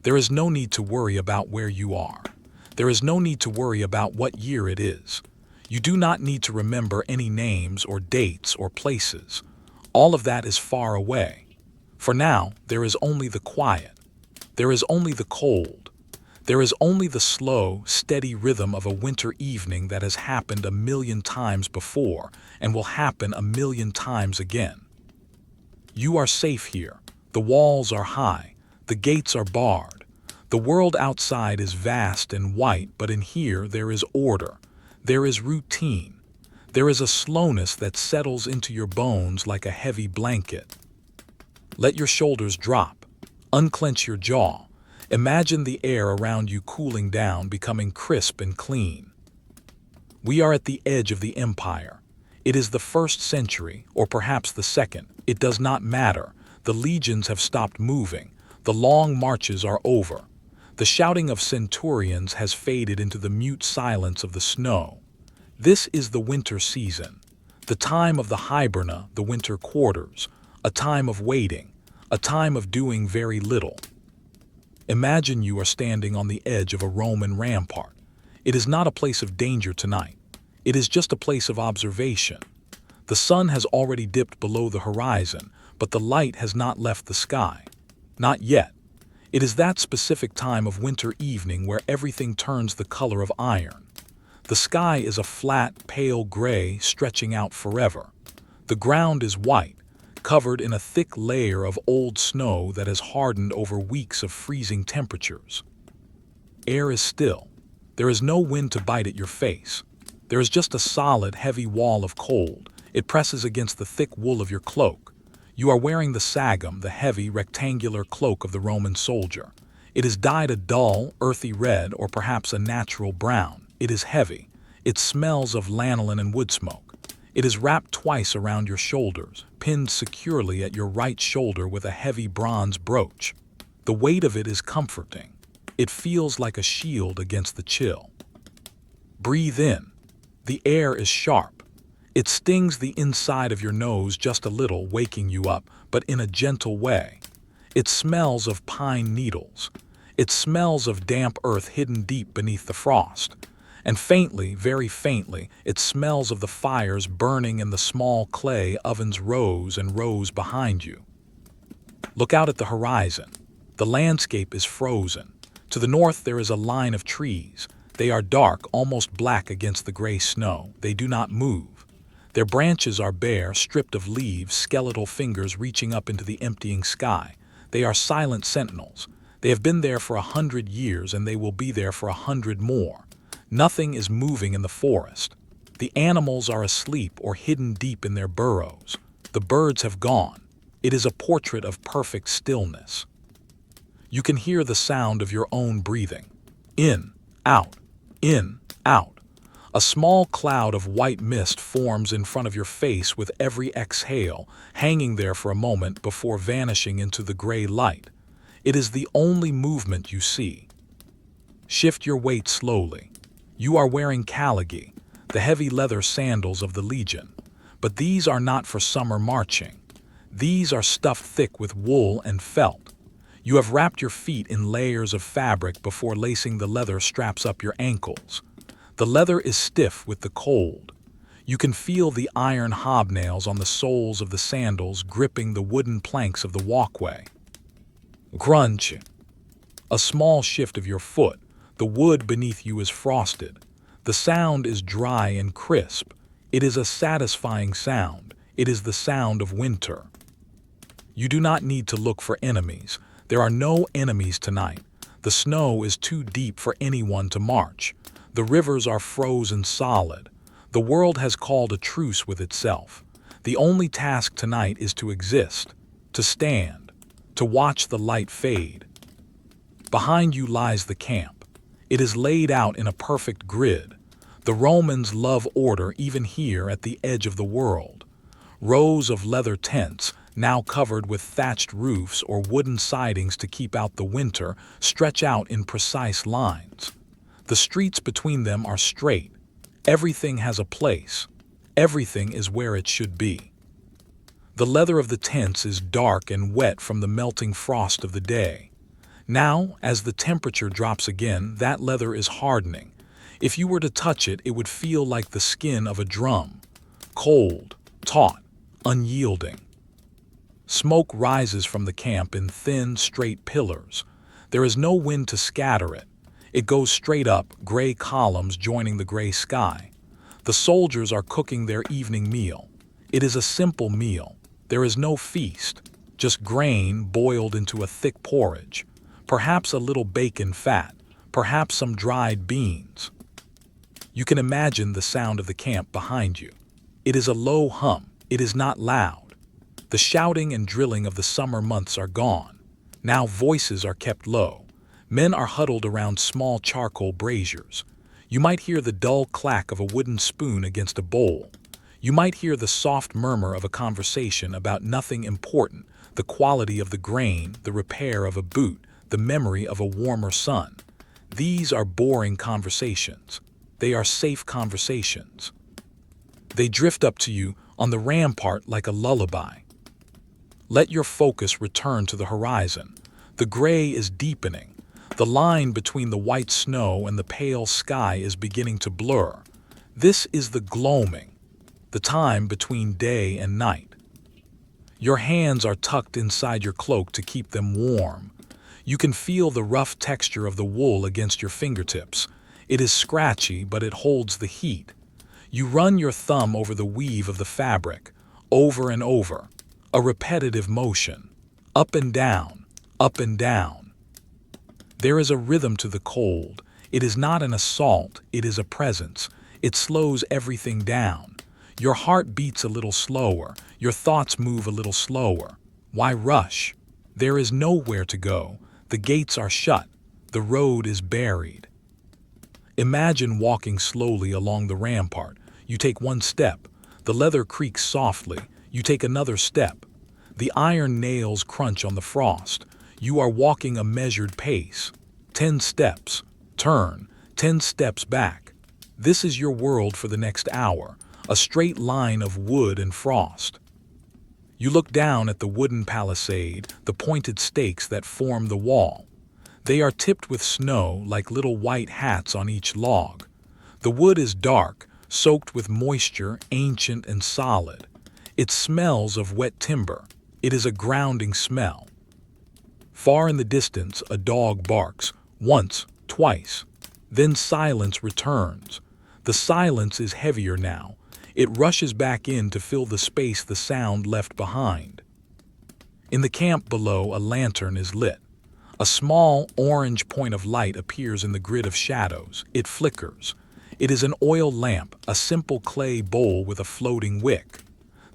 There is no need to worry about where you are. There is no need to worry about what year it is. You do not need to remember any names or dates or places. All of that is far away. For now, there is only the quiet. There is only the cold. There is only the slow, steady rhythm of a winter evening that has happened 1,000,000 times before and will happen 1,000,000 times again. You are safe here. The walls are high. The gates are barred. The world outside is vast and white, but in here there is order. There is routine. There is a slowness that settles into your bones like a heavy blanket. Let your shoulders drop. Unclench your jaw. Imagine the air around you cooling down, becoming crisp and clean. We are at the edge of the empire. It is the 1st century, or perhaps the 2nd. It does not matter. The legions have stopped moving. The long marches are over. The shouting of centurions has faded into the mute silence of the snow. This is the winter season, the time of the Hiberna, the winter quarters, a time of waiting, a time of doing very little. Imagine you are standing on the edge of a Roman rampart. It is not a place of danger tonight. It is just a place of observation. The sun has already dipped below the horizon, but the light has not left the sky. Not yet. It is that specific time of winter evening where everything turns the color of iron. The sky is a flat, pale gray stretching out forever. The ground is white, covered in a thick layer of old snow that has hardened over weeks of freezing temperatures. Air is still. There is no wind to bite at your face. There is just a solid, heavy wall of cold. It presses against the thick wool of your cloak. You are wearing the sagum, the heavy, rectangular cloak of the Roman soldier. It is dyed a dull, earthy red or perhaps a natural brown. It is heavy. It smells of lanolin and wood smoke. It is wrapped twice around your shoulders, pinned securely at your right shoulder with a heavy bronze brooch. The weight of it is comforting. It feels like a shield against the chill. Breathe in. The air is sharp. It stings the inside of your nose just a little, waking you up, but in a gentle way. It smells of pine needles. It smells of damp earth hidden deep beneath the frost. And faintly, very faintly, it smells of the fires burning in the small clay ovens rows and rows behind you. Look out at the horizon. The landscape is frozen. To the north there is a line of trees. They are dark, almost black against the gray snow. They do not move. Their branches are bare, stripped of leaves, skeletal fingers reaching up into the emptying sky. They are silent sentinels. They have been there for 100 years, and they will be there for 100 more. Nothing is moving in the forest. The animals are asleep or hidden deep in their burrows. The birds have gone. It is a portrait of perfect stillness. You can hear the sound of your own breathing. In, out, in, out. A small cloud of white mist forms in front of your face with every exhale, hanging there for a moment before vanishing into the gray light. It is the only movement you see. Shift your weight slowly. You are wearing caligy, the heavy leather sandals of the Legion. But these are not for summer marching. These are stuffed thick with wool and felt. You have wrapped your feet in layers of fabric before lacing the leather straps up your ankles. The leather is stiff with the cold. You can feel the iron hobnails on the soles of the sandals gripping the wooden planks of the walkway. Crunch. A small shift of your foot. The wood beneath you is frosted. The sound is dry and crisp. It is a satisfying sound. It is the sound of winter. You do not need to look for enemies. There are no enemies tonight. The snow is too deep for anyone to march. The rivers are frozen solid. The world has called a truce with itself. The only task tonight is to exist, to stand, to watch the light fade. Behind you lies the camp. It is laid out in a perfect grid. The Romans love order even here at the edge of the world. Rows of leather tents, now covered with thatched roofs or wooden sidings to keep out the winter, stretch out in precise lines. The streets between them are straight. Everything has a place. Everything is where it should be. The leather of the tents is dark and wet from the melting frost of the day. Now, as the temperature drops again, that leather is hardening. If you were to touch it, it would feel like the skin of a drum. Cold, taut, unyielding. Smoke rises from the camp in thin, straight pillars. There is no wind to scatter it. It goes straight up, gray columns joining the gray sky. The soldiers are cooking their evening meal. It is a simple meal. There is no feast, just grain boiled into a thick porridge. Perhaps a little bacon fat, perhaps some dried beans. You can imagine the sound of the camp behind you. It is a low hum. It is not loud. The shouting and drilling of the summer months are gone. Now voices are kept low. Men are huddled around small charcoal braziers. You might hear the dull clack of a wooden spoon against a bowl. You might hear the soft murmur of a conversation about nothing important, the quality of the grain, the repair of a boot, the memory of a warmer sun. These are boring conversations. They are safe conversations. They drift up to you on the rampart like a lullaby. Let your focus return to the horizon. The gray is deepening. The line between the white snow and the pale sky is beginning to blur. This is the gloaming, the time between day and night. Your hands are tucked inside your cloak to keep them warm. You can feel the rough texture of the wool against your fingertips. It is scratchy, but it holds the heat. You run your thumb over the weave of the fabric, over and over, a repetitive motion, up and down, up and down. There is a rhythm to the cold. It is not an assault, it is a presence. It slows everything down. Your heart beats a little slower, your thoughts move a little slower. Why rush? There is nowhere to go. The gates are shut. The road is buried. Imagine walking slowly along the rampart. You take one step. The leather creaks softly. You take another step. The iron nails crunch on the frost. You are walking a measured pace. 10 steps. Turn. 10 steps back. This is your world for the next hour. A straight line of wood and frost. You look down at the wooden palisade, the pointed stakes that form the wall. They are tipped with snow like little white hats on each log. The wood is dark, soaked with moisture, ancient and solid. It smells of wet timber. It is a grounding smell. Far in the distance, a dog barks, once, twice. Then silence returns. The silence is heavier now. It rushes back in to fill the space the sound left behind. In the camp below, a lantern is lit. A small, orange point of light appears in the grid of shadows. It flickers. It is an oil lamp, a simple clay bowl with a floating wick.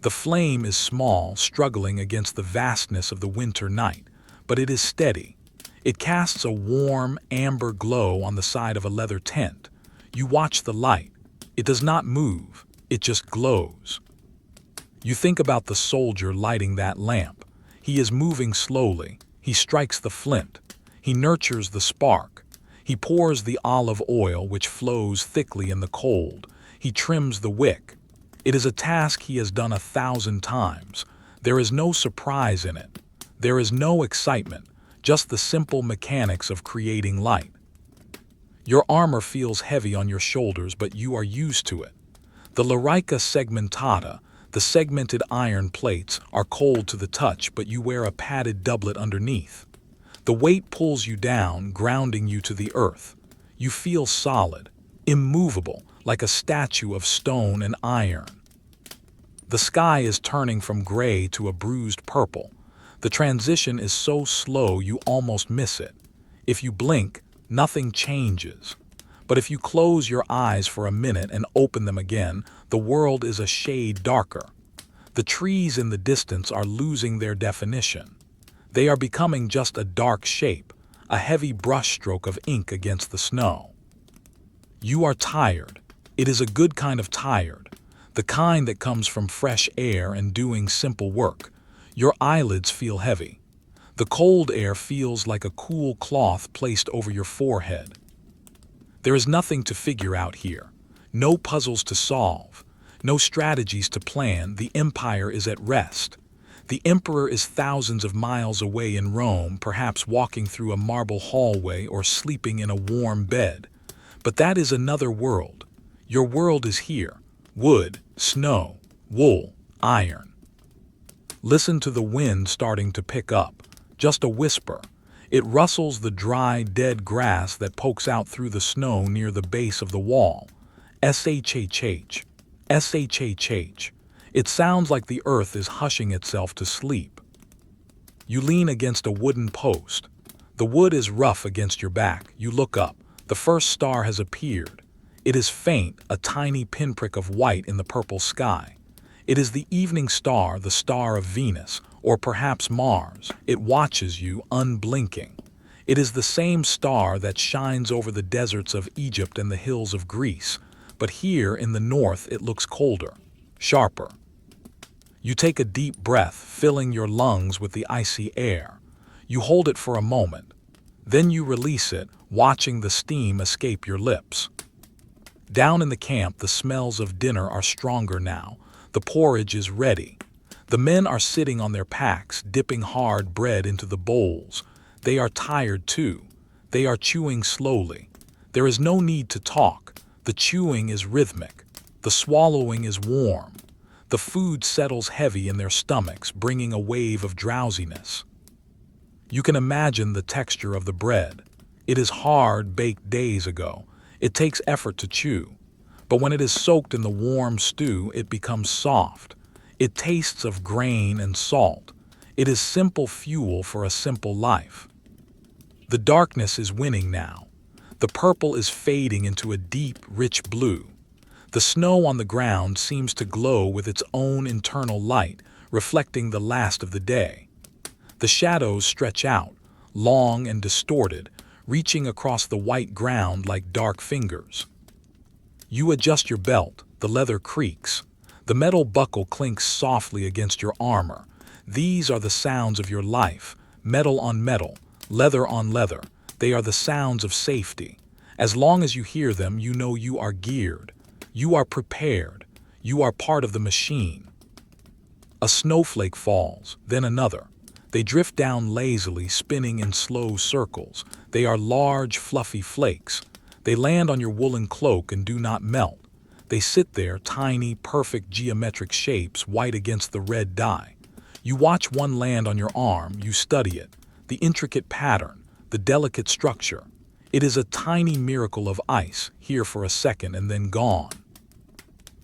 The flame is small, struggling against the vastness of the winter night, but it is steady. It casts a warm, amber glow on the side of a leather tent. You watch the light. It does not move. It just glows. You think about the soldier lighting that lamp. He is moving slowly. He strikes the flint. He nurtures the spark. He pours the olive oil which flows thickly in the cold. He trims the wick. It is a task he has done 1,000 times. There is no surprise in it. There is no excitement, just the simple mechanics of creating light. Your armor feels heavy on your shoulders, but you are used to it. The larica segmentata, the segmented iron plates, are cold to the touch, but you wear a padded doublet underneath. The weight pulls you down, grounding you to the earth. You feel solid, immovable, like a statue of stone and iron. The sky is turning from gray to a bruised purple. The transition is so slow you almost miss it. If you blink, nothing changes. But if you close your eyes for a minute and open them again, the world is a shade darker. The trees in the distance are losing their definition. They are becoming just a dark shape, a heavy brushstroke of ink against the snow. You are tired. It is a good kind of tired, the kind that comes from fresh air and doing simple work. Your eyelids feel heavy. The cold air feels like a cool cloth placed over your forehead. There is nothing to figure out here. No puzzles to solve. No strategies to plan. The empire is at rest. The emperor is thousands of miles away in Rome, perhaps walking through a marble hallway or sleeping in a warm bed. But that is another world. Your world is here. Wood, snow, wool, iron. Listen to the wind starting to pick up. Just a whisper. It rustles the dry, dead grass that pokes out through the snow near the base of the wall. SHHH. SHHH. It sounds like the earth is hushing itself to sleep. You lean against a wooden post. The wood is rough against your back. You look up. The first star has appeared. It is faint, a tiny pinprick of white in the purple sky. It is the evening star, the star of Venus, or perhaps Mars. It watches you, unblinking. It is the same star that shines over the deserts of Egypt and the hills of Greece, but here in the north it looks colder, sharper. You take a deep breath, filling your lungs with the icy air. You hold it for a moment. Then you release it, watching the steam escape your lips. Down in the camp, the smells of dinner are stronger now. The porridge is ready. The men are sitting on their packs, dipping hard bread into the bowls. They are tired too. They are chewing slowly. There is no need to talk. The chewing is rhythmic. The swallowing is warm. The food settles heavy in their stomachs, bringing a wave of drowsiness. You can imagine the texture of the bread. It is hard, baked days ago. It takes effort to chew. But when it is soaked in the warm stew, it becomes soft. It tastes of grain and salt. It is simple fuel for a simple life. The darkness is winning now. The purple is fading into a deep, rich blue. The snow on the ground seems to glow with its own internal light, reflecting the last of the day. The shadows stretch out, long and distorted, reaching across the white ground like dark fingers. You adjust your belt, the leather creaks. The metal buckle clinks softly against your armor. These are the sounds of your life, metal on metal, leather on leather. They are the sounds of safety. As long as you hear them, you know you are geared. You are prepared. You are part of the machine. A snowflake falls, then another. They drift down lazily, spinning in slow circles. They are large, fluffy flakes. They land on your woolen cloak and do not melt. They sit there, tiny, perfect geometric shapes, white against the red dye. You watch one land on your arm, you study it. The intricate pattern, the delicate structure. It is a tiny miracle of ice, here for a second and then gone.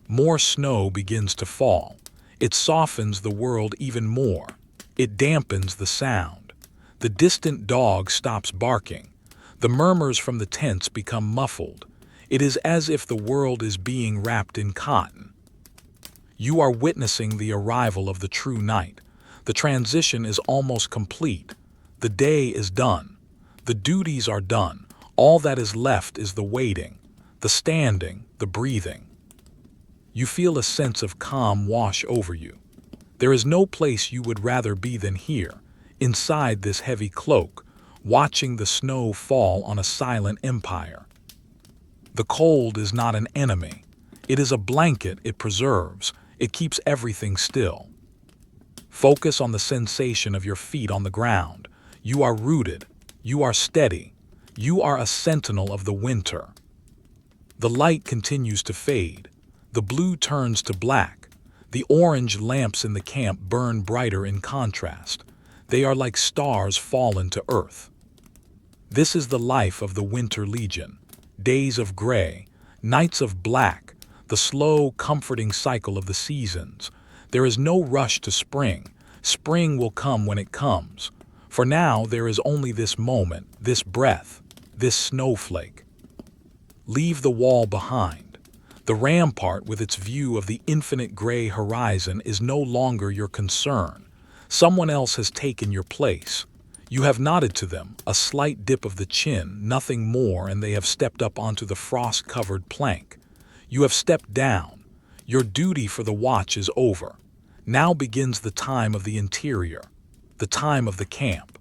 More snow begins to fall. It softens the world even more. It dampens the sound. The distant dog stops barking. The murmurs from the tents become muffled. It is as if the world is being wrapped in cotton. You are witnessing the arrival of the true night. The transition is almost complete. The day is done. The duties are done. All that is left is the waiting, the standing, the breathing. You feel a sense of calm wash over you. There is no place you would rather be than here, inside this heavy cloak, watching the snow fall on a silent empire. The cold is not an enemy. It is a blanket it preserves. It keeps everything still. Focus on the sensation of your feet on the ground. You are rooted. You are steady. You are a sentinel of the winter. The light continues to fade. The blue turns to black. The orange lamps in the camp burn brighter in contrast. They are like stars fallen to earth. This is the life of the Winter Legion. Days of gray, nights of black, the slow, comforting cycle of the seasons. There is no rush to spring. Spring will come when it comes. For now, there is only this moment, this breath, this snowflake. Leave the wall behind. The rampart with its view of the infinite gray horizon is no longer your concern. Someone else has taken your place. You have nodded to them, a slight dip of the chin, nothing more, and they have stepped up onto the frost-covered plank. You have stepped down. Your duty for the watch is over. Now begins the time of the interior, the time of the camp.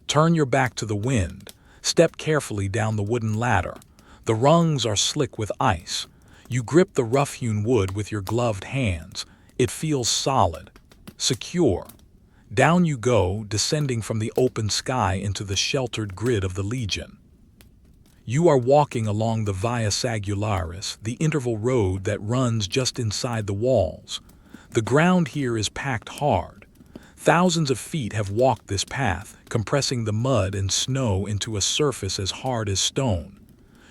Turn your back to the wind. Step carefully down the wooden ladder. The rungs are slick with ice. You grip the rough-hewn wood with your gloved hands. It feels solid. secure. Down you go, descending from the open sky into the sheltered grid of the Legion. You are walking along the Via Sagularis, the interval road that runs just inside the walls. The ground here is packed hard. Thousands of feet have walked this path, compressing the mud and snow into a surface as hard as stone.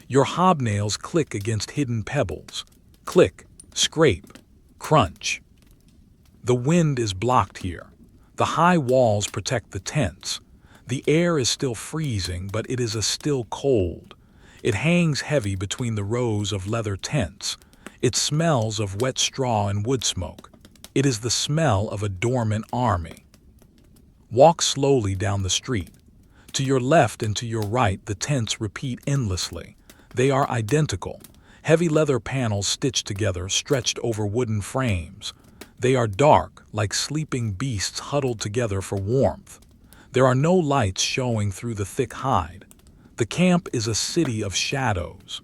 Your hobnails click against hidden pebbles. Click, scrape, crunch. The wind is blocked here. The high walls protect the tents. The air is still freezing, but it is a still cold. It hangs heavy between the rows of leather tents. It smells of wet straw and wood smoke. It is the smell of a dormant army. Walk slowly down the street. To your left and to your right, the tents repeat endlessly. They are identical. Heavy leather panels stitched together, stretched over wooden frames. They are dark, like sleeping beasts huddled together for warmth. There are no lights showing through the thick hide. The camp is a city of shadows.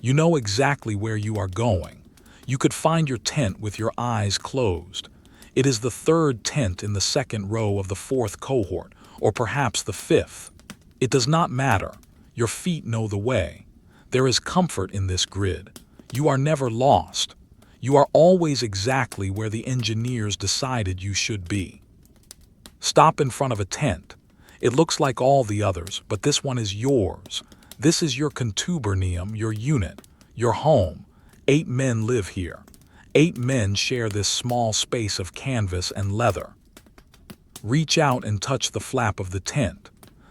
You know exactly where you are going. You could find your tent with your eyes closed. It is the third tent in the second row of the fourth cohort, or perhaps the fifth. It does not matter. Your feet know the way. There is comfort in this grid. You are never lost. You are always exactly where the engineers decided you should be. Stop in front of a tent. It looks like all the others, but this one is yours. This is your contubernium, your unit, your home. 8 men live here. 8 men share this small space of canvas and leather. Reach out and touch the flap of the tent.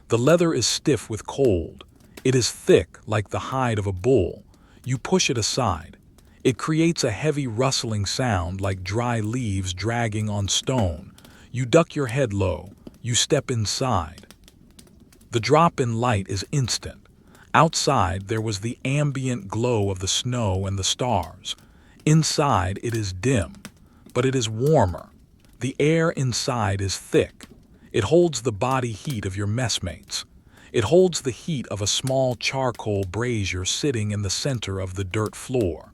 The leather is stiff with cold. It is thick like the hide of a bull. You push it aside. It creates a heavy rustling sound like dry leaves dragging on stone. You duck your head low. You step inside. The drop in light is instant. Outside there was the ambient glow of the snow and the stars. Inside it is dim, but it is warmer. The air inside is thick. It holds the body heat of your messmates. It holds the heat of a small charcoal brazier sitting in the center of the dirt floor.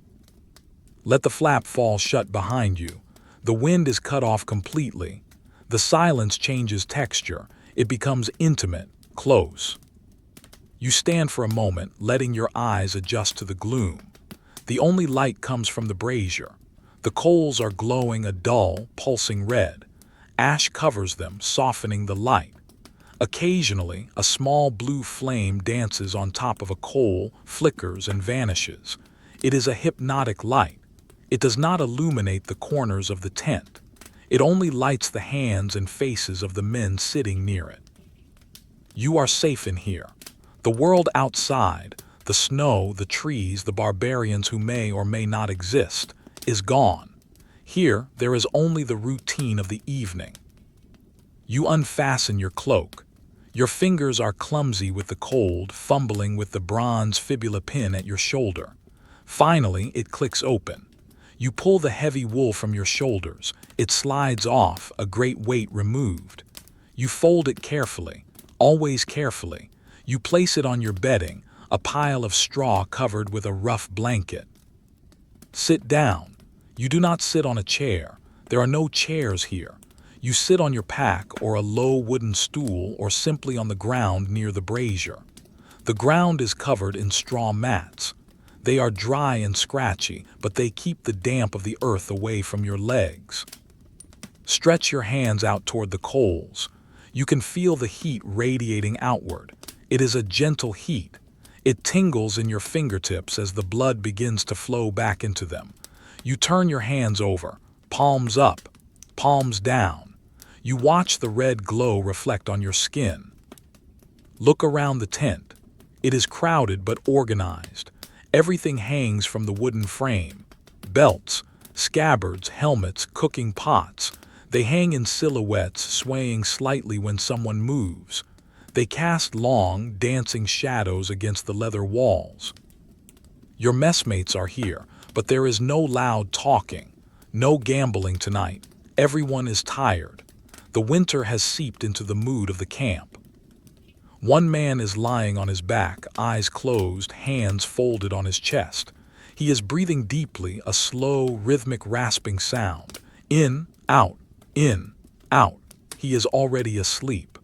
Let the flap fall shut behind you. The wind is cut off completely. The silence changes texture. It becomes intimate, close. You stand for a moment, letting your eyes adjust to the gloom. The only light comes from the brazier. The coals are glowing a dull, pulsing red. Ash covers them, softening the light. Occasionally, a small blue flame dances on top of a coal, flickers and vanishes. It is a hypnotic light. It does not illuminate the corners of the tent. It only lights the hands and faces of the men sitting near it. You are safe in here. The world outside, the snow, the trees, the barbarians who may or may not exist, is gone. Here, there is only the routine of the evening. You unfasten your cloak. Your fingers are clumsy with the cold, fumbling with the bronze fibula pin at your shoulder. Finally, it clicks open. You pull the heavy wool from your shoulders. It slides off, a great weight removed. You fold it carefully, always carefully. You place it on your bedding, a pile of straw covered with a rough blanket. Sit down. You do not sit on a chair. There are no chairs here. You sit on your pack or a low wooden stool or simply on the ground near the brazier. The ground is covered in straw mats. They are dry and scratchy, but they keep the damp of the earth away from your legs. Stretch your hands out toward the coals. You can feel the heat radiating outward. It is a gentle heat. It tingles in your fingertips as the blood begins to flow back into them. You turn your hands over, palms up, palms down. You watch the red glow reflect on your skin. Look around the tent. It is crowded but organized. Everything hangs from the wooden frame. Belts, scabbards, helmets, cooking pots. They hang in silhouettes, swaying slightly when someone moves. They cast long, dancing shadows against the leather walls. Your messmates are here, but there is no loud talking, no gambling tonight. Everyone is tired. The winter has seeped into the mood of the camp. One man is lying on his back, eyes closed, hands folded on his chest. He is breathing deeply, a slow, rhythmic rasping sound. In, out, In, out, he is already asleep.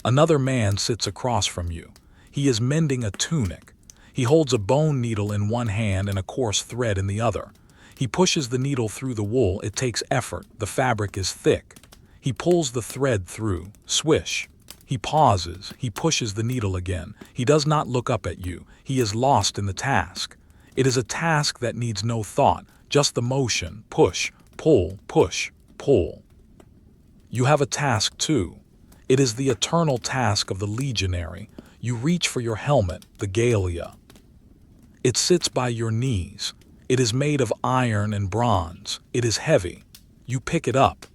Another man sits across from you. He is mending a tunic. He holds a bone needle in one hand and a coarse thread in the other. He pushes the needle through the wool. It takes effort. The fabric is thick. He pulls the thread through. Swish. He pauses. He pushes the needle again. He does not look up at you. He is lost in the task. It is a task that needs no thought, just the motion. Push, pull, push, pull. You have a task too. It is the eternal task of the legionary. You reach for your helmet, the Gallia. It sits by your knees. It is made of iron and bronze. It is heavy. You pick it up.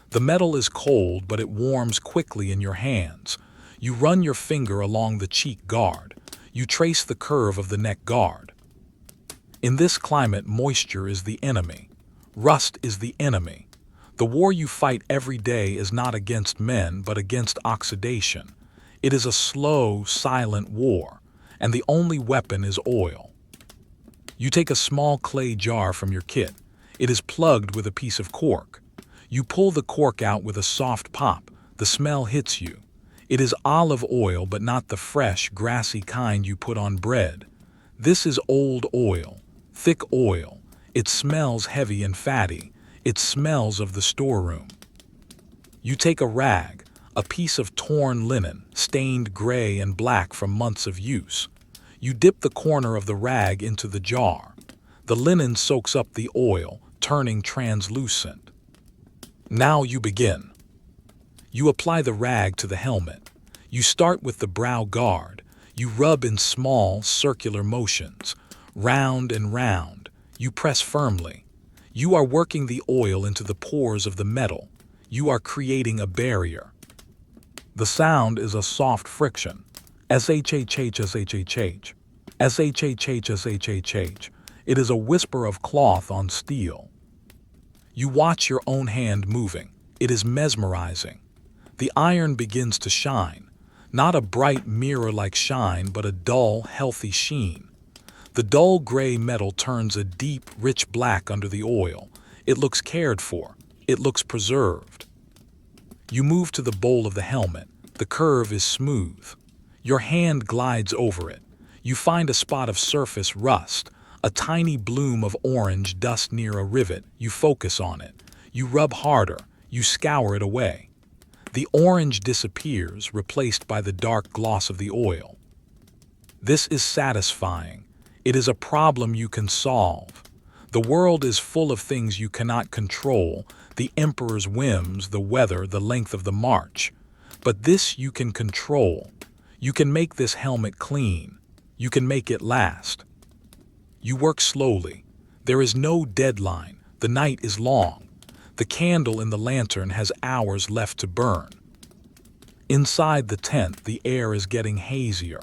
The metal is cold, but it warms quickly in your hands. You run your finger along the cheek guard. You trace the curve of the neck guard. In this climate, moisture is the enemy. Rust is the enemy. The war you fight every day is not against men, but against oxidation. It is a slow, silent war, and the only weapon is oil. You take a small clay jar from your kit. It is plugged with a piece of cork. You pull the cork out with a soft pop. The smell hits you. It is olive oil, but not the fresh, grassy kind you put on bread. This is old oil, thick oil. It smells heavy and fatty. It smells of the storeroom. You take a rag, a piece of torn linen, stained gray and black from months of use. You dip the corner of the rag into the jar. The linen soaks up the oil, turning translucent. Now you begin. You apply the rag to the helmet. You start with the brow guard. You rub in small, circular motions, round and round. You press firmly. You are working the oil into the pores of the metal. You are creating a barrier. The sound is a soft friction. S-H-H-H-S-H-H-H. S-H-H-H-S-H-H-H. It is a whisper of cloth on steel. You watch your own hand moving. It is mesmerizing. The iron begins to shine. Not a bright mirror-like shine, but a dull, healthy sheen. The dull gray metal turns a deep, rich black under the oil. It looks cared for. It looks preserved. You move to the bowl of the helmet. The curve is smooth. Your hand glides over it. You find a spot of surface rust, a tiny bloom of orange dust near a rivet. You focus on it. You rub harder. You scour it away. The orange disappears, replaced by the dark gloss of the oil. This is satisfying. It is a problem you can solve. The world is full of things you cannot control, the emperor's whims, the weather, the length of the march. But this you can control. You can make this helmet clean. You can make it last. You work slowly. There is no deadline. The night is long. The candle in the lantern has hours left to burn. Inside the tent, the air is getting hazier.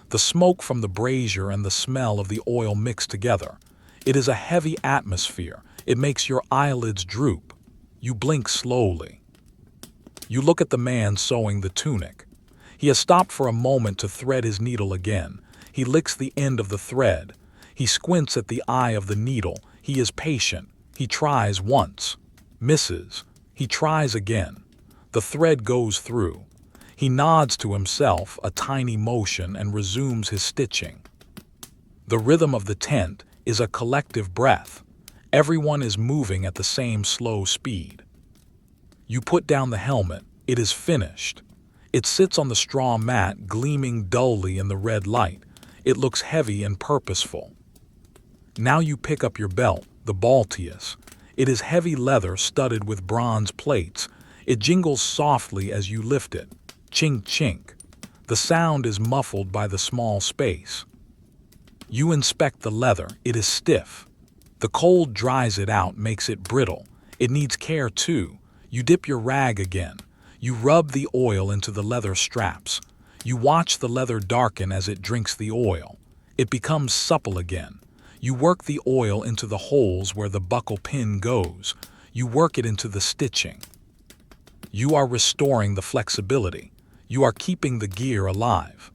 The smoke from the brazier and the smell of the oil mix together. It is a heavy atmosphere. It makes your eyelids droop. You blink slowly. You look at the man sewing the tunic. He has stopped for a moment to thread his needle again. He licks the end of the thread. He squints at the eye of the needle. He is patient. He tries once. Misses. He tries again. The thread goes through. He nods to himself, a tiny motion, and resumes his stitching. The rhythm of the tent is a collective breath. Everyone is moving at the same slow speed. You put down the helmet. It is finished. It sits on the straw mat, gleaming dully in the red light. It looks heavy and purposeful. Now you pick up your belt, the Baltius. It is heavy leather studded with bronze plates. It jingles softly as you lift it. Chink, chink. The sound is muffled by the small space. You inspect the leather. It is stiff. The cold dries it out, makes it brittle. It needs care too. You dip your rag again. You rub the oil into the leather straps. You watch the leather darken as it drinks the oil. It becomes supple again. You work the oil into the holes where the buckle pin goes. You work it into the stitching. You are restoring the flexibility. You are keeping the gear alive.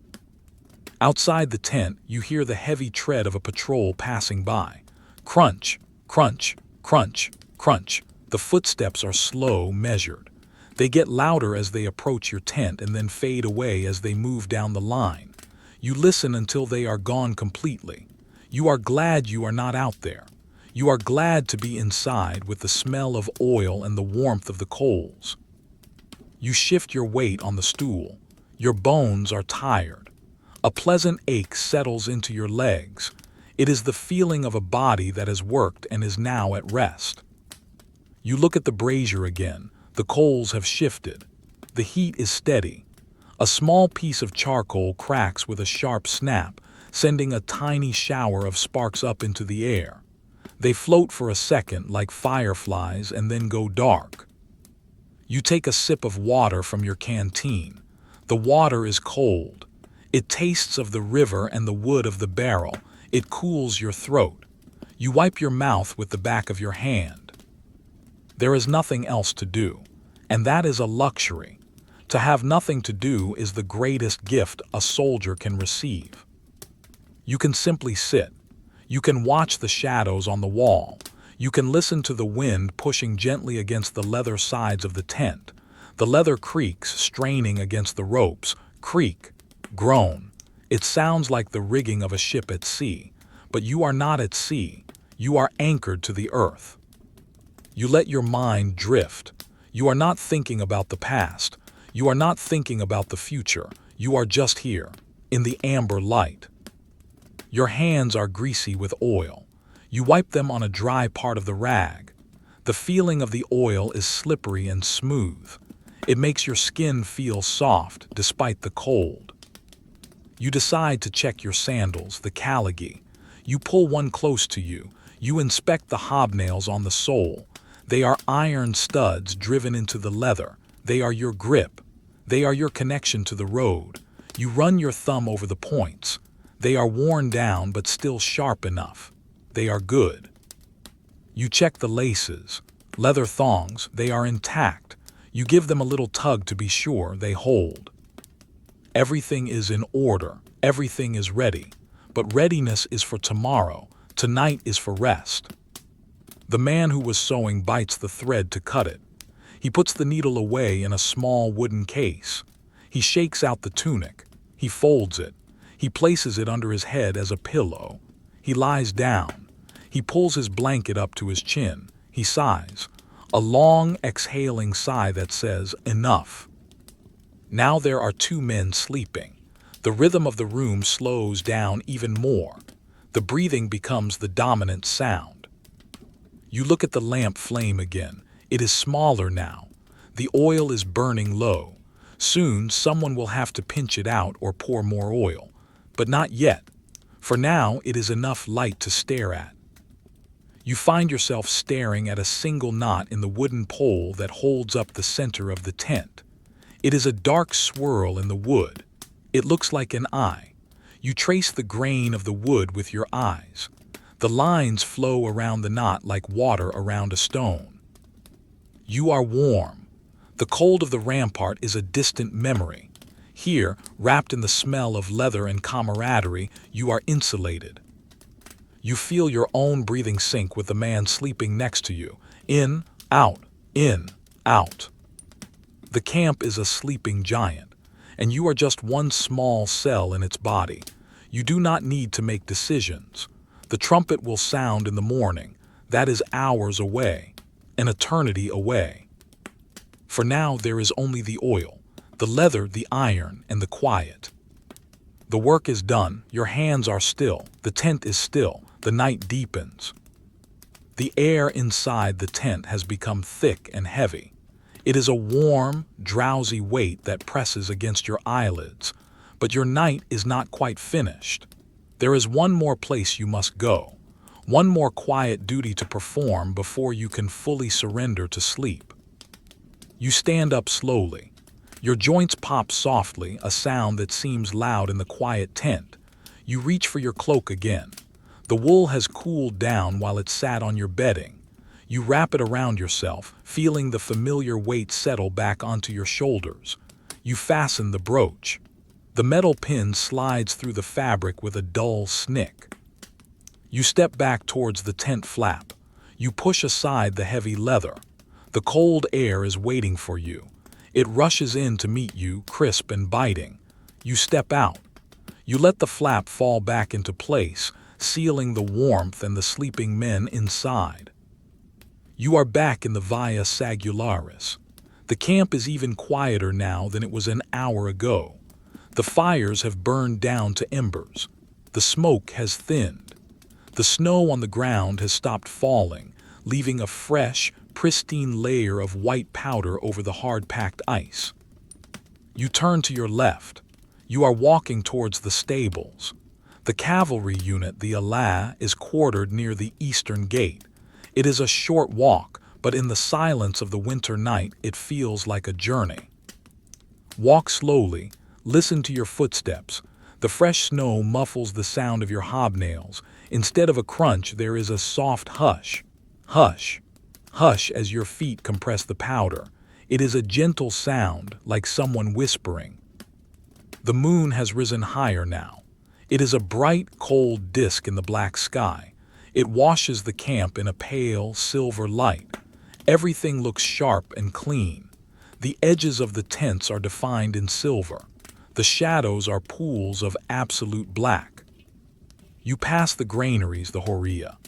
Outside the tent, you hear the heavy tread of a patrol passing by. Crunch, crunch, crunch, crunch. The footsteps are slow, measured. They get louder as they approach your tent and then fade away as they move down the line. You listen until they are gone completely. You are glad you are not out there. You are glad to be inside with the smell of oil and the warmth of the coals. You shift your weight on the stool. Your bones are tired. A pleasant ache settles into your legs. It is the feeling of a body that has worked and is now at rest. You look at the brazier again. The coals have shifted. The heat is steady. A small piece of charcoal cracks with a sharp snap, sending a tiny shower of sparks up into the air. They float for a second like fireflies and then go dark. You take a sip of water from your canteen. The water is cold. It tastes of the river and the wood of the barrel. It cools your throat. You wipe your mouth with the back of your hand. There is nothing else to do, and that is a luxury. To have nothing to do is the greatest gift a soldier can receive. You can simply sit. You can watch the shadows on the wall. You can listen to the wind pushing gently against the leather sides of the tent. The leather creaks, straining against the ropes. Creak, groan. It sounds like the rigging of a ship at sea. But you are not at sea. You are anchored to the earth. You let your mind drift. You are not thinking about the past. You are not thinking about the future. You are just here, in the amber light. Your hands are greasy with oil. You wipe them on a dry part of the rag. The feeling of the oil is slippery and smooth. It makes your skin feel soft despite the cold. You decide to check your sandals, the caligy. You pull one close to you. You inspect the hobnails on the sole. They are iron studs driven into the leather. They are your grip. They are your connection to the road. You run your thumb over the points. They are worn down but still sharp enough. They are good. You check the laces. Leather thongs, they are intact. You give them a little tug to be sure they hold. Everything is in order. Everything is ready. But readiness is for tomorrow. Tonight is for rest. The man who was sewing bites the thread to cut it. He puts the needle away in a small wooden case. He shakes out the tunic. He folds it. He places it under his head as a pillow. He lies down. He pulls his blanket up to his chin. He sighs. A long, exhaling sigh that says, enough. Now there are two men sleeping. The rhythm of the room slows down even more. The breathing becomes the dominant sound. You look at the lamp flame again. It is smaller now. The oil is burning low. Soon someone will have to pinch it out or pour more oil. But not yet. For now it is enough light to stare at. You find yourself staring at a single knot in the wooden pole that holds up the center of the tent. It is a dark swirl in the wood. It looks like an eye. You trace the grain of the wood with your eyes. The lines flow around the knot like water around a stone. You are warm. The cold of the rampart is a distant memory. Here, wrapped in the smell of leather and camaraderie, you are insulated. You feel your own breathing sync with the man sleeping next to you. In, out, in, out. The camp is a sleeping giant, and you are just one small cell in its body. You do not need to make decisions. The trumpet will sound in the morning. That is hours away, an eternity away. For now there is only the oil, the leather, the iron, and the quiet. The work is done, your hands are still, the tent is still, the night deepens. The air inside the tent has become thick and heavy. It is a warm, drowsy weight that presses against your eyelids, but your night is not quite finished. There is one more place you must go, one more quiet duty to perform before you can fully surrender to sleep. You stand up slowly. Your joints pop softly, a sound that seems loud in the quiet tent. You reach for your cloak again. The wool has cooled down while it sat on your bedding. You wrap it around yourself, feeling the familiar weight settle back onto your shoulders. You fasten the brooch. The metal pin slides through the fabric with a dull snick. You step back towards the tent flap. You push aside the heavy leather. The cold air is waiting for you. It rushes in to meet you, crisp and biting. You step out. You let the flap fall back into place, sealing the warmth and the sleeping men inside. You are back in the Via Sagularis. The camp is even quieter now than it was an hour ago. The fires have burned down to embers. The smoke has thinned. The snow on the ground has stopped falling, leaving a fresh, pristine layer of white powder over the hard-packed ice. You turn to your left. You are walking towards the stables. The cavalry unit, the Ala, is quartered near the eastern gate. It is a short walk, but in the silence of the winter night, it feels like a journey. Walk slowly, listen to your footsteps. The fresh snow muffles the sound of your hobnails. Instead of a crunch, there is a soft hush. Hush. Hush as your feet compress the powder. It is a gentle sound, like someone whispering. The moon has risen higher now. It is a bright, cold disk in the black sky. It washes the camp in a pale, silver light. Everything looks sharp and clean. The edges of the tents are defined in silver. The shadows are pools of absolute black. You pass the granaries, the Horia.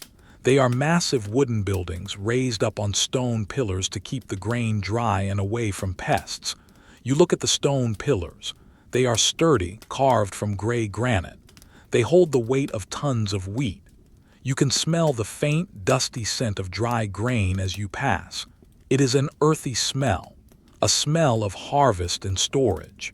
They are massive wooden buildings raised up on stone pillars to keep the grain dry and away from pests. You look at the stone pillars. They are sturdy, carved from gray granite. They hold the weight of tons of wheat. You can smell the faint, dusty scent of dry grain as you pass. It is an earthy smell, a smell of harvest and storage.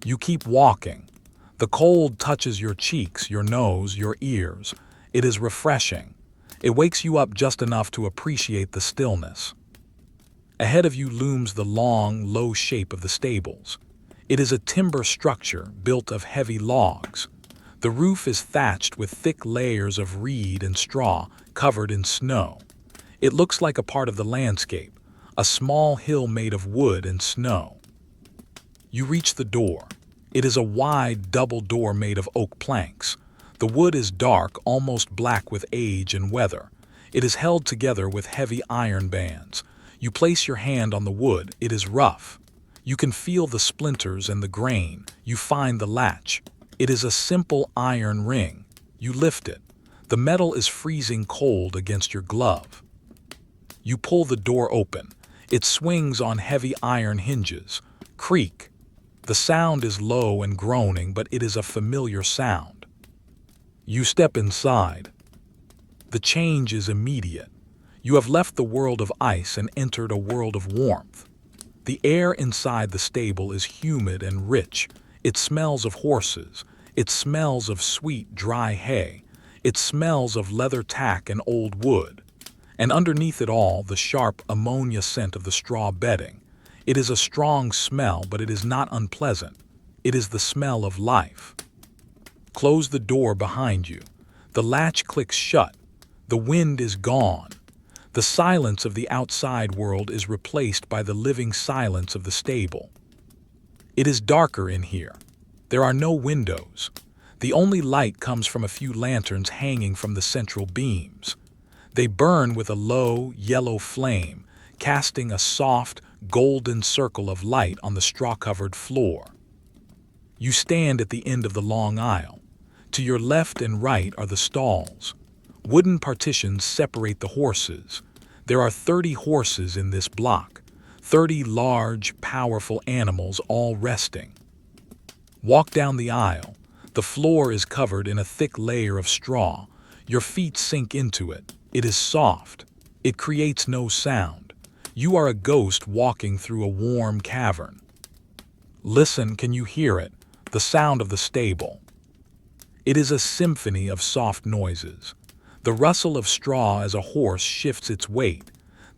You keep walking. The cold touches your cheeks, your nose, your ears. It is refreshing. It wakes you up just enough to appreciate the stillness. Ahead of you looms the long, low shape of the stables. It is a timber structure built of heavy logs. The roof is thatched with thick layers of reed and straw covered in snow. It looks like a part of the landscape, a small hill made of wood and snow. You reach the door. It is a wide double door made of oak planks. The wood is dark, almost black with age and weather. It is held together with heavy iron bands. You place your hand on the wood. It is rough. You can feel the splinters and the grain. You find the latch. It is a simple iron ring. You lift it. The metal is freezing cold against your glove. You pull the door open. It swings on heavy iron hinges. Creak. The sound is low and groaning, but it is a familiar sound. You step inside. The change is immediate. You have left the world of ice and entered a world of warmth. The air inside the stable is humid and rich. It smells of horses. It smells of sweet, dry hay. It smells of leather tack and old wood. And underneath it all, the sharp ammonia scent of the straw bedding. It is a strong smell, but it is not unpleasant. It is the smell of life. Close the door behind you. The latch clicks shut. The wind is gone. The silence of the outside world is replaced by the living silence of the stable. It is darker in here. There are no windows. The only light comes from a few lanterns hanging from the central beams. They burn with a low, yellow flame, casting a soft, golden circle of light on the straw-covered floor. You stand at the end of the long aisle. To your left and right are the stalls. Wooden partitions separate the horses. There are 30 horses in this block, 30 large, powerful animals all resting. Walk down the aisle. The floor is covered in a thick layer of straw. Your feet sink into it. It is soft. It creates no sound. You are a ghost walking through a warm cavern. Listen, can you hear it? The sound of the stable. It is a symphony of soft noises. The rustle of straw as a horse shifts its weight.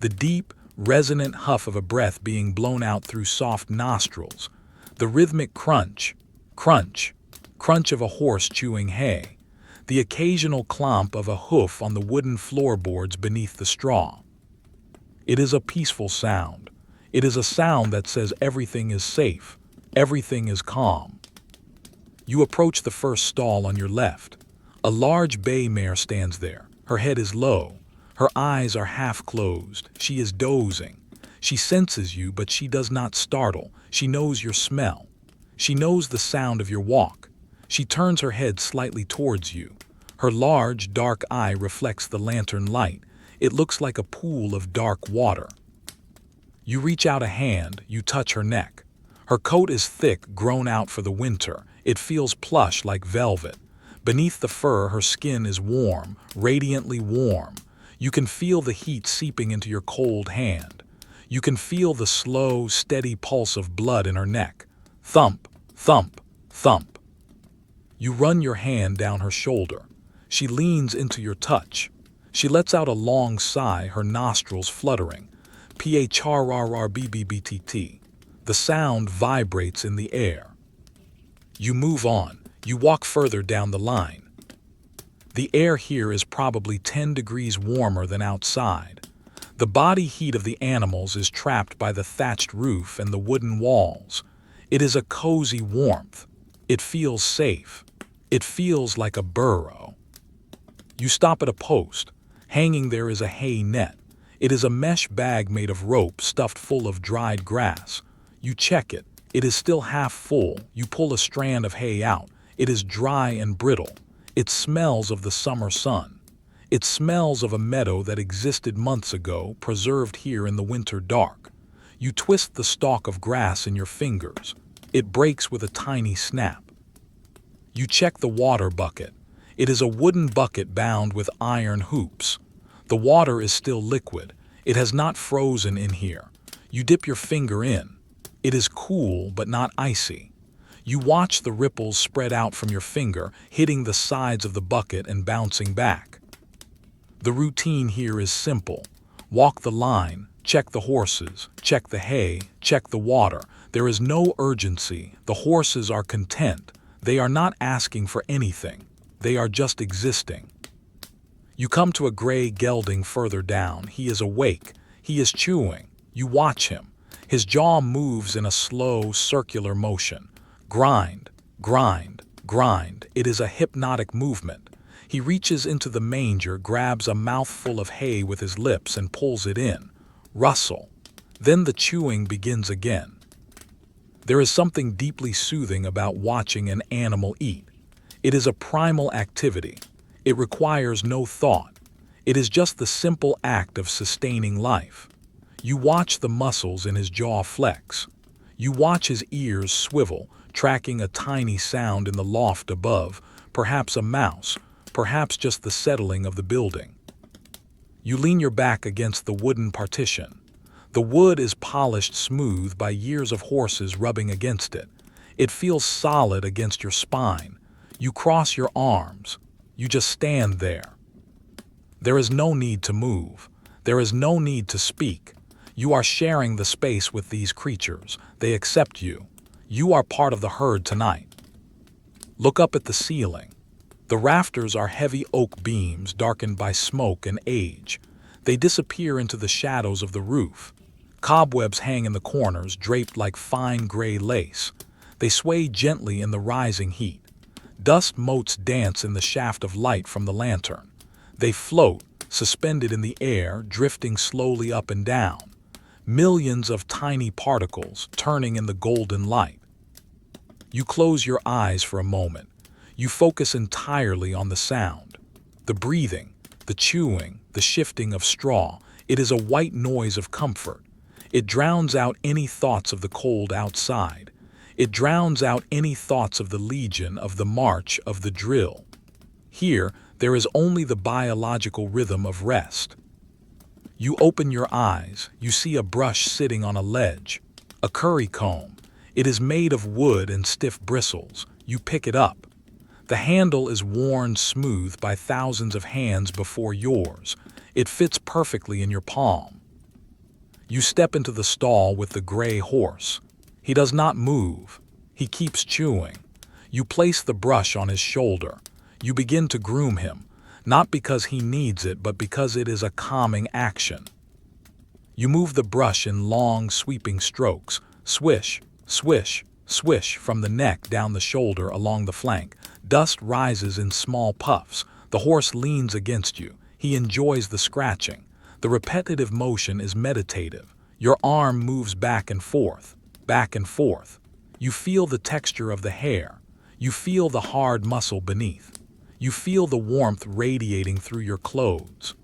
The deep, resonant huff of a breath being blown out through soft nostrils. The rhythmic crunch, crunch, crunch of a horse chewing hay. The occasional clomp of a hoof on the wooden floorboards beneath the straw. It is a peaceful sound. It is a sound that says everything is safe, everything is calm. You approach the first stall on your left. A large bay mare stands there. Her head is low. Her eyes are half closed. She is dozing. She senses you, but she does not startle. She knows your smell. She knows the sound of your walk. She turns her head slightly towards you. Her large, dark eye reflects the lantern light. It looks like a pool of dark water. You reach out a hand, you touch her neck. Her coat is thick, grown out for the winter. It feels plush like velvet. Beneath the fur, her skin is warm, radiantly warm. You can feel the heat seeping into your cold hand. You can feel the slow, steady pulse of blood in her neck. Thump, thump, thump. You run your hand down her shoulder. She leans into your touch. She lets out a long sigh, her nostrils fluttering. Phrrrbbt. The sound vibrates in the air. You move on. You walk further down the line. The air here is probably 10 degrees warmer than outside. The body heat of the animals is trapped by the thatched roof and the wooden walls. It is a cozy warmth. It feels safe. It feels like a burrow. You stop at a post. Hanging there is a hay net. It is a mesh bag made of rope stuffed full of dried grass. You check it. It is still half full. You pull a strand of hay out. It is dry and brittle. It smells of the summer sun. It smells of a meadow that existed months ago, preserved here in the winter dark. You twist the stalk of grass in your fingers. It breaks with a tiny snap. You check the water bucket. It is a wooden bucket bound with iron hoops. The water is still liquid. It has not frozen in here. You dip your finger in. It is cool but not icy. You watch the ripples spread out from your finger, hitting the sides of the bucket and bouncing back. The routine here is simple. Walk the line, check the horses, check the hay, check the water. There is no urgency. The horses are content. They are not asking for anything. They are just existing. You come to a gray gelding further down. He is awake. He is chewing. You watch him. His jaw moves in a slow, circular motion. Grind, grind, grind. It is a hypnotic movement. He reaches into the manger, grabs a mouthful of hay with his lips and pulls it in. Rustle. Then the chewing begins again. There is something deeply soothing about watching an animal eat. It is a primal activity. It requires no thought. It is just the simple act of sustaining life. You watch the muscles in his jaw flex. You watch his ears swivel, tracking a tiny sound in the loft above, perhaps a mouse, perhaps just the settling of the building. You lean your back against the wooden partition. The wood is polished smooth by years of horses rubbing against it. It feels solid against your spine. You cross your arms. You just stand there. There is no need to move. There is no need to speak. You are sharing the space with these creatures. They accept you. You are part of the herd tonight. Look up at the ceiling. The rafters are heavy oak beams darkened by smoke and age. They disappear into the shadows of the roof. Cobwebs hang in the corners, draped like fine gray lace. They sway gently in the rising heat. Dust motes dance in the shaft of light from the lantern. They float, suspended in the air, drifting slowly up and down. Millions of tiny particles turning in the golden light. You close your eyes for a moment. You focus entirely on the sound. The breathing, the chewing, the shifting of straw. It is a white noise of comfort. It drowns out any thoughts of the cold outside. It drowns out any thoughts of the legion, of the march, of the drill. Here, there is only the biological rhythm of rest. You open your eyes. You see a brush sitting on a ledge. A curry comb. It is made of wood and stiff bristles. You pick it up. The handle is worn smooth by thousands of hands before yours. It fits perfectly in your palm. You step into the stall with the gray horse. He does not move. He keeps chewing. You place the brush on his shoulder. You begin to groom him, not because he needs it, but because it is a calming action. You move the brush in long, sweeping strokes. Swish, swish, swish from the neck down the shoulder along the flank. Dust rises in small puffs. The horse leans against you. He enjoys the scratching. The repetitive motion is meditative. Your arm moves back and forth, back and forth. You feel the texture of the hair. You feel the hard muscle beneath. You feel the warmth radiating through your clothes.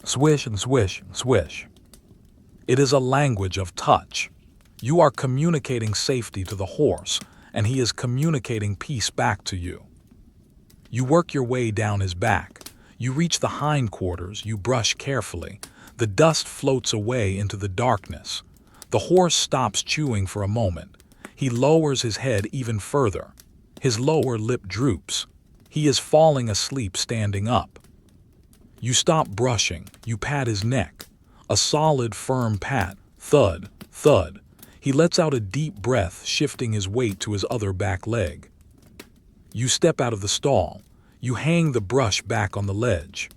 Swish and swish and swish. It is a language of touch. You are communicating safety to the horse, and he is communicating peace back to you. You work your way down his back. You reach the hindquarters, you brush carefully. The dust floats away into the darkness. The horse stops chewing for a moment. He lowers his head even further. His lower lip droops. He is falling asleep standing up. You stop brushing. You pat his neck. A solid, firm pat. Thud, thud. He lets out a deep breath, shifting his weight to his other back leg. You step out of the stall. You hang the brush back on the ledge.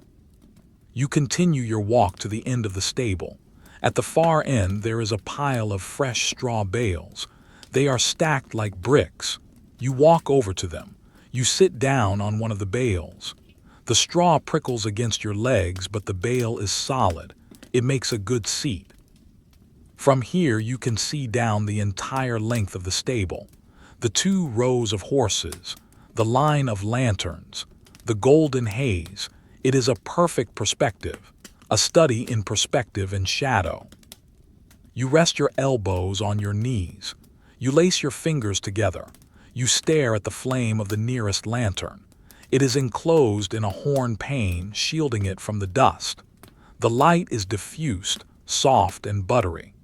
You continue your walk to the end of the stable. At the far end, there is a pile of fresh straw bales. They are stacked like bricks. You walk over to them. You sit down on one of the bales. The straw prickles against your legs, but the bale is solid. It makes a good seat. From here, you can see down the entire length of the stable. The 2 rows of horses, the line of lanterns, the golden haze. It is a perfect perspective, a study in perspective and shadow. You rest your elbows on your knees. You lace your fingers together. You stare at the flame of the nearest lantern. It is enclosed in a horn pane, shielding it from the dust. The light is diffused, soft and buttery.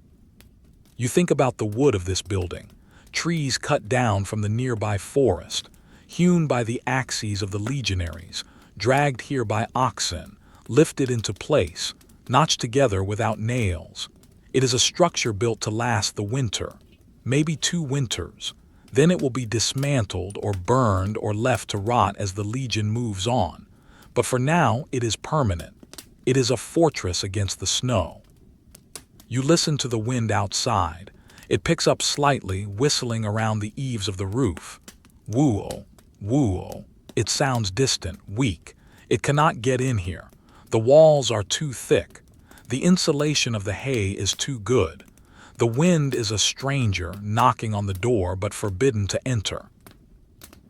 You think about the wood of this building, trees cut down from the nearby forest, hewn by the axes of the legionaries, dragged here by oxen, lifted into place, notched together without nails. It is a structure built to last the winter, maybe 2 winters. Then it will be dismantled or burned or left to rot as the legion moves on. But for now, it is permanent. It is a fortress against the snow. You listen to the wind outside. It picks up slightly, whistling around the eaves of the roof. Woo-oh, woo-oh. It sounds distant, weak. It cannot get in here. The walls are too thick. The insulation of the hay is too good. The wind is a stranger knocking on the door but forbidden to enter.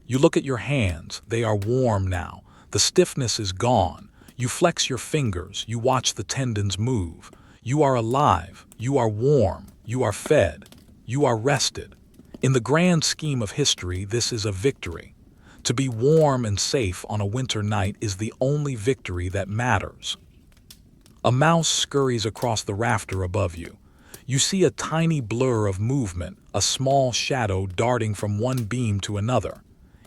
You look at your hands. They are warm now. The stiffness is gone. You flex your fingers. You watch the tendons move. You are alive. You are warm. You are fed. You are rested. In the grand scheme of history, this is a victory. To be warm and safe on a winter night is the only victory that matters. A mouse scurries across the rafter above you. You see a tiny blur of movement, a small shadow darting from one beam to another.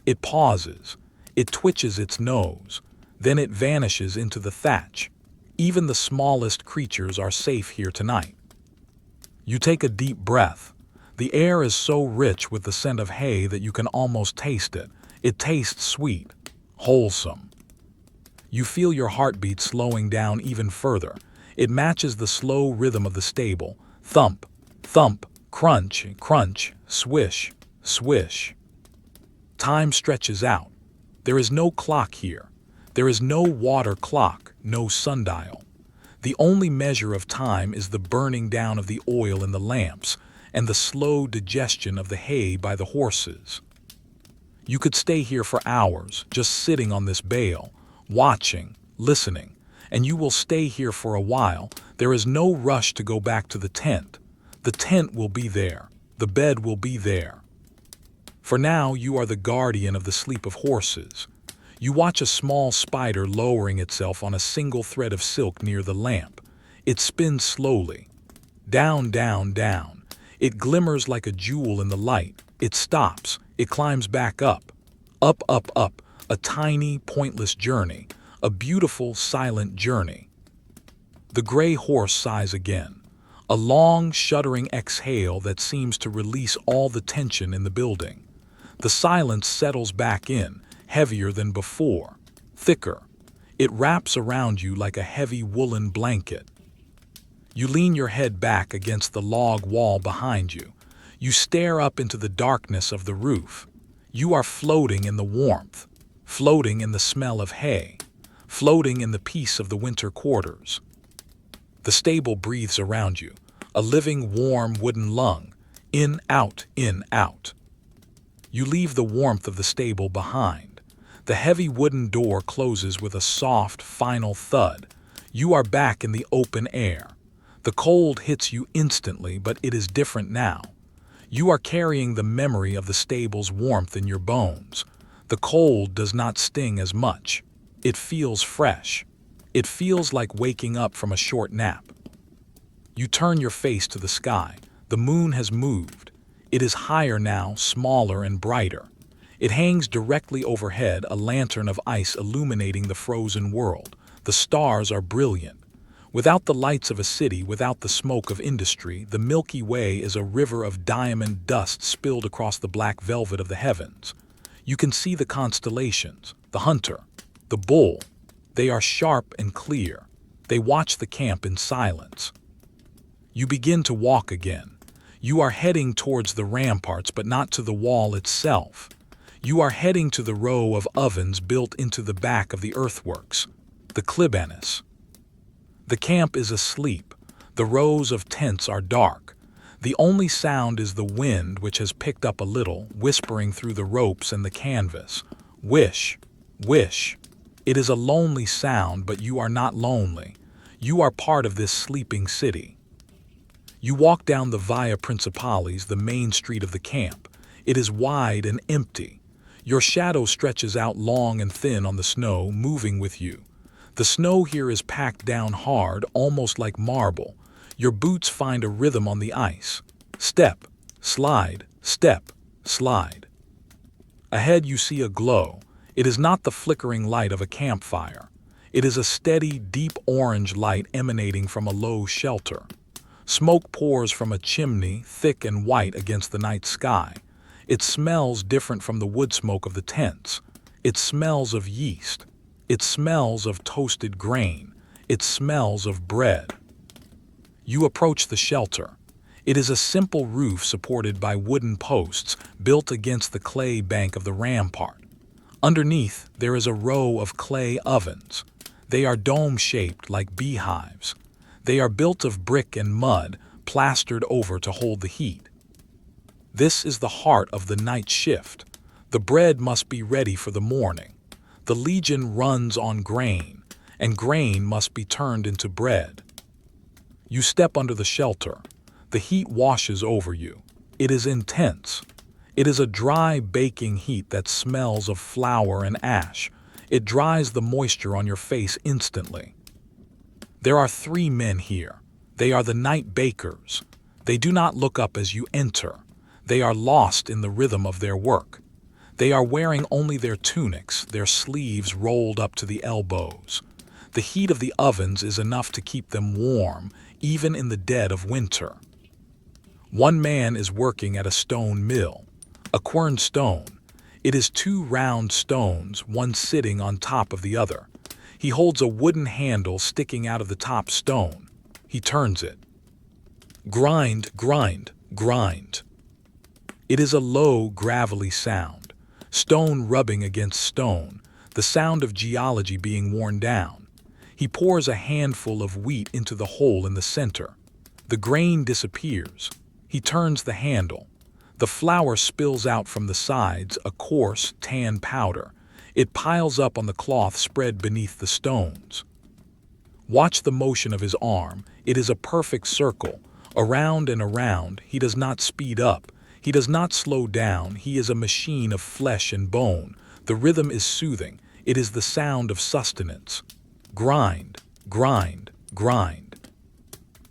It pauses. It twitches its nose. Then it vanishes into the thatch. Even the smallest creatures are safe here tonight. You take a deep breath. The air is so rich with the scent of hay that you can almost taste it. It tastes sweet, wholesome. You feel your heartbeat slowing down even further. It matches the slow rhythm of the stable. Thump, thump, crunch, crunch, swish, swish. Time stretches out. There is no clock here. There is no water clock, no sundial. The only measure of time is the burning down of the oil in the lamps and the slow digestion of the hay by the horses. You could stay here for hours, just sitting on this bale, watching, listening, and you will stay here for a while. There is no rush to go back to the tent. The tent will be there. The bed will be there. For now, you are the guardian of the sleep of horses. You watch a small spider lowering itself on a single thread of silk near the lamp. It spins slowly. Down, down, down. It glimmers like a jewel in the light. It stops. It climbs back up. Up, up, up. A tiny, pointless journey. A beautiful, silent journey. The gray horse sighs again. A long, shuddering exhale that seems to release all the tension in the building. The silence settles back in, heavier than before, thicker. It wraps around you like a heavy woolen blanket. You lean your head back against the log wall behind you. You stare up into the darkness of the roof. You are floating in the warmth, floating in the smell of hay, floating in the peace of the winter quarters. The stable breathes around you. a living, warm wooden lung. In, out, in, out. You leave the warmth of the stable behind. The heavy wooden door closes with a soft, final thud. You are back in the open air. The cold hits you instantly, but it is different now. You are carrying the memory of the stable's warmth in your bones. The cold does not sting as much. It feels fresh. It feels like waking up from a short nap. You turn your face to the sky. The moon has moved. It is higher now, smaller and brighter. It hangs directly overhead, a lantern of ice illuminating the frozen world. The stars are brilliant. Without the lights of a city, without the smoke of industry, the Milky Way is a river of diamond dust spilled across the black velvet of the heavens. You can see the constellations, the hunter, the bull. They are sharp and clear. They watch the camp in silence. You begin to walk again. You are heading towards the ramparts, but not to the wall itself. You are heading to the row of ovens built into the back of the earthworks, the Klibanis. The camp is asleep. The rows of tents are dark. The only sound is the wind, which has picked up a little, whispering through the ropes and the canvas. Wish, wish. It is a lonely sound, but you are not lonely. You are part of this sleeping city. You walk down the Via Principalis, the main street of the camp. It is wide and empty. Your shadow stretches out long and thin on the snow, moving with you. The snow here is packed down hard, almost like marble. Your boots find a rhythm on the ice. Step, slide, step, slide. Ahead you see a glow. It is not the flickering light of a campfire. It is a steady, deep orange light emanating from a low shelter. Smoke pours from a chimney, thick and white against the night sky. It smells different from the wood smoke of the tents. It smells of yeast. It smells of toasted grain. It smells of bread. You approach the shelter. It is a simple roof supported by wooden posts built against the clay bank of the rampart. Underneath, there is a row of clay ovens. They are dome-shaped like beehives. They are built of brick and mud, plastered over to hold the heat. This is the heart of the night shift. The bread must be ready for the morning. The legion runs on grain, and grain must be turned into bread. You step under the shelter. The heat washes over you. It is intense. It is a dry, baking heat that smells of flour and ash. It dries the moisture on your face instantly. There are 3 men here. They are the night bakers. They do not look up as you enter. They are lost in the rhythm of their work. They are wearing only their tunics, their sleeves rolled up to the elbows. The heat of the ovens is enough to keep them warm, even in the dead of winter. One man is working at a stone mill, a quern stone. It is 2 round stones, one sitting on top of the other. He holds a wooden handle sticking out of the top stone. He turns it. Grind, grind, grind. It is a low, gravelly sound. Stone rubbing against stone, the sound of geology being worn down. He pours a handful of wheat into the hole in the center. The grain disappears. He turns the handle. The flour spills out from the sides, a coarse, tan powder. It piles up on the cloth spread beneath the stones. Watch the motion of his arm. It is a perfect circle. Around and around, he does not speed up. He does not slow down. He is a machine of flesh and bone. The rhythm is soothing. It is the sound of sustenance. Grind, grind, grind.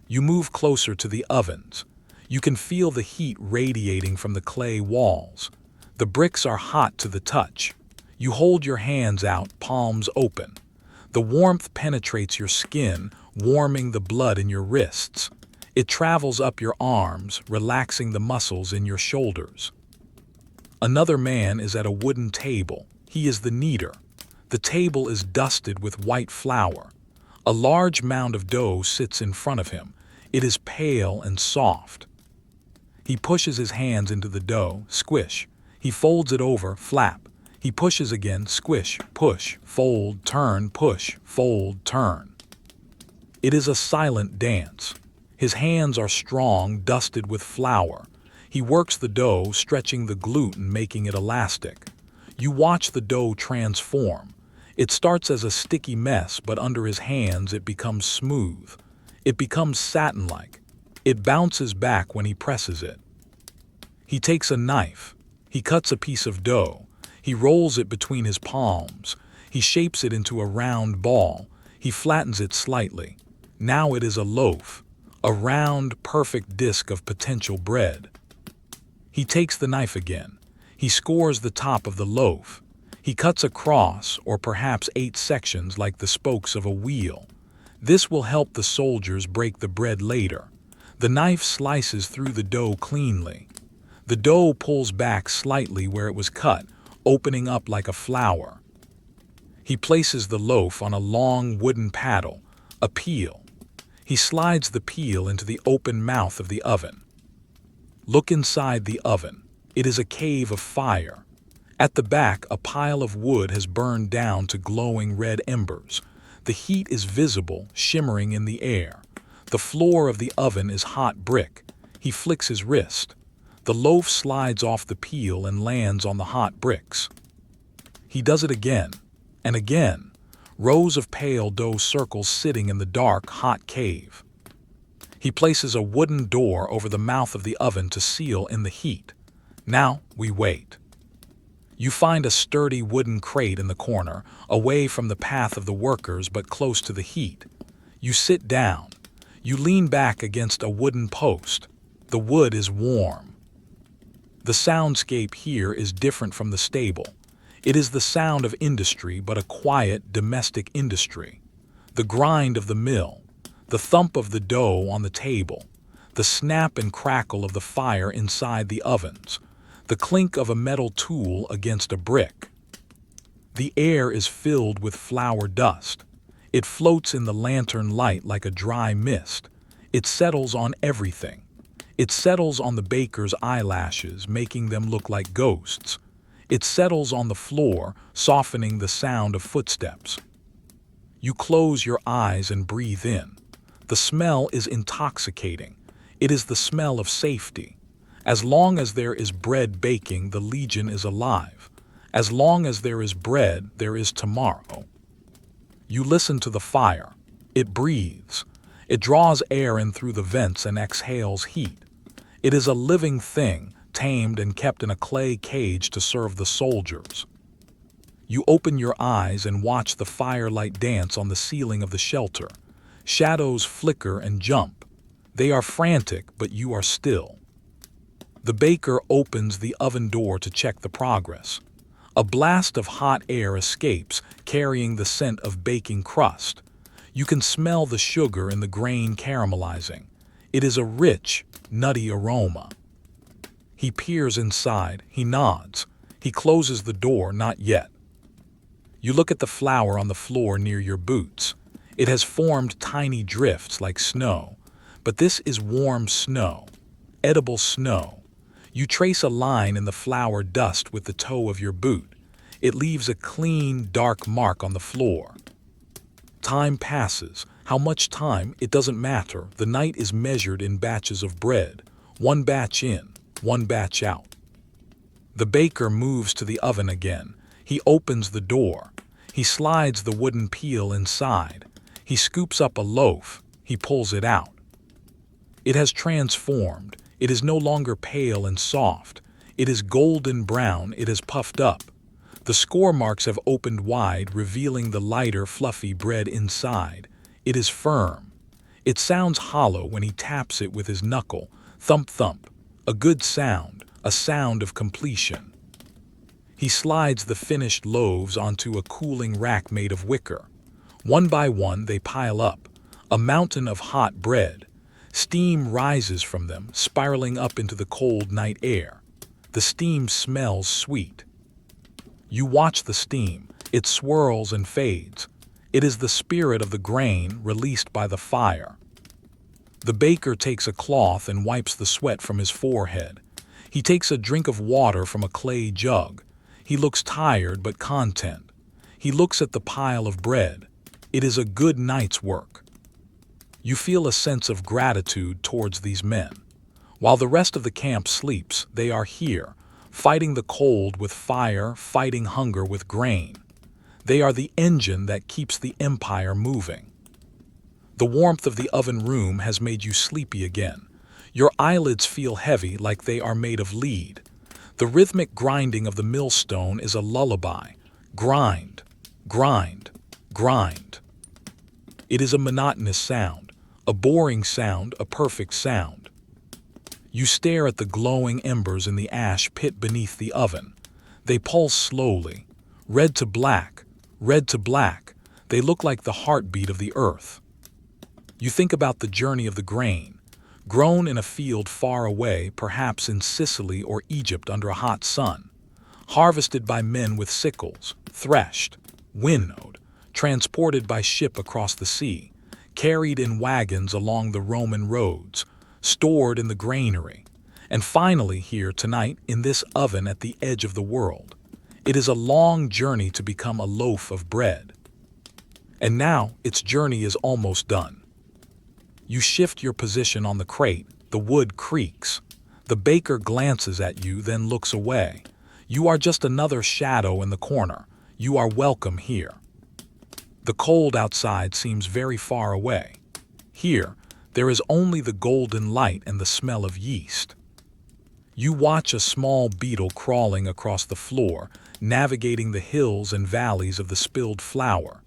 You move closer to the ovens. You can feel the heat radiating from the clay walls. The bricks are hot to the touch. You hold your hands out, palms open. The warmth penetrates your skin, warming the blood in your wrists. It travels up your arms, relaxing the muscles in your shoulders. Another man is at a wooden table. He is the kneader. The table is dusted with white flour. A large mound of dough sits in front of him. It is pale and soft. He pushes his hands into the dough, squish. He folds it over, flap. He pushes again, squish, push, fold, turn, push, fold, turn. It is a silent dance. His hands are strong, dusted with flour. He works the dough, stretching the gluten, making it elastic. You watch the dough transform. It starts as a sticky mess, but under his hands it becomes smooth. It becomes satin-like. It bounces back when he presses it. He takes a knife. He cuts a piece of dough. He rolls it between his palms. He shapes it into a round ball. He flattens it slightly. Now it is a loaf, a round, perfect disk of potential bread. He takes the knife again. He scores the top of the loaf. He cuts across, or perhaps 8 sections like the spokes of a wheel. This will help the soldiers break the bread later. The knife slices through the dough cleanly. The dough pulls back slightly where it was cut, opening up like a flower. He places the loaf on a long wooden paddle, a peel. He slides the peel into the open mouth of the oven. Look inside the oven. It is a cave of fire. At the back, a pile of wood has burned down to glowing red embers. The heat is visible, shimmering in the air. The floor of the oven is hot brick. He flicks his wrist. The loaf slides off the peel and lands on the hot bricks. He does it again and again. Rows of pale dough circles sitting in the dark, hot cave. He places a wooden door over the mouth of the oven to seal in the heat. Now we wait. You find a sturdy wooden crate in the corner, away from the path of the workers but close to the heat. You sit down. You lean back against a wooden post. The wood is warm. The soundscape here is different from the stable. It is the sound of industry, but a quiet, domestic industry. The grind of the mill, the thump of the dough on the table, the snap and crackle of the fire inside the ovens, the clink of a metal tool against a brick. The air is filled with flour dust. It floats in the lantern light like a dry mist. It settles on everything. It settles on the baker's eyelashes, making them look like ghosts. It settles on the floor, softening the sound of footsteps. You close your eyes and breathe in. The smell is intoxicating. It is the smell of safety. As long as there is bread baking, the Legion is alive. As long as there is bread, there is tomorrow. You listen to the fire. It breathes. It draws air in through the vents and exhales heat. It is a living thing, tamed and kept in a clay cage to serve the soldiers. You open your eyes and watch the firelight dance on the ceiling of the shelter. Shadows flicker and jump. They are frantic, but you are still. The baker opens the oven door to check the progress. A blast of hot air escapes, carrying the scent of baking crust. You can smell the sugar in the grain caramelizing. It is a rich, nutty aroma. He peers inside. He nods. He closes the door. Not yet. You look at the flour on the floor near your boots. It has formed tiny drifts like snow. But this is warm snow, edible snow. You trace a line in the flour dust with the toe of your boot. It leaves a clean, dark mark on the floor. Time passes. How much time? It doesn't matter. The night is measured in batches of bread. One batch in, one batch out. The baker moves to the oven again. He opens the door. He slides the wooden peel inside. He scoops up a loaf. He pulls it out. It has transformed. It is no longer pale and soft. It is golden brown. It is puffed up. The score marks have opened wide, revealing the lighter, fluffy bread inside. It is firm. It sounds hollow when he taps it with his knuckle. Thump, thump. A good sound, a sound of completion. He slides the finished loaves onto a cooling rack made of wicker. One by one they pile up, a mountain of hot bread. Steam rises from them, spiraling up into the cold night air. The steam smells sweet. You watch the steam. It swirls and fades. It is the spirit of the grain released by the fire. The baker takes a cloth and wipes the sweat from his forehead. He takes a drink of water from a clay jug. He looks tired but content. He looks at the pile of bread. It is a good night's work. You feel a sense of gratitude towards these men. While the rest of the camp sleeps, they are here, fighting the cold with fire, fighting hunger with grain. They are the engine that keeps the empire moving. The warmth of the oven room has made you sleepy again. Your eyelids feel heavy like they are made of lead. The rhythmic grinding of the millstone is a lullaby. Grind, grind, grind. It is a monotonous sound, a boring sound, a perfect sound. You stare at the glowing embers in the ash pit beneath the oven. They pulse slowly, red to black, red to black. They look like the heartbeat of the earth. You think about the journey of the grain, grown in a field far away, perhaps in Sicily or Egypt under a hot sun, harvested by men with sickles, threshed, winnowed, transported by ship across the sea, carried in wagons along the Roman roads, stored in the granary, and finally here tonight in this oven at the edge of the world. It is a long journey to become a loaf of bread. And now its journey is almost done. You shift your position on the crate, the wood creaks. The baker glances at you, then looks away. You are just another shadow in the corner. You are welcome here. The cold outside seems very far away. Here, there is only the golden light and the smell of yeast. You watch a small beetle crawling across the floor, navigating the hills and valleys of the spilled flour.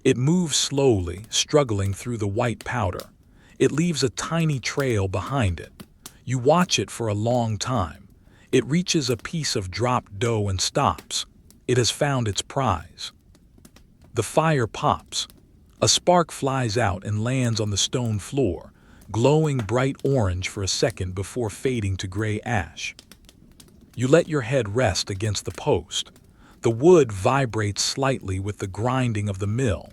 It moves slowly, struggling through the white powder. It leaves a tiny trail behind it. You watch it for a long time. It reaches a piece of dropped dough and stops. It has found its prize. The fire pops. A spark flies out and lands on the stone floor, glowing bright orange for a second before fading to gray ash. You let your head rest against the post. The wood vibrates slightly with the grinding of the mill.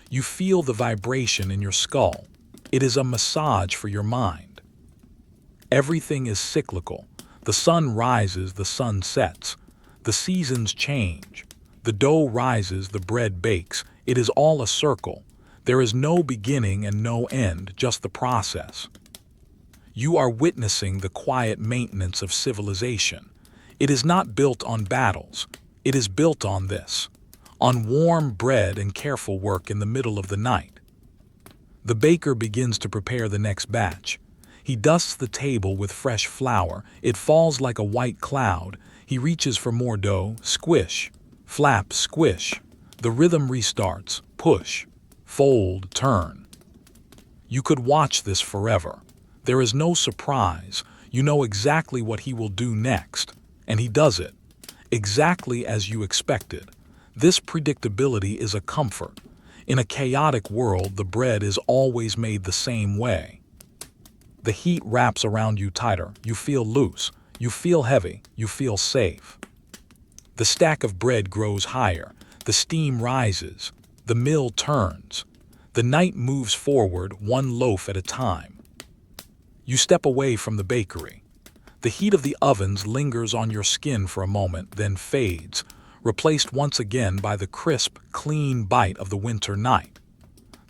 You feel the vibration in your skull. It is a massage for your mind. Everything is cyclical. The sun rises, the sun sets. The seasons change. The dough rises, the bread bakes. It is all a circle. There is no beginning and no end, just the process. You are witnessing the quiet maintenance of civilization. It is not built on battles. It is built on this, on warm bread and careful work in the middle of the night. The baker begins to prepare the next batch. He dusts the table with fresh flour. It falls like a white cloud. He reaches for more dough. Squish, flap, squish. The rhythm restarts. Push, fold, turn. You could watch this forever. There is no surprise. You know exactly what he will do next. And he does it, exactly as you expected. This predictability is a comfort. In a chaotic world, the bread is always made the same way. The heat wraps around you tighter. You feel loose. You feel heavy. You feel safe. The stack of bread grows higher. The steam rises. The mill turns. The night moves forward, one loaf at a time. You step away from the bakery. The heat of the ovens lingers on your skin for a moment, then fades, replaced once again by the crisp, clean bite of the winter night.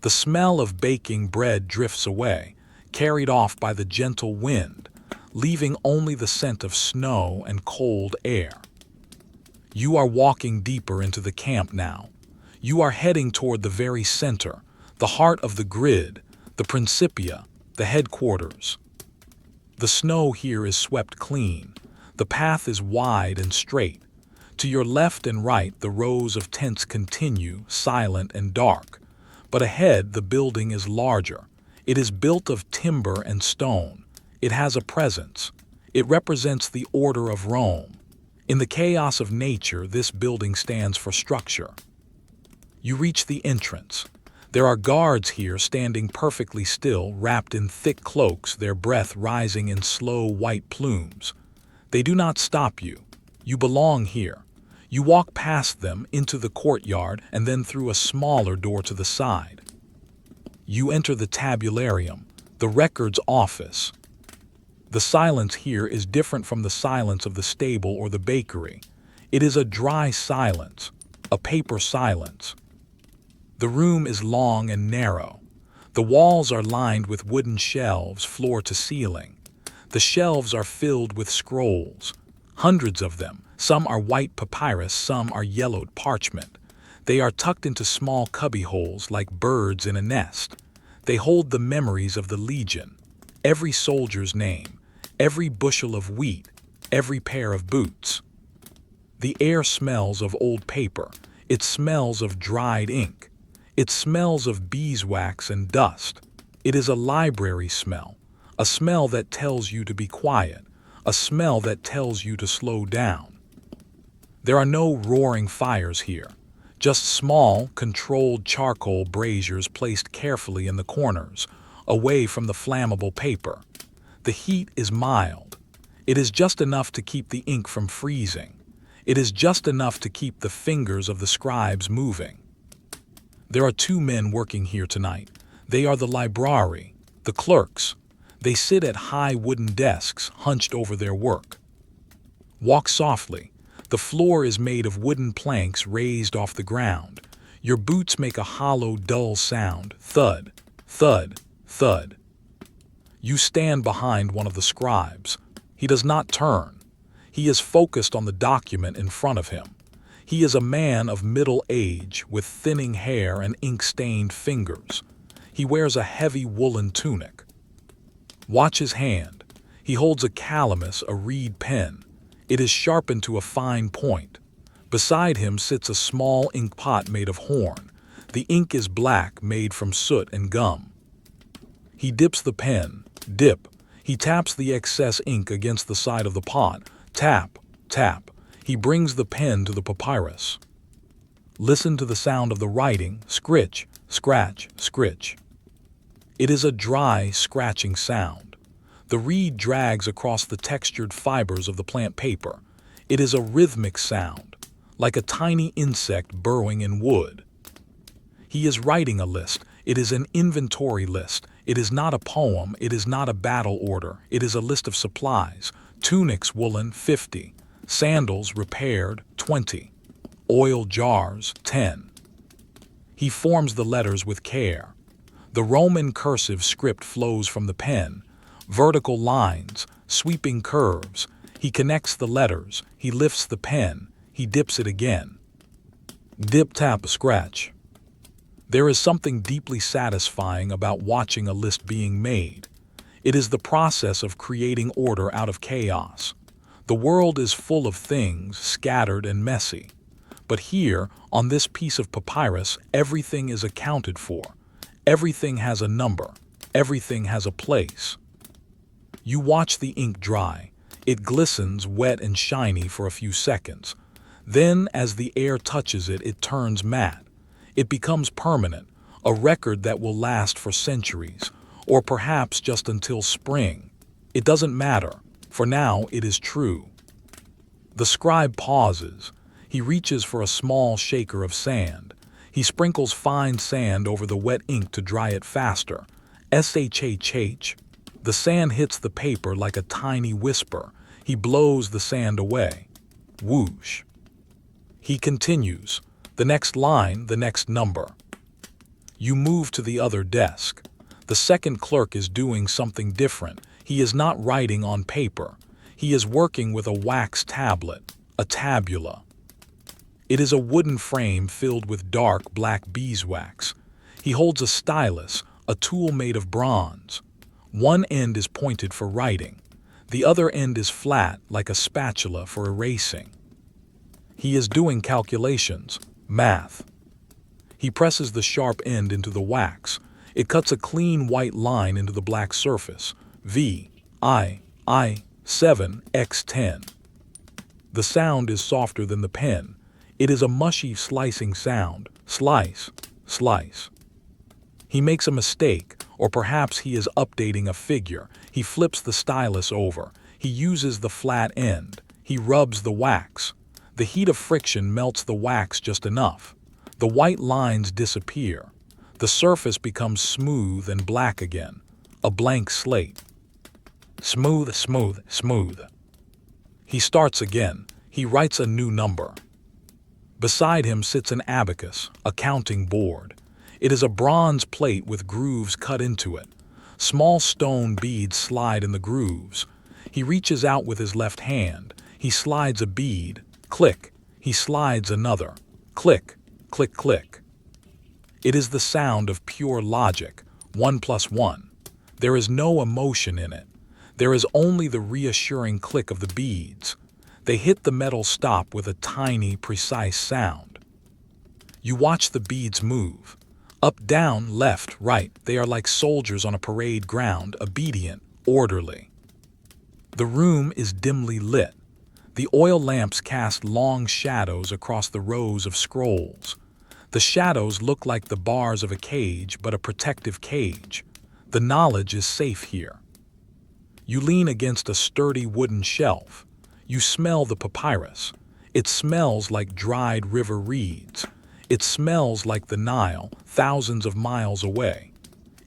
The smell of baking bread drifts away, carried off by the gentle wind, leaving only the scent of snow and cold air. You are walking deeper into the camp now. You are heading toward the very center, the heart of the grid, the Principia, the headquarters. The snow here is swept clean. The path is wide and straight. To your left and right, the rows of tents continue, silent and dark. But ahead, the building is larger. It is built of timber and stone. It has a presence. It represents the order of Rome. In the chaos of nature, this building stands for structure. You reach the entrance. There are guards here standing perfectly still, wrapped in thick cloaks, their breath rising in slow white plumes. They do not stop you. You belong here. You walk past them into the courtyard and then through a smaller door to the side. You enter the tabularium, the records office. The silence here is different from the silence of the stable or the bakery. It is a dry silence, a paper silence. The room is long and narrow. The walls are lined with wooden shelves, floor to ceiling. The shelves are filled with scrolls, hundreds of them. Some are white papyrus, some are yellowed parchment. They are tucked into small cubbyholes like birds in a nest. They hold the memories of the Legion, every soldier's name, every bushel of wheat, every pair of boots. The air smells of old paper. It smells of dried ink. It smells of beeswax and dust. It is a library smell, a smell that tells you to be quiet, a smell that tells you to slow down. There are no roaring fires here, just small, controlled charcoal braziers placed carefully in the corners, away from the flammable paper. The heat is mild. It is just enough to keep the ink from freezing. It is just enough to keep the fingers of the scribes moving. There are 2 men working here tonight. They are the librari, the clerks. They sit at high wooden desks, hunched over their work. Walk softly. The floor is made of wooden planks raised off the ground. Your boots make a hollow, dull sound, thud, thud, thud. You stand behind one of the scribes. He does not turn. He is focused on the document in front of him. He is a man of middle age with thinning hair and ink-stained fingers. He wears a heavy woolen tunic. Watch his hand. He holds a calamus, a reed pen. It is sharpened to a fine point. Beside him sits a small ink pot made of horn. The ink is black, made from soot and gum. He dips the pen. Dip. He taps the excess ink against the side of the pot. Tap, tap. He brings the pen to the papyrus. Listen to the sound of the writing. Scritch, scratch, scritch. It is a dry, scratching sound. The reed drags across the textured fibers of the plant paper. It is a rhythmic sound, like a tiny insect burrowing in wood. He is writing a list. It is an inventory list. It is not a poem. It is not a battle order. It is a list of supplies. Tunics, woolen, 50. Sandals, repaired, 20. Oil jars, 10. He forms the letters with care. The Roman cursive script flows from the pen. Vertical lines, sweeping curves. He connects the letters. He lifts the pen. He dips it again. Dip, tap, scratch. There is something deeply satisfying about watching a list being made. It is the process of creating order out of chaos. The world is full of things, scattered and messy. But here, on this piece of papyrus, everything is accounted for. Everything has a number. Everything has a place. You watch the ink dry. It glistens, wet and shiny for a few seconds. Then, as the air touches it, it turns matte. It becomes permanent, a record that will last for centuries, or perhaps just until spring. It doesn't matter. For now, it is true. The scribe pauses. He reaches for a small shaker of sand. He sprinkles fine sand over the wet ink to dry it faster. Shhh. The sand hits the paper like a tiny whisper. He blows the sand away. Whoosh. He continues. The next line, the next number. You move to the other desk. The second clerk is doing something different. He is not writing on paper. He is working with a wax tablet, a tabula. It is a wooden frame filled with dark black beeswax. He holds a stylus, a tool made of bronze. One end is pointed for writing. The other end is flat, like a spatula for erasing. He is doing calculations, math. He presses the sharp end into the wax. It cuts a clean white line into the black surface. V, I, 7, X 10. The sound is softer than the pen. It is a mushy slicing sound. Slice, slice. He makes a mistake, or perhaps he is updating a figure. He flips the stylus over. He uses the flat end. He rubs the wax. The heat of friction melts the wax just enough. The white lines disappear. The surface becomes smooth and black again, a blank slate. Smooth, smooth, smooth. He starts again. He writes a new number. Beside him sits an abacus, a counting board. It is a bronze plate with grooves cut into it. Small stone beads slide in the grooves. He reaches out with his left hand. He slides a bead. Click. He slides another. Click, click, click. It is the sound of pure logic. 1 + 1. There is no emotion in it. There is only the reassuring click of the beads. They hit the metal stop with a tiny, precise sound. You watch the beads move. Up, down, left, right. They are like soldiers on a parade ground, obedient, orderly. The room is dimly lit. The oil lamps cast long shadows across the rows of scrolls. The shadows look like the bars of a cage, but a protective cage. The knowledge is safe here. You lean against a sturdy wooden shelf. You smell the papyrus. It smells like dried river reeds. It smells like the Nile, thousands of miles away.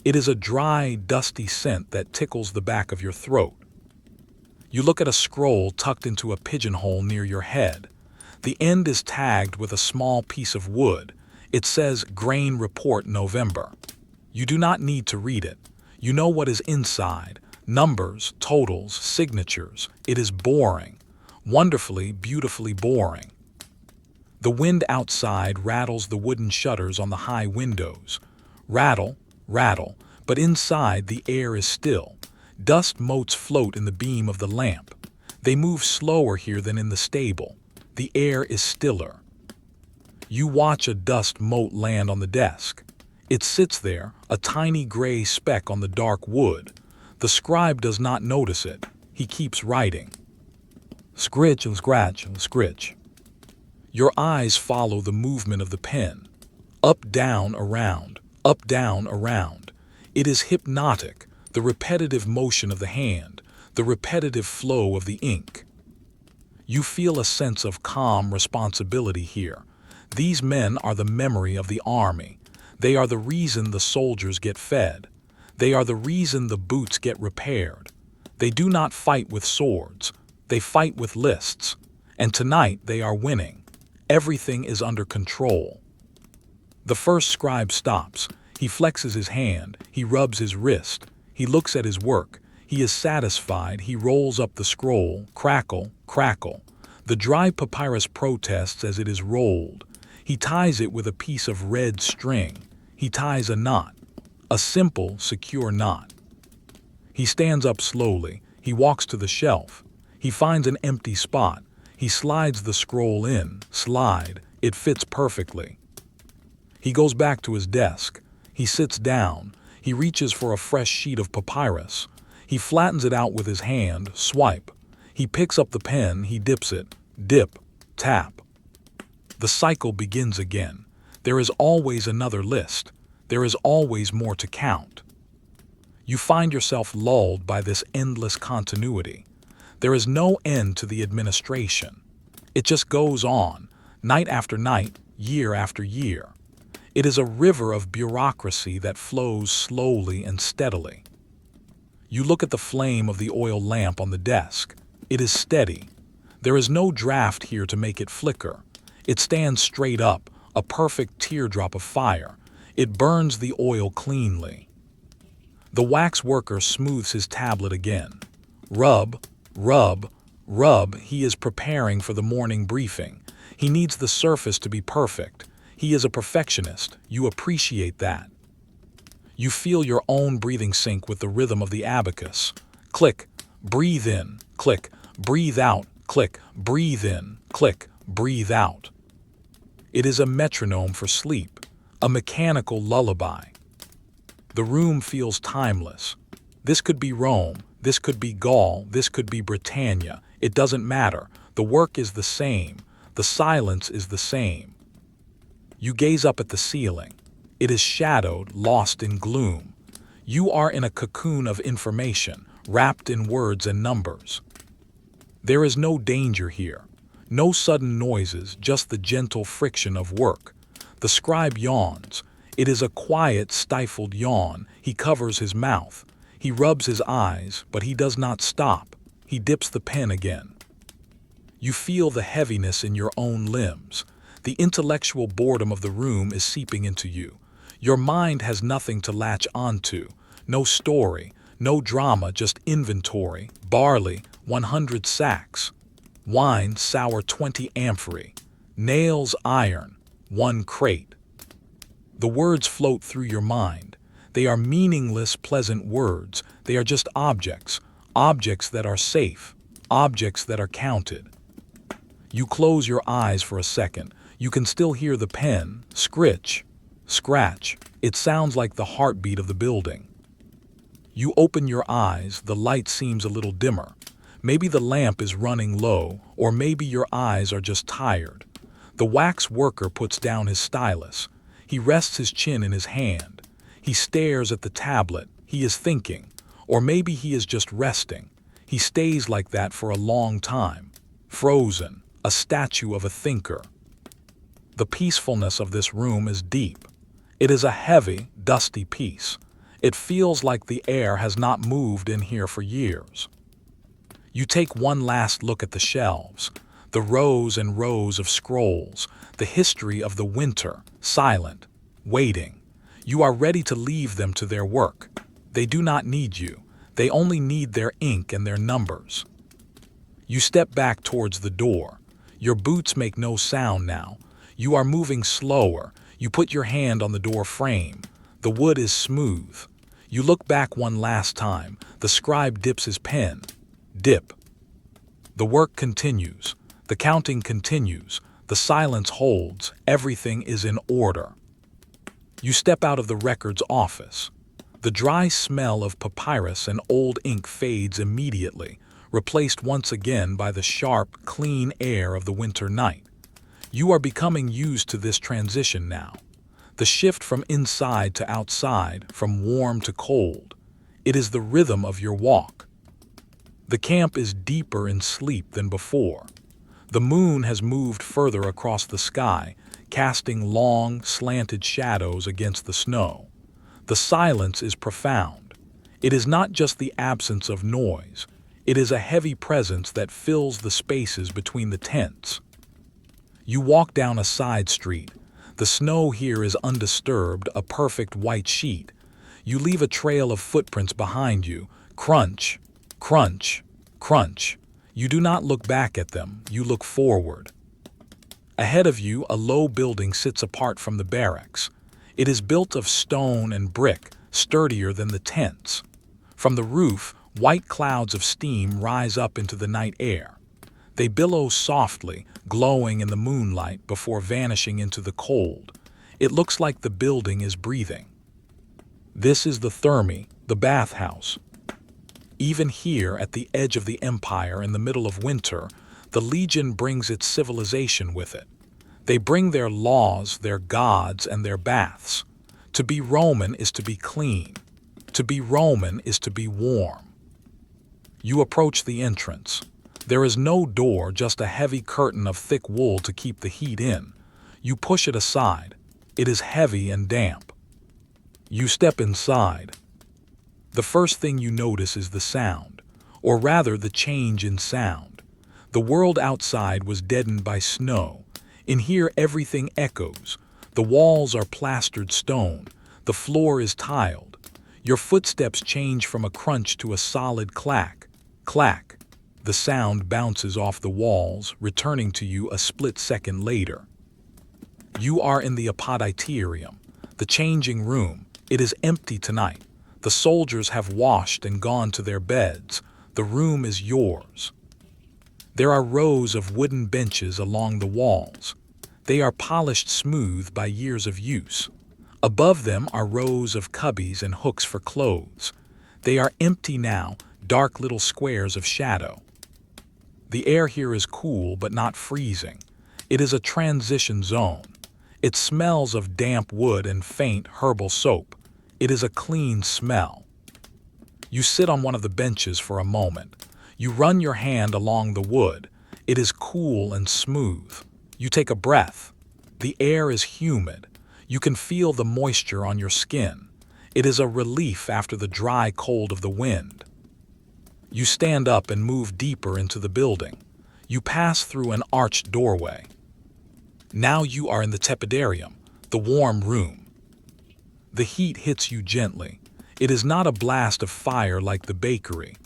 It is a dry, dusty scent that tickles the back of your throat. You look at a scroll tucked into a pigeonhole near your head. The end is tagged with a small piece of wood. It says Grain Report November. You do not need to read it. You know what is inside. Numbers, totals, signatures. It is boring. Wonderfully, beautifully boring. The wind outside rattles the wooden shutters on the high windows. Rattle, rattle, but inside the air is still. Dust motes float in the beam of the lamp. They move slower here than in the stable. The air is stiller. You watch a dust mote land on the desk. It sits there, a tiny gray speck on the dark wood. The scribe does not notice it. He keeps writing. Scritch and scratch and scritch. Your eyes follow the movement of the pen. Up, down, around. Up, down, around. It is hypnotic. The repetitive motion of the hand, the repetitive flow of the ink. You feel a sense of calm responsibility here. These men are the memory of the army. They are the reason the soldiers get fed. They are the reason the boots get repaired. They do not fight with swords. They fight with lists. And tonight they are winning. Everything is under control. The first scribe stops. He flexes his hand. He rubs his wrist. He looks at his work. He is satisfied. He rolls up the scroll. Crackle, crackle. The dry papyrus protests as it is rolled. He ties it with a piece of red string. He ties a knot. A simple, secure knot. He stands up slowly. He walks to the shelf. He finds an empty spot. He slides the scroll in. Slide. It fits perfectly. He goes back to his desk. He sits down. He reaches for a fresh sheet of papyrus. He flattens it out with his hand, swipe. He picks up the pen, he dips it, dip, tap. The cycle begins again. There is always another list. There is always more to count. You find yourself lulled by this endless continuity. There is no end to the administration. It just goes on, night after night, year after year. It is a river of bureaucracy that flows slowly and steadily. You look at the flame of the oil lamp on the desk. It is steady. There is no draft here to make it flicker. It stands straight up, a perfect teardrop of fire. It burns the oil cleanly. The wax worker smooths his tablet again. Rub, rub, rub. He is preparing for the morning briefing. He needs the surface to be perfect. He is a perfectionist. You appreciate that. You feel your own breathing sync with the rhythm of the abacus. Click, breathe in, click, breathe out, click, breathe in, click, breathe out. It is a metronome for sleep, a mechanical lullaby. The room feels timeless. This could be Rome, this could be Gaul, this could be Britannia. It doesn't matter. The work is the same. The silence is the same. You gaze up at the ceiling. It is shadowed, lost in gloom. You are in a cocoon of information, wrapped in words and numbers. There is no danger here. No sudden noises, just the gentle friction of work. The scribe yawns. It is a quiet, stifled yawn. He covers his mouth. He rubs his eyes, but he does not stop. He dips the pen again. You feel the heaviness in your own limbs. The intellectual boredom of the room is seeping into you. Your mind has nothing to latch onto, no story, no drama, just inventory, barley, 100 sacks, wine, sour 20 amphorae, nails, iron, 1 crate. The words float through your mind. They are meaningless, pleasant words. They are just objects, objects that are safe, objects that are counted. You close your eyes for a second. You can still hear the pen, scritch, scratch. It sounds like the heartbeat of the building. You open your eyes, the light seems a little dimmer. Maybe the lamp is running low, or maybe your eyes are just tired. The wax worker puts down his stylus. He rests his chin in his hand. He stares at the tablet. He is thinking. Or maybe he is just resting. He stays like that for a long time. Frozen, a statue of a thinker. The peacefulness of this room is deep. It is a heavy, dusty peace. It feels like the air has not moved in here for years. You take one last look at the shelves, the rows and rows of scrolls, the history of the winter, silent, waiting. You are ready to leave them to their work. They do not need you. They only need their ink and their numbers. You step back towards the door. Your boots make no sound now. You are moving slower. You put your hand on the door frame. The wood is smooth. You look back one last time. The scribe dips his pen. Dip. The work continues. The counting continues. The silence holds. Everything is in order. You step out of the records office. The dry smell of papyrus and old ink fades immediately, replaced once again by the sharp, clean air of the winter night. You are becoming used to this transition now. The shift from inside to outside, from warm to cold. It is the rhythm of your walk. The camp is deeper in sleep than before. The moon has moved further across the sky, casting long, slanted shadows against the snow. The silence is profound. It is not just the absence of noise. It is a heavy presence that fills the spaces between the tents. You walk down a side street. The snow here is undisturbed, a perfect white sheet. You leave a trail of footprints behind you. Crunch, crunch, crunch. You do not look back at them. You look forward. Ahead of you, a low building sits apart from the barracks. It is built of stone and brick, sturdier than the tents. From the roof, white clouds of steam rise up into the night air. They billow softly, glowing in the moonlight before vanishing into the cold. It looks like the building is breathing. This is the thermi, the bathhouse. Even here, at the edge of the empire in the middle of winter, the Legion brings its civilization with it. They bring their laws, their gods, and their baths. To be Roman is to be clean. To be Roman is to be warm. You approach the entrance. There is no door, just a heavy curtain of thick wool to keep the heat in. You push it aside. It is heavy and damp. You step inside. The first thing you notice is the sound, or rather the change in sound. The world outside was deadened by snow. In here everything echoes. The walls are plastered stone. The floor is tiled. Your footsteps change from a crunch to a solid clack. Clack. The sound bounces off the walls, returning to you a split second later. You are in the apoditarium, the changing room. It is empty tonight. The soldiers have washed and gone to their beds. The room is yours. There are rows of wooden benches along the walls. They are polished smooth by years of use. Above them are rows of cubbies and hooks for clothes. They are empty now, dark little squares of shadow. The air here is cool but not freezing. It is a transition zone. It smells of damp wood and faint herbal soap. It is a clean smell. You sit on one of the benches for a moment. You run your hand along the wood. It is cool and smooth. You take a breath. The air is humid. You can feel the moisture on your skin. It is a relief after the dry cold of the wind. You stand up and move deeper into the building. You pass through an arched doorway. Now you are in the tepidarium, the warm room. The heat hits you gently. It is not a blast of fire like the bakery.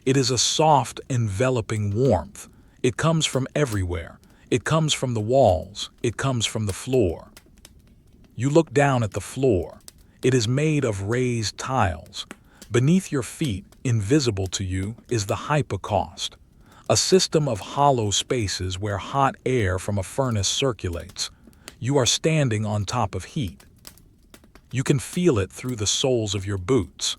It is a soft, enveloping warmth. It comes from everywhere. It comes from the walls. It comes from the floor. You look down at the floor. It is made of raised tiles. Beneath your feet, invisible to you, is the hypocaust, a system of hollow spaces where hot air from a furnace circulates. You are standing on top of heat. You can feel it through the soles of your boots,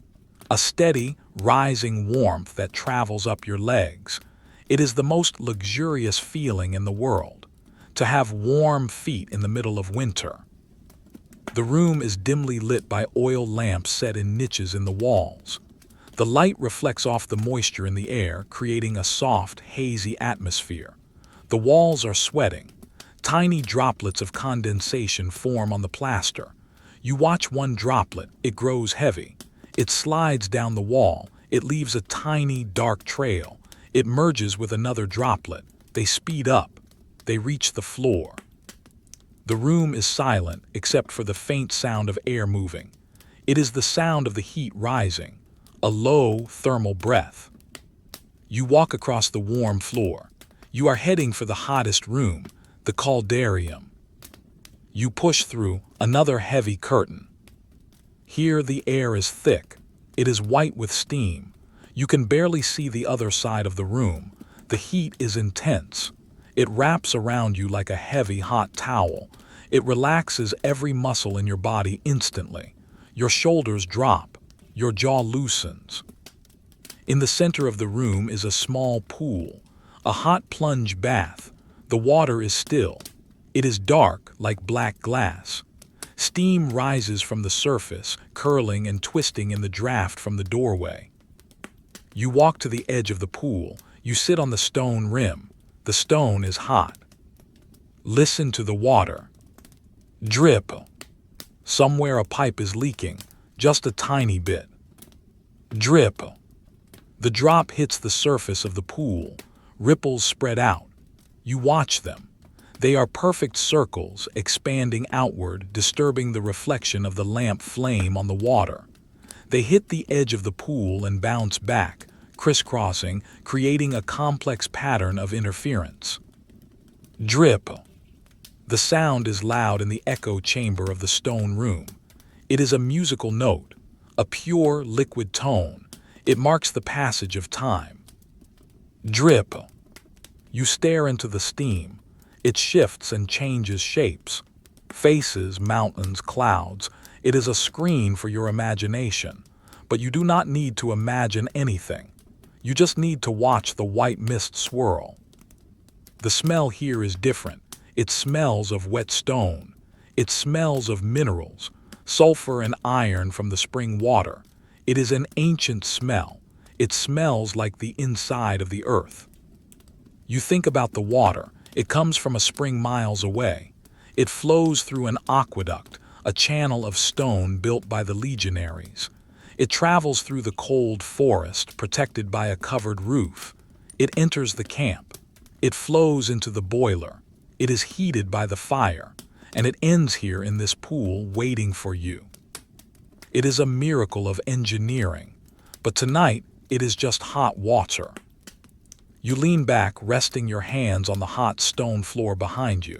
a steady, rising warmth that travels up your legs. It is the most luxurious feeling in the world, to have warm feet in the middle of winter. The room is dimly lit by oil lamps set in niches in the walls. The light reflects off the moisture in the air, creating a soft, hazy atmosphere. The walls are sweating. Tiny droplets of condensation form on the plaster. You watch one droplet, it grows heavy. It slides down the wall, it leaves a tiny, dark trail. It merges with another droplet. They speed up. They reach the floor. The room is silent except for the faint sound of air moving. It is the sound of the heat rising, a low thermal breath. You walk across the warm floor. You are heading for the hottest room, the caldarium. You push through another heavy curtain. Here the air is thick. It is white with steam. You can barely see the other side of the room. The heat is intense. It wraps around you like a heavy, hot towel. It relaxes every muscle in your body instantly. Your shoulders drop. Your jaw loosens. In the center of the room is a small pool, a hot plunge bath. The water is still. It is dark like black glass. Steam rises from the surface, curling and twisting in the draft from the doorway. You walk to the edge of the pool. You sit on the stone rim. The stone is hot. Listen to the water. Drip. Somewhere a pipe is leaking, just a tiny bit. Drip. The drop hits the surface of the pool. Ripples spread out. You watch them. They are perfect circles, expanding outward, disturbing the reflection of the lamp flame on the water. They hit the edge of the pool and bounce back, crisscrossing, creating a complex pattern of interference. Drip. The sound is loud in the echo chamber of the stone room. It is a musical note, a pure, liquid tone. It marks the passage of time. Drip. You stare into the steam. It shifts and changes shapes. Faces, mountains, clouds. It is a screen for your imagination. But you do not need to imagine anything. You just need to watch the white mist swirl. The smell here is different. It smells of wet stone. It smells of minerals, sulfur and iron from the spring water. It is an ancient smell. It smells like the inside of the earth. You think about the water. It comes from a spring miles away. It flows through an aqueduct, a channel of stone built by the legionaries. It travels through the cold forest, protected by a covered roof. It enters the camp. It flows into the boiler. It is heated by the fire, and it ends here in this pool waiting for you. It is a miracle of engineering, but tonight it is just hot water. You lean back, resting your hands on the hot stone floor behind you.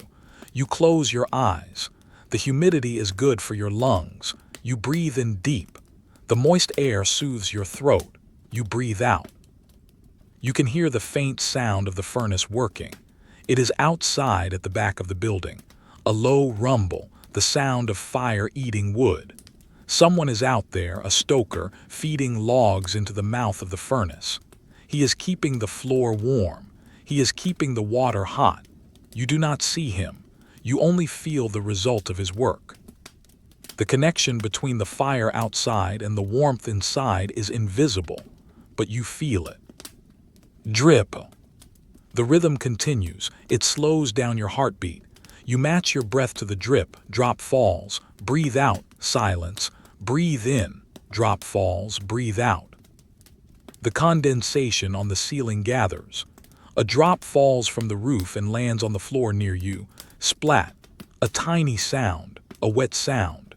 You close your eyes. The humidity is good for your lungs. You breathe in deep. The moist air soothes your throat. You breathe out. You can hear the faint sound of the furnace working. It is outside at the back of the building. A low rumble, the sound of fire eating wood. Someone is out there, a stoker, feeding logs into the mouth of the furnace. He is keeping the floor warm. He is keeping the water hot. You do not see him. You only feel the result of his work. The connection between the fire outside and the warmth inside is invisible, but you feel it. Drip. The rhythm continues. It slows down your heartbeat. You match your breath to the drip. Drop falls. Breathe out. Silence. Breathe in. Drop falls. Breathe out. The condensation on the ceiling gathers. A drop falls from the roof and lands on the floor near you. Splat. A tiny sound. A wet sound.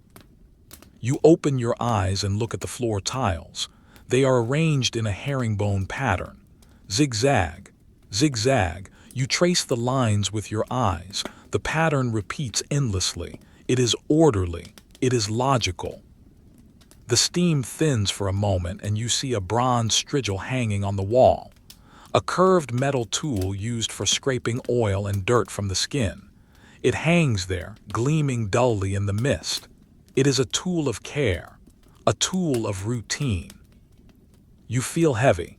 You open your eyes and look at the floor tiles. They are arranged in a herringbone pattern. Zigzag, zigzag. You trace the lines with your eyes. The pattern repeats endlessly. It is orderly. It is logical. The steam thins for a moment and you see a bronze strigil hanging on the wall. A curved metal tool used for scraping oil and dirt from the skin. It hangs there, gleaming dully in the mist. It is a tool of care, a tool of routine. You feel heavy.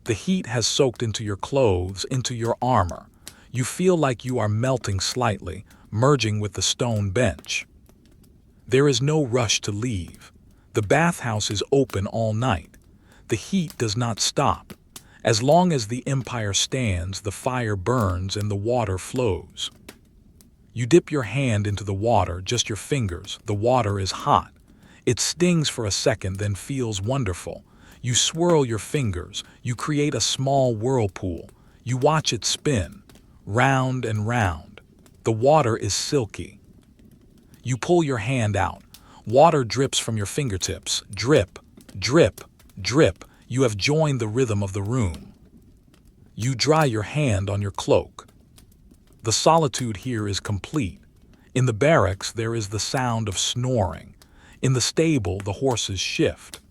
The heat has soaked into your clothes, into your armor. You feel like you are melting slightly, merging with the stone bench. There is no rush to leave. The bathhouse is open all night. The heat does not stop. As long as the empire stands, the fire burns and the water flows. You dip your hand into the water, just your fingers. The water is hot. It stings for a second, then feels wonderful. You swirl your fingers. You create a small whirlpool. You watch it spin, round and round. The water is silky. You pull your hand out. Water drips from your fingertips. Drip, drip, drip. You have joined the rhythm of the room. You dry your hand on your cloak. The solitude here is complete. In the barracks, there is the sound of snoring. In the stable, the horses shift.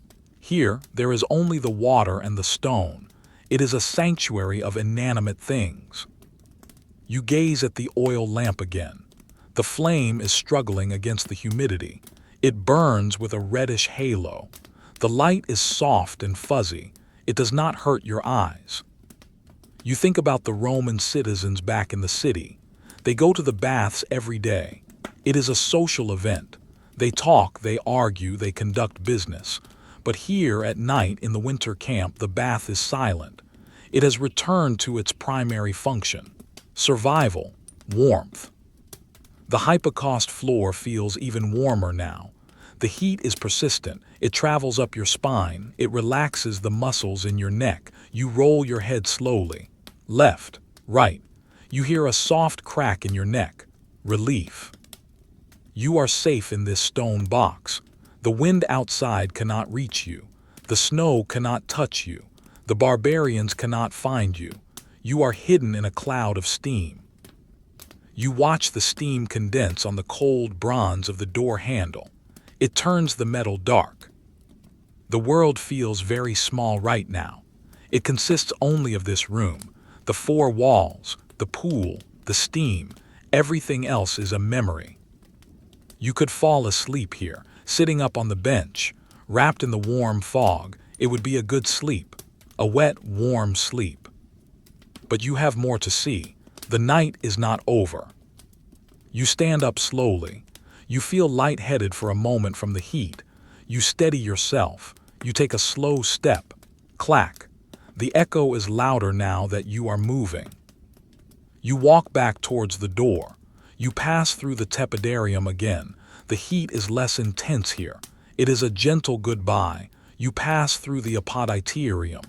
Here, there is only the water and the stone. It is a sanctuary of inanimate things. You gaze at the oil lamp again. The flame is struggling against the humidity. It burns with a reddish halo. The light is soft and fuzzy. It does not hurt your eyes. You think about the Roman citizens back in the city. They go to the baths every day. It is a social event. They talk, they argue, they conduct business. But here at night in the winter camp, the bath is silent. It has returned to its primary function: survival, warmth. The hypocaust floor feels even warmer now. The heat is persistent. It travels up your spine. It relaxes the muscles in your neck. You roll your head slowly. Left, right. You hear a soft crack in your neck. Relief. You are safe in this stone box. The wind outside cannot reach you. The snow cannot touch you. The barbarians cannot find you. You are hidden in a cloud of steam. You watch the steam condense on the cold bronze of the door handle. It turns the metal dark. The world feels very small right now. It consists only of this room, the four walls, the pool, the steam. Everything else is a memory. You could fall asleep here, sitting up on the bench, wrapped in the warm fog. It would be a good sleep, a wet, warm sleep. But you have more to see. The night is not over. You stand up slowly. You feel lightheaded for a moment from the heat. You steady yourself. You take a slow step. Clack. The echo is louder now that you are moving. You walk back towards the door. You pass through the tepidarium again. The heat is less intense here. It is a gentle goodbye. You pass through the apoditarium.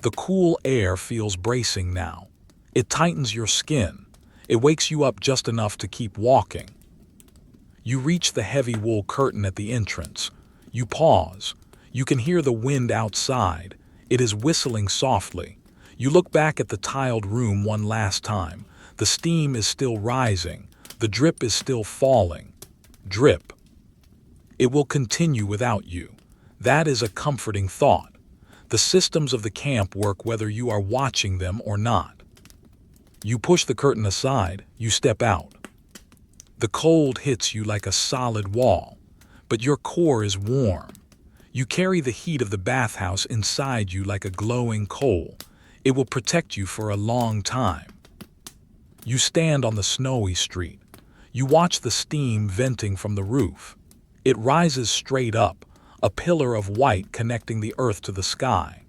The cool air feels bracing now. It tightens your skin. It wakes you up just enough to keep walking. You reach the heavy wool curtain at the entrance. You pause. You can hear the wind outside. It is whistling softly. You look back at the tiled room one last time. The steam is still rising. The drip is still falling. Drip. It will continue without you. That is a comforting thought. The systems of the camp work whether you are watching them or not. You push the curtain aside. You step out. The cold hits you like a solid wall, but your core is warm. You carry the heat of the bathhouse inside you like a glowing coal. It will protect you for a long time. You stand on the snowy street. You watch the steam venting from the roof. It rises straight up, a pillar of white connecting the earth to the sky.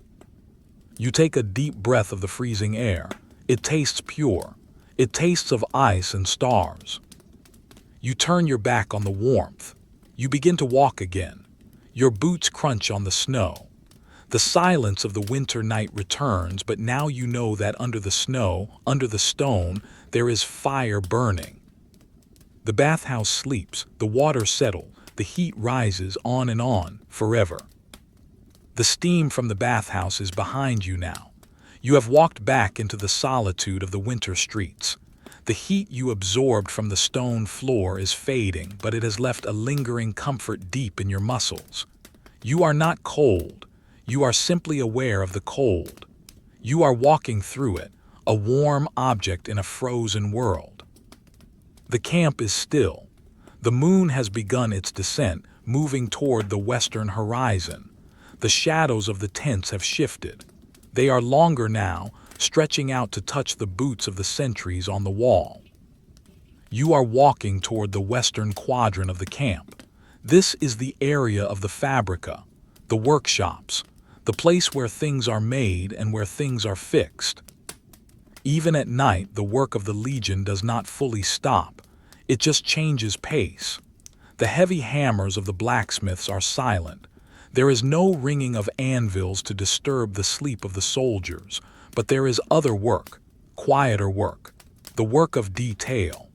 You take a deep breath of the freezing air. It tastes pure. It tastes of ice and stars. You turn your back on the warmth. You begin to walk again. Your boots crunch on the snow. The silence of the winter night returns, but now you know that under the snow, under the stone, there is fire burning. The bathhouse sleeps, the water settles, The heat rises on and on, forever. The steam from the bathhouse is behind you now. You have walked back into the solitude of the winter streets. The heat you absorbed from the stone floor is fading, but it has left a lingering comfort deep in your muscles. You are not cold. You are simply aware of the cold. You are walking through it, a warm object in a frozen world. The camp is still. The moon has begun its descent, moving toward the western horizon. The shadows of the tents have shifted. They are longer now, stretching out to touch the boots of the sentries on the wall. You are walking toward the western quadrant of the camp. This is the area of the fabrica, the workshops, the place where things are made and where things are fixed. Even at night, the work of the Legion does not fully stop. It just changes pace. The heavy hammers of the blacksmiths are silent. There is no ringing of anvils to disturb the sleep of the soldiers, but there is other work, quieter work, the work of detail.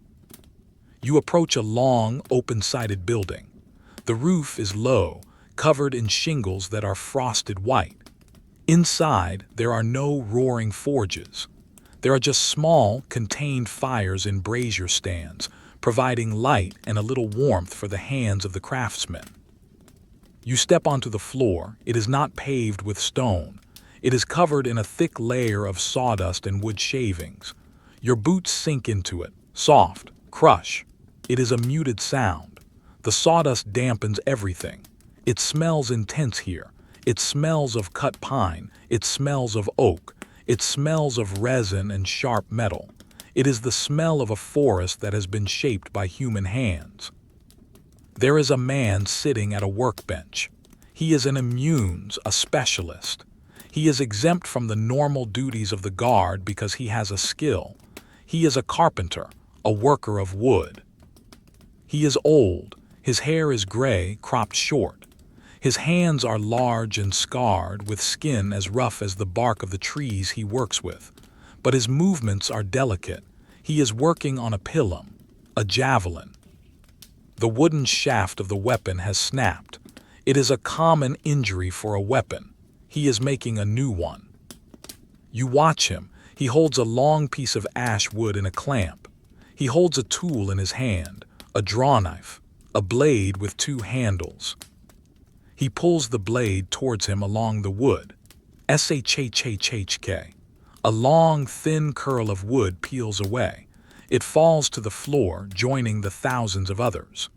You approach a long, open-sided building. The roof is low, covered in shingles that are frosted white. Inside, there are no roaring forges. There are just small, contained fires in brazier stands, providing light and a little warmth for the hands of the craftsmen. You step onto the floor. It is not paved with stone. It is covered in a thick layer of sawdust and wood shavings. Your boots sink into it, soft, crush. It is a muted sound. The sawdust dampens everything. It smells intense here. It smells of cut pine. It smells of oak. It smells of resin and sharp metal. It is the smell of a forest that has been shaped by human hands. There is a man sitting at a workbench. He is an immunes, a specialist. He is exempt from the normal duties of the guard because he has a skill. He is a carpenter, a worker of wood. He is old. His hair is gray, cropped short. His hands are large and scarred, with skin as rough as the bark of the trees he works with. But his movements are delicate. He is working on a pilum, a javelin. The wooden shaft of the weapon has snapped. It is a common injury for a weapon. He is making a new one. You watch him. He holds a long piece of ash wood in a clamp. He holds a tool in his hand, a draw knife, a blade with two handles. He pulls the blade towards him along the wood. Shhhhk. A long, thin curl of wood peels away. It falls to the floor, joining the thousands of others.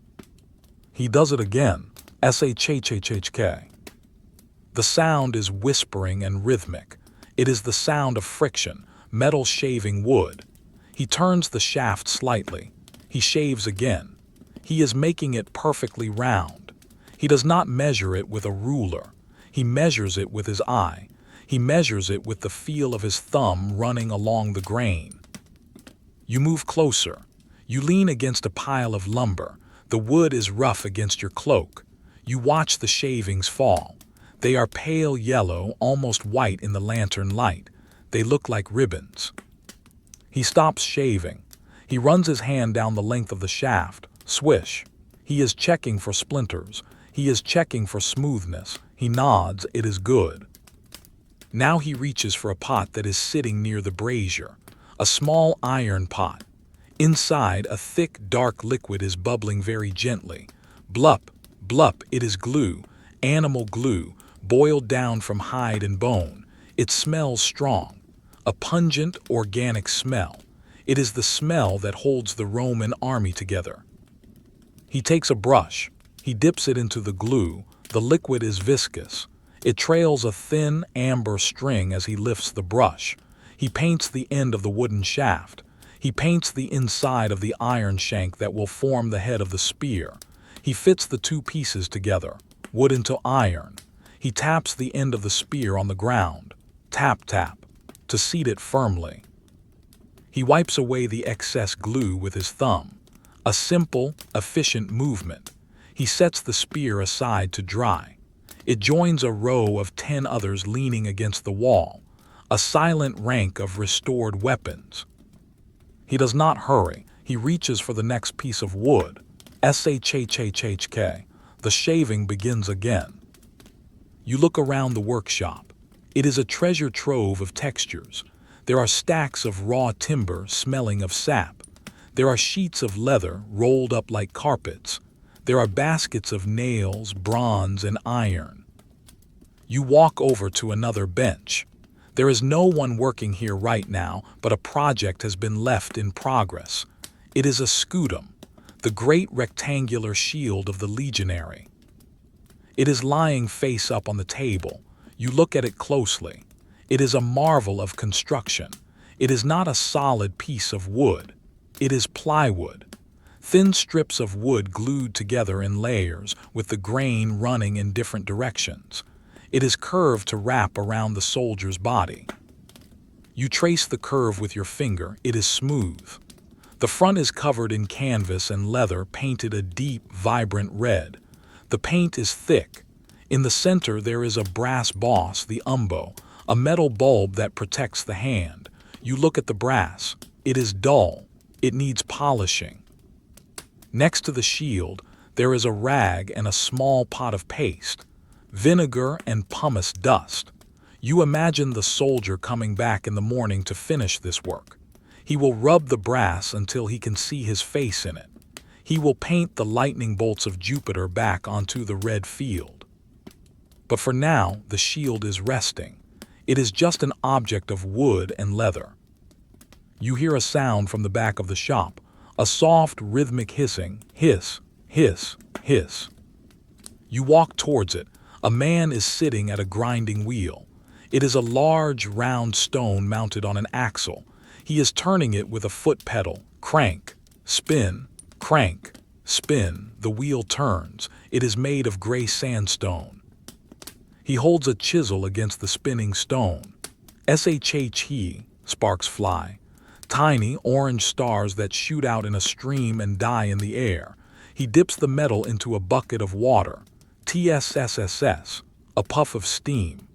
He does it again. Shhhhk. The sound is whispering and rhythmic. It is the sound of friction, metal shaving wood. He turns the shaft slightly. He shaves again. He is making it perfectly round. He does not measure it with a ruler. He measures it with his eye. He measures it with the feel of his thumb running along the grain. You move closer. You lean against a pile of lumber. The wood is rough against your cloak. You watch the shavings fall. They are pale yellow, almost white in the lantern light. They look like ribbons. He stops shaving. He runs his hand down the length of the shaft. Swish. He is checking for splinters. He is checking for smoothness. He nods. It is good. Now he reaches for a pot that is sitting near the brazier. A small iron pot. Inside, a thick, dark liquid is bubbling very gently. Blup, blup, it is glue, animal glue, boiled down from hide and bone. It smells strong. A pungent, organic smell. It is the smell that holds the Roman army together. He takes a brush. He dips it into the glue. The liquid is viscous. It trails a thin, amber string as he lifts the brush. He paints the end of the wooden shaft. He paints the inside of the iron shank that will form the head of the spear. He fits the two pieces together, wood into iron. He taps the end of the spear on the ground, tap, tap, to seat it firmly. He wipes away the excess glue with his thumb. A simple, efficient movement. He sets the spear aside to dry. It joins a row of 10 others leaning against the wall, a silent rank of restored weapons. He does not hurry. He reaches for the next piece of wood. Shhhhk. The shaving begins again. You look around the workshop. It is a treasure trove of textures. There are stacks of raw timber smelling of sap. There are sheets of leather rolled up like carpets. There are baskets of nails, bronze, and iron. You walk over to another bench. There is no one working here right now, but a project has been left in progress. It is a scutum, the great rectangular shield of the legionary. It is lying face up on the table. You look at it closely. It is a marvel of construction. It is not a solid piece of wood. It is plywood. Thin strips of wood glued together in layers with the grain running in different directions. It is curved to wrap around the soldier's body. You trace the curve with your finger. It is smooth. The front is covered in canvas and leather painted a deep, vibrant red. The paint is thick. In the center there is a brass boss, the umbo, a metal bulb that protects the hand. You look at the brass. It is dull. It needs polishing. Next to the shield, there is a rag and a small pot of paste, vinegar and pumice dust. You imagine the soldier coming back in the morning to finish this work. He will rub the brass until he can see his face in it. He will paint the lightning bolts of Jupiter back onto the red field. But for now, the shield is resting. It is just an object of wood and leather. You hear a sound from the back of the shop, a soft, rhythmic hissing, hiss, hiss, hiss. You walk towards it. A man is sitting at a grinding wheel. It is a large, round stone mounted on an axle. He is turning it with a foot pedal. Crank, spin, crank, spin. The wheel turns. It is made of gray sandstone. He holds a chisel against the spinning stone. Shhe, sparks fly. Tiny orange stars that shoot out in a stream and die in the air. He dips the metal into a bucket of water. TSSSS, a puff of steam.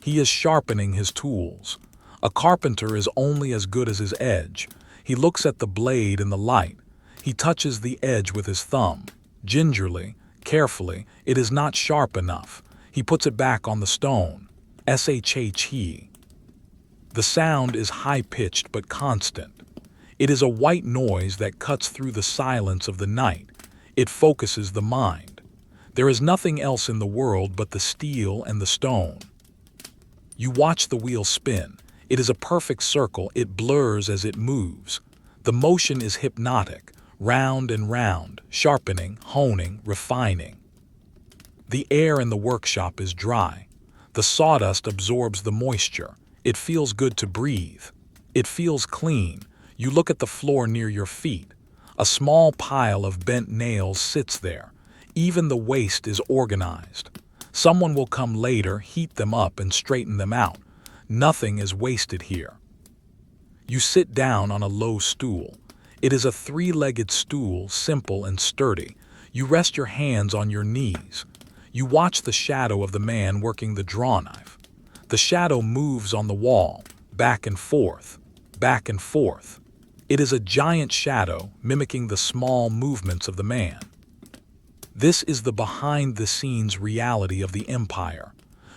He is sharpening his tools. A carpenter is only as good as his edge. He looks at the blade in the light. He touches the edge with his thumb. Gingerly, carefully, it is not sharp enough. He puts it back on the stone. Shhe. The sound is high-pitched but constant. It is a white noise that cuts through the silence of the night. It focuses the mind. There is nothing else in the world but the steel and the stone. You watch the wheel spin. It is a perfect circle. It blurs as it moves. The motion is hypnotic, round and round, sharpening, honing, refining. The air in the workshop is dry. The sawdust absorbs the moisture. It feels good to breathe. It feels clean. You look at the floor near your feet. A small pile of bent nails sits there. Even the waste is organized. Someone will come later, heat them up, and straighten them out. Nothing is wasted here. You sit down on a low stool. It is a three-legged stool, simple and sturdy. You rest your hands on your knees. You watch the shadow of the man working the draw knife. The shadow moves on the wall, back and forth, back and forth. It is a giant shadow mimicking the small movements of the man. This is the behind-the-scenes reality of the empire.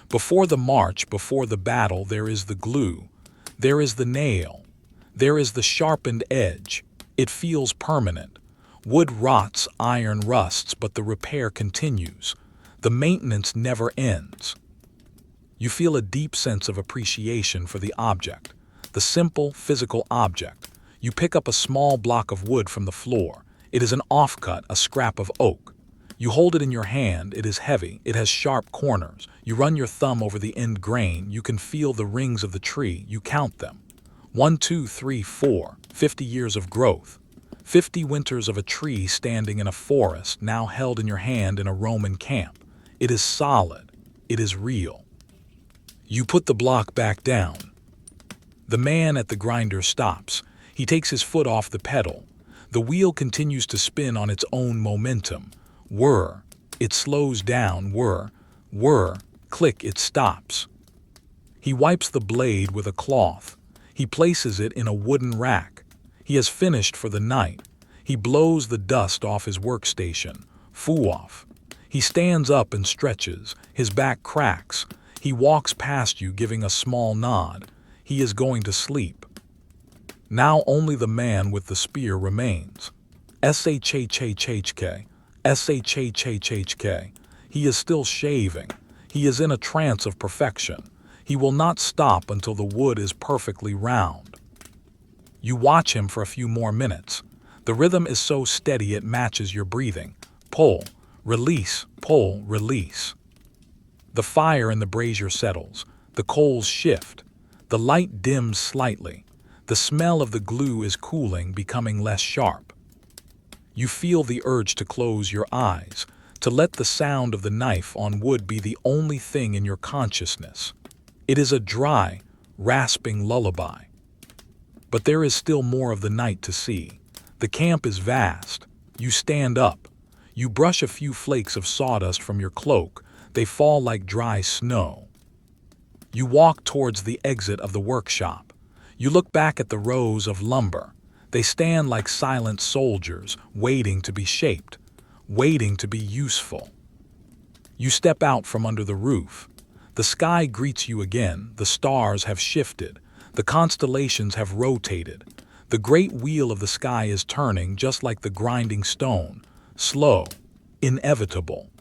Before the march, before the battle, there is the glue. There is the nail. There is the sharpened edge. It feels permanent. Wood rots, iron rusts, but the repair continues. The maintenance never ends. You feel a deep sense of appreciation for the object, the simple, physical object. You pick up a small block of wood from the floor. It is an offcut, a scrap of oak. You hold it in your hand. It is heavy. It has sharp corners. You run your thumb over the end grain. You can feel the rings of the tree. You count them. 1, 2, 3, 4. 50 years of growth. 50 winters of a tree standing in a forest, now held in your hand in a Roman camp. It is solid. It is real. You put the block back down. The man at the grinder stops. He takes his foot off the pedal. The wheel continues to spin on its own momentum. Whir. It slows down. Whir. Whir. Click. It stops. He wipes the blade with a cloth. He places it in a wooden rack. He has finished for the night. He blows the dust off his workstation. Foo off. He stands up and stretches, his back cracks. He walks past you, giving a small nod. He is going to sleep. Now only the man with the spear remains. Shhhk. Shhhk. He is still shaving. He is in a trance of perfection. He will not stop until the wood is perfectly round. You watch him for a few more minutes. The rhythm is so steady it matches your breathing. Pull, release, pull, release. The fire in the brazier settles. The coals shift. The light dims slightly. The smell of the glue is cooling, becoming less sharp. You feel the urge to close your eyes, to let the sound of the knife on wood be the only thing in your consciousness. It is a dry, rasping lullaby. But there is still more of the night to see. The camp is vast. You stand up. You brush a few flakes of sawdust from your cloak. They fall like dry snow. You walk towards the exit of the workshop. You look back at the rows of lumber. They stand like silent soldiers, waiting to be shaped, waiting to be useful. You step out from under the roof. The sky greets you again. The stars have shifted. The constellations have rotated. The great wheel of the sky is turning just like the grinding stone, slow, inevitable.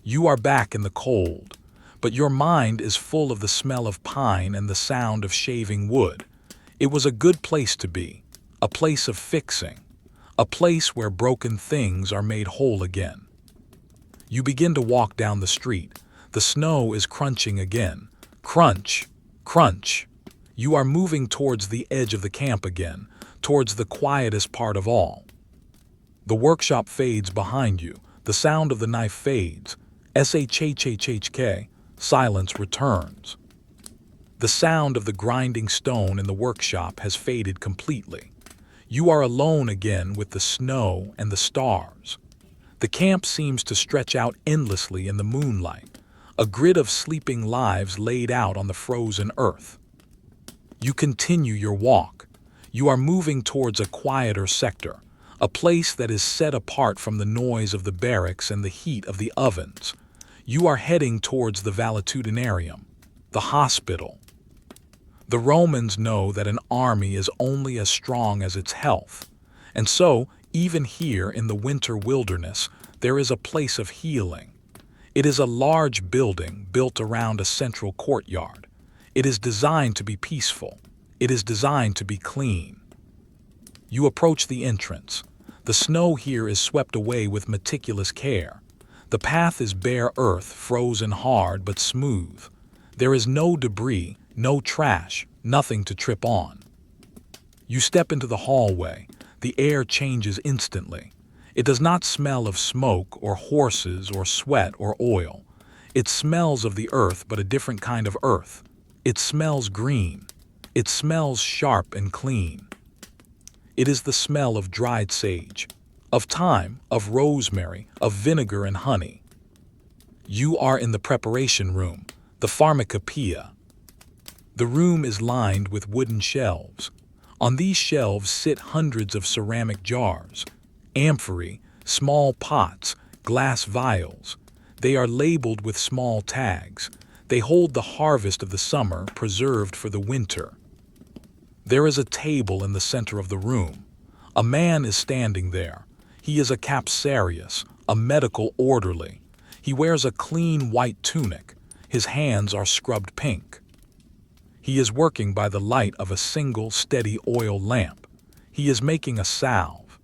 You are back in the cold, but your mind is full of the smell of pine and the sound of shaving wood. It was a good place to be, a place of fixing, a place where broken things are made whole again. You begin to walk down the street. The snow is crunching again. Crunch, crunch. You are moving towards the edge of the camp again, towards the quietest part of all. The workshop fades behind you. The sound of the knife fades. Shhhk. Silence returns. The sound of the grinding stone in the workshop has faded completely. You are alone again with the snow and the stars. The camp seems to stretch out endlessly in the moonlight, a grid of sleeping lives laid out on the frozen earth. You continue your walk. You are moving towards a quieter sector, a place that is set apart from the noise of the barracks and the heat of the ovens. You are heading towards the valetudinarium, the hospital. The Romans know that an army is only as strong as its health, and so, even here in the winter wilderness, there is a place of healing. It is a large building built around a central courtyard. It is designed to be peaceful. It is designed to be clean. You approach the entrance. The snow here is swept away with meticulous care. The path is bare earth, frozen hard but smooth. There is no debris, no trash, nothing to trip on. You step into the hallway. The air changes instantly. It does not smell of smoke or horses or sweat or oil. It smells of the earth, but a different kind of earth. It smells green. It smells sharp and clean. It is the smell of dried sage, of thyme, of rosemary, of vinegar and honey. You are in the preparation room, the pharmacopoeia. The room is lined with wooden shelves. On these shelves sit hundreds of ceramic jars, amphorae, small pots, glass vials. They are labeled with small tags. They hold the harvest of the summer preserved for the winter. There is a table in the center of the room. A man is standing there. He is a capsarius, a medical orderly. He wears a clean white tunic. His hands are scrubbed pink. He is working by the light of a single steady oil lamp. He is making a salve.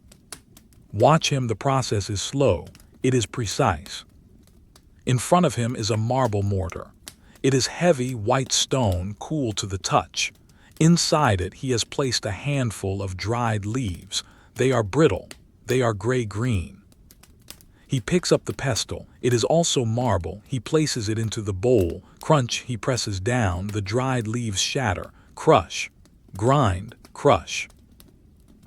Watch him. The process is slow. It is precise. In front of him is a marble mortar. It is heavy white stone, cool to the touch. Inside it he has placed a handful of dried leaves. They are brittle. They are gray-green. He picks up the pestle. It is also marble. He places it into the bowl. Crunch, he presses down. The dried leaves shatter. Crush. Grind. Crush.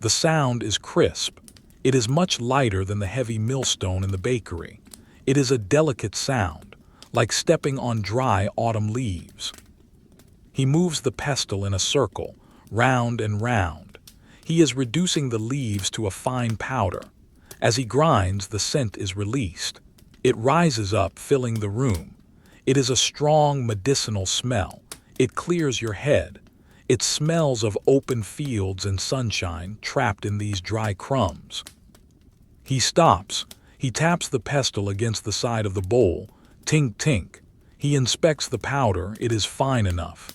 The sound is crisp. It is much lighter than the heavy millstone in the bakery. It is a delicate sound, like stepping on dry autumn leaves. He moves the pestle in a circle, round and round. He is reducing the leaves to a fine powder. As he grinds, the scent is released. It rises up, filling the room. It is a strong medicinal smell. It clears your head. It smells of open fields and sunshine trapped in these dry crumbs. He stops. He taps the pestle against the side of the bowl. Tink, tink. He inspects the powder. It is fine enough.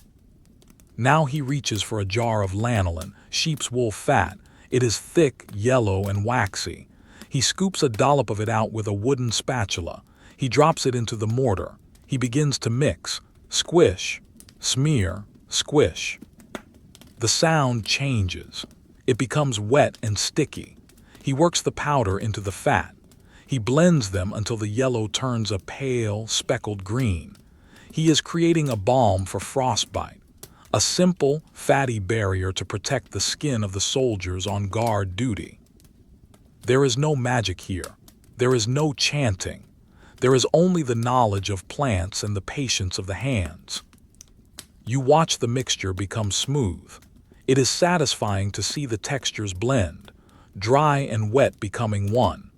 Now he reaches for a jar of lanolin, sheep's wool fat. It is thick, yellow, and waxy. He scoops a dollop of it out with a wooden spatula. He drops it into the mortar. He begins to mix. Squish, smear, squish. The sound changes. It becomes wet and sticky. He works the powder into the fat. He blends them until the yellow turns a pale, speckled green. He is creating a balm for frostbite, a simple, fatty barrier to protect the skin of the soldiers on guard duty. There is no magic here. There is no chanting. There is only the knowledge of plants and the patience of the hands. You watch the mixture become smooth. It is satisfying to see the textures blend, dry and wet becoming one.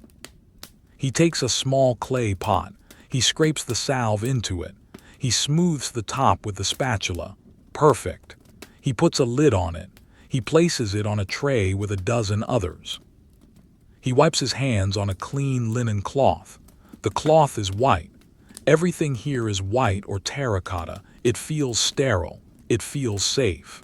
He takes a small clay pot. He scrapes the salve into it. He smooths the top with the spatula. Perfect. He puts a lid on it. He places it on a tray with a dozen others. He wipes his hands on a clean linen cloth. The cloth is white. Everything here is white or terracotta. It feels sterile. It feels safe.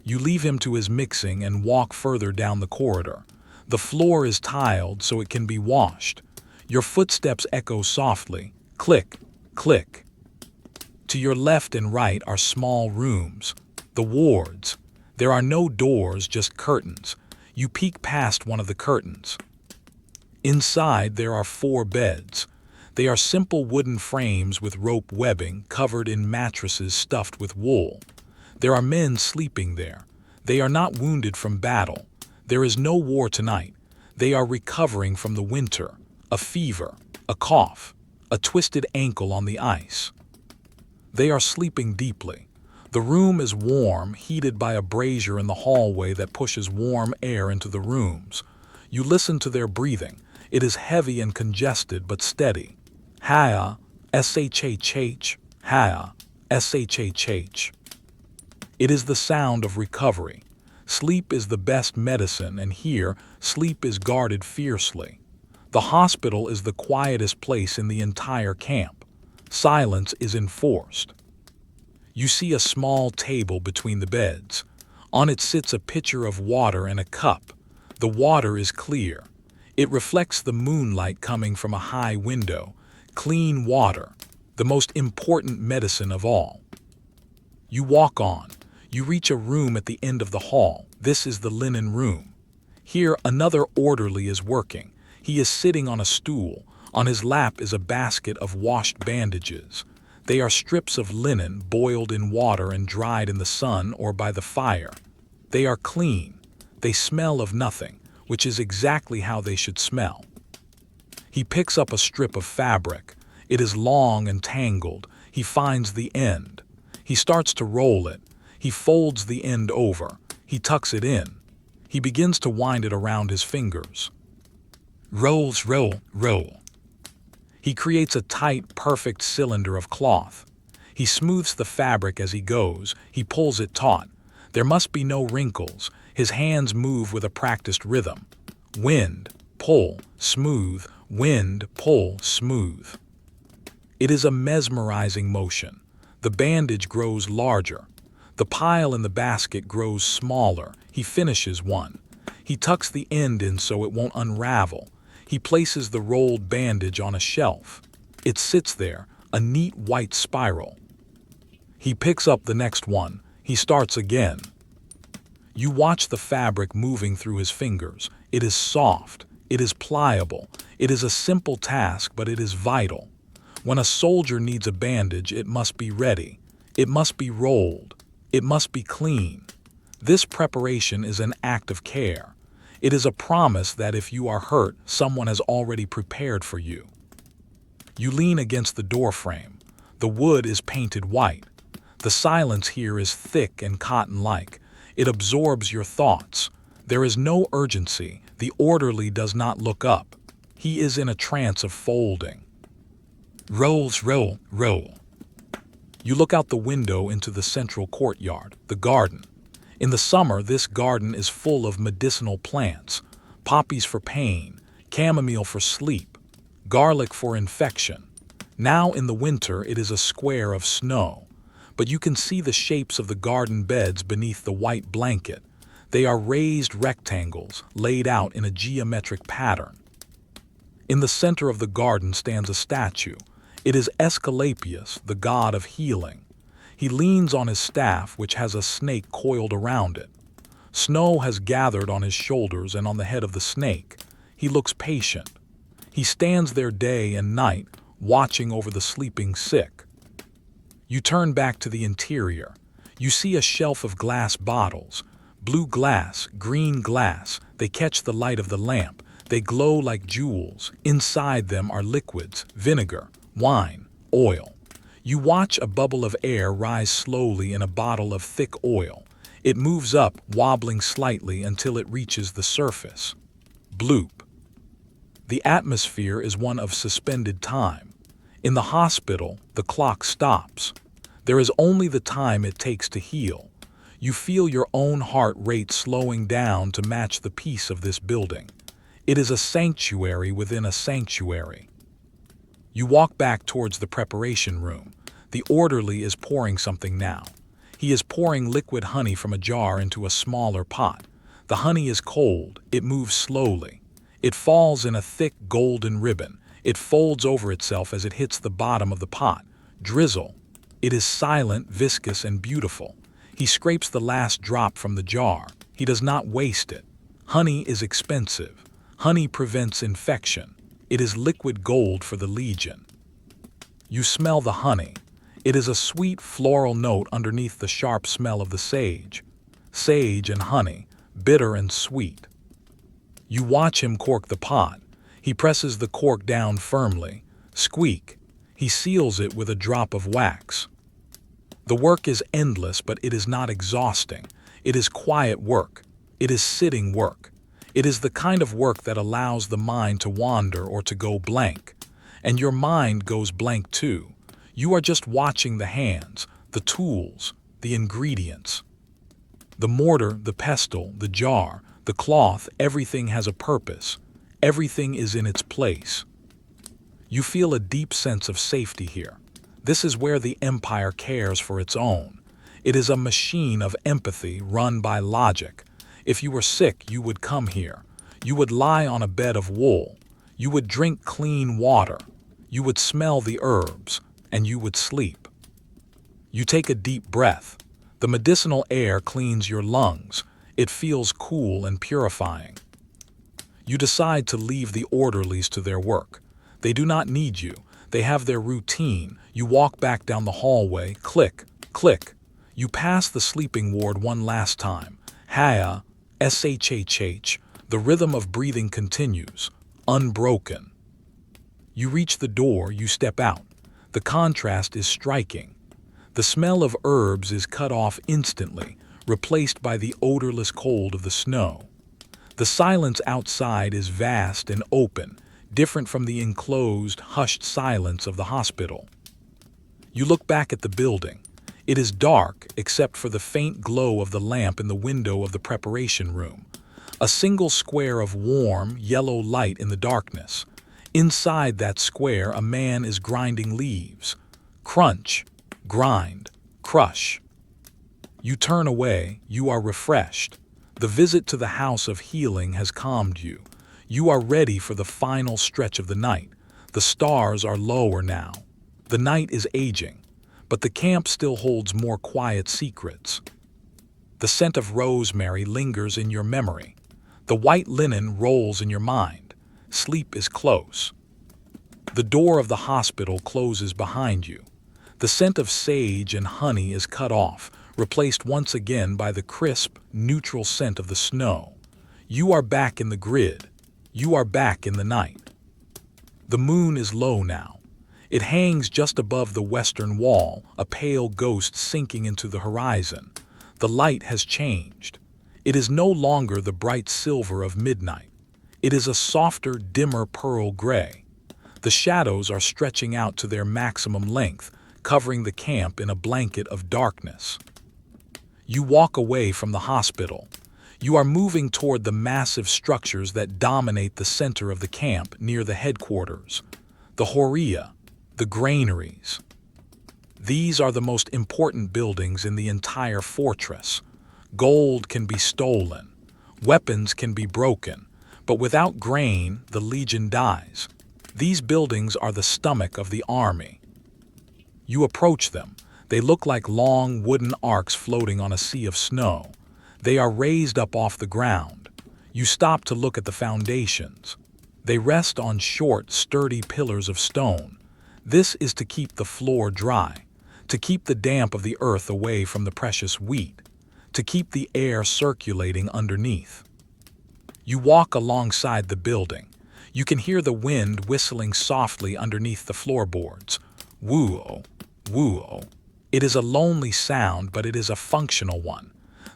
You leave him to his mixing and walk further down the corridor. The floor is tiled so it can be washed. Your footsteps echo softly. Click, click. To your left and right are small rooms, the wards. There are no doors, just curtains. You peek past one of the curtains. Inside there are 4 beds. They are simple wooden frames with rope webbing covered in mattresses stuffed with wool. There are men sleeping there. They are not wounded from battle. There is no war tonight. They are recovering from the winter, a fever, a cough, a twisted ankle on the ice. They are sleeping deeply. The room is warm, heated by a brazier in the hallway that pushes warm air into the rooms. You listen to their breathing. It is heavy and congested but steady. Ha, shh, ha, shh. It is the sound of recovery. Sleep is the best medicine, and here, sleep is guarded fiercely. The hospital is the quietest place in the entire camp. Silence is enforced. You see a small table between the beds. On it sits a pitcher of water and a cup. The water is clear. It reflects the moonlight coming from a high window. Clean water, the most important medicine of all. You walk on. You reach a room at the end of the hall. This is the linen room. Here, another orderly is working. He is sitting on a stool. On his lap is a basket of washed bandages. They are strips of linen boiled in water and dried in the sun or by the fire. They are clean. They smell of nothing, which is exactly how they should smell. He picks up a strip of fabric. It is long and tangled. He finds the end. He starts to roll it. He folds the end over. He tucks it in. He begins to wind it around his fingers. Rolls, roll, roll. He creates a tight, perfect cylinder of cloth. He smooths the fabric as he goes. He pulls it taut. There must be no wrinkles. His hands move with a practiced rhythm. Wind, pull, smooth, wind, pull, smooth. It is a mesmerizing motion. The bandage grows larger. The pile in the basket grows smaller. He finishes one. He tucks the end in so it won't unravel. He places the rolled bandage on a shelf. It sits there, a neat white spiral. He picks up the next one. He starts again. You watch the fabric moving through his fingers. It is soft. It is pliable. It is a simple task, but it is vital. When a soldier needs a bandage, it must be ready. It must be rolled. It must be clean. This preparation is an act of care. It is a promise that if you are hurt, someone has already prepared for you. You lean against the doorframe. The wood is painted white. The silence here is thick and cotton-like. It absorbs your thoughts. There is no urgency. The orderly does not look up. He is in a trance of folding. Rolls, roll, roll. You look out the window into the central courtyard, the garden. In the summer, this garden is full of medicinal plants, poppies for pain, chamomile for sleep, garlic for infection. Now in the winter, it is a square of snow, but you can see the shapes of the garden beds beneath the white blanket. They are raised rectangles laid out in a geometric pattern. In the center of the garden stands a statue. It is Aesculapius, the god of healing. He leans on his staff, which has a snake coiled around it. Snow has gathered on his shoulders and on the head of the snake. He looks patient. He stands there day and night, watching over the sleeping sick. You turn back to the interior. You see a shelf of glass bottles. Blue glass, green glass. They catch the light of the lamp. They glow like jewels. Inside them are liquids, vinegar, wine, oil. You watch a bubble of air rise slowly in a bottle of thick oil. It moves up, wobbling slightly until it reaches the surface. Bloop. The atmosphere is one of suspended time. In the hospital, the clock stops. There is only the time it takes to heal. You feel your own heart rate slowing down to match the peace of this building. It is a sanctuary within a sanctuary. You walk back towards the preparation room. The orderly is pouring something now. He is pouring liquid honey from a jar into a smaller pot. The honey is cold. It moves slowly. It falls in a thick golden ribbon. It folds over itself as it hits the bottom of the pot. Drizzle. It is silent, viscous, and beautiful. He scrapes the last drop from the jar. He does not waste it. Honey is expensive. Honey prevents infection. It is liquid gold for the Legion. You smell the honey. It is a sweet floral note underneath the sharp smell of the sage. Sage and honey, bitter and sweet. You watch him cork the pot. He presses the cork down firmly. Squeak. He seals it with a drop of wax. The work is endless, but it is not exhausting. It is quiet work. It is sitting work. It is the kind of work that allows the mind to wander or to go blank. And your mind goes blank too. You are just watching the hands, the tools, the ingredients. The mortar, the pestle, the jar, the cloth, everything has a purpose. Everything is in its place. You feel a deep sense of safety here. This is where the empire cares for its own. It is a machine of empathy run by logic. If you were sick, you would come here. You would lie on a bed of wool. You would drink clean water. You would smell the herbs, and you would sleep. You take a deep breath. The medicinal air cleans your lungs. It feels cool and purifying. You decide to leave the orderlies to their work. They do not need you. They have their routine. You walk back down the hallway. Click, click. You pass the sleeping ward one last time. Haya, shhh. The rhythm of breathing continues, unbroken. You reach the door, you step out. The contrast is striking. The smell of herbs is cut off instantly, replaced by the odorless cold of the snow. The silence outside is vast and open, different from the enclosed, hushed silence of the hospital. You look back at the building. It is dark except for the faint glow of the lamp in the window of the preparation room. A single square of warm, yellow light in the darkness. Inside that square, a man is grinding leaves. Crunch, grind, crush. You turn away. You are refreshed. The visit to the house of healing has calmed you. You are ready for the final stretch of the night. The stars are lower now. The night is aging. But the camp still holds more quiet secrets. The scent of rosemary lingers in your memory. The white linen rolls in your mind. Sleep is close. The door of the hospital closes behind you. The scent of sage and honey is cut off, replaced once again by the crisp, neutral scent of the snow. You are back in the grid. You are back in the night. The moon is low now. It hangs just above the western wall, a pale ghost sinking into the horizon. The light has changed. It is no longer the bright silver of midnight. It is a softer, dimmer pearl gray. The shadows are stretching out to their maximum length, covering the camp in a blanket of darkness. You walk away from the hospital. You are moving toward the massive structures that dominate the center of the camp near the headquarters, the Horia, the granaries. These are the most important buildings in the entire fortress. Gold can be stolen, weapons can be broken, but without grain, the legion dies. These buildings are the stomach of the army. You approach them. They look like long wooden arcs floating on a sea of snow. They are raised up off the ground. You stop to look at the foundations. They rest on short, sturdy pillars of stone. This is to keep the floor dry, to keep the damp of the earth away from the precious wheat, to keep the air circulating underneath. You walk alongside the building. You can hear the wind whistling softly underneath the floorboards. Woo-oh, woo-oh. It is a lonely sound, but it is a functional one.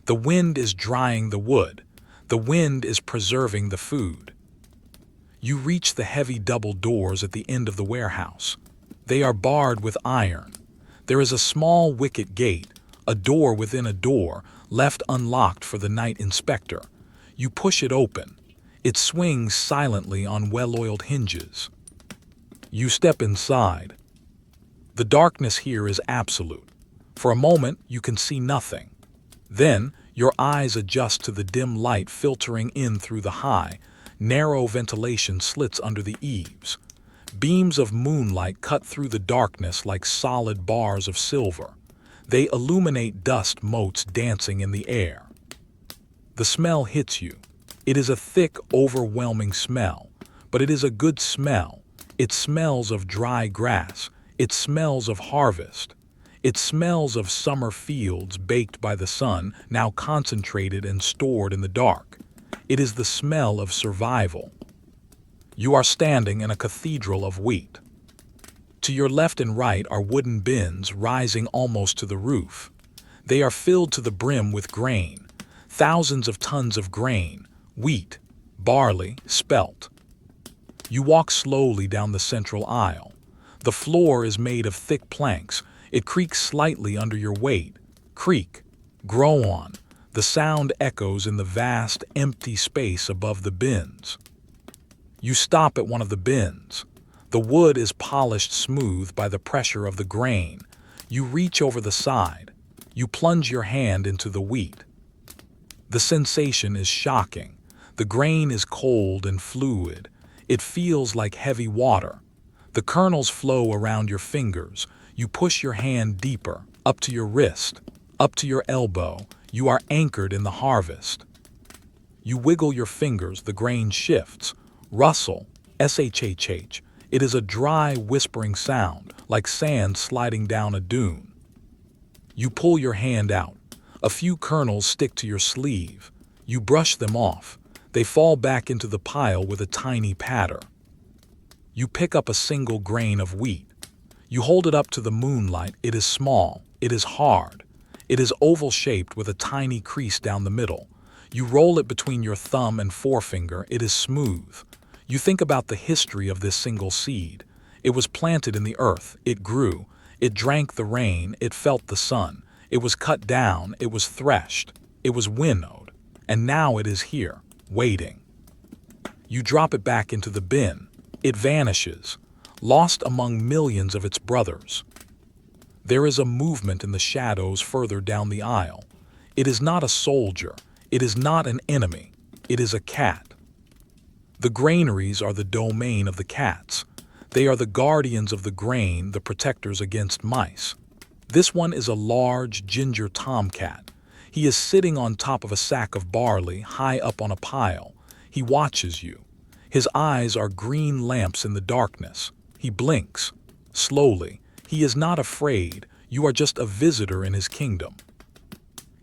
The wind is drying the wood. The wind is preserving the food. You reach the heavy double doors at the end of the warehouse. They are barred with iron. There is a small wicket gate, a door within a door, left unlocked for the night inspector. You push it open. It swings silently on well-oiled hinges. You step inside. The darkness here is absolute. For a moment, you can see nothing. Then, your eyes adjust to the dim light filtering in through the high, narrow ventilation slits under the eaves. Beams of moonlight cut through the darkness like solid bars of silver. They illuminate dust motes dancing in the air. The smell hits you. It is a thick, overwhelming smell, but it is a good smell. It smells of dry grass. It smells of harvest. It smells of summer fields baked by the sun, now concentrated and stored in the dark. It is the smell of survival. You are standing in a cathedral of wheat. To your left and right are wooden bins rising almost to the roof. They are filled to the brim with grain, thousands of tons of grain, wheat, barley, spelt. You walk slowly down the central aisle. The floor is made of thick planks. It creaks slightly under your weight. Creak, grow on. The sound echoes in the vast, empty space above the bins. You stop at one of the bins. The wood is polished smooth by the pressure of the grain. You reach over the side. You plunge your hand into the wheat. The sensation is shocking. The grain is cold and fluid. It feels like heavy water. The kernels flow around your fingers. You push your hand deeper, up to your wrist, up to your elbow. You are anchored in the harvest. You wiggle your fingers, the grain shifts. Rustle, shhh. It is a dry, whispering sound, like sand sliding down a dune. You pull your hand out. A few kernels stick to your sleeve. You brush them off. They fall back into the pile with a tiny patter. You pick up a single grain of wheat. You hold it up to the moonlight. It is small. It is hard. It is oval-shaped with a tiny crease down the middle. You roll it between your thumb and forefinger. It is smooth. You think about the history of this single seed. It was planted in the earth. It grew. It drank the rain. It felt the sun. It was cut down. It was threshed. It was winnowed. And now it is here, waiting. You drop it back into the bin. It vanishes, lost among millions of its brothers. There is a movement in the shadows further down the aisle. It is not a soldier. It is not an enemy. It is a cat. The granaries are the domain of the cats. They are the guardians of the grain, the protectors against mice. This one is a large ginger tomcat. He is sitting on top of a sack of barley, high up on a pile. He watches you. His eyes are green lamps in the darkness. He blinks. Slowly. He is not afraid. You are just a visitor in his kingdom.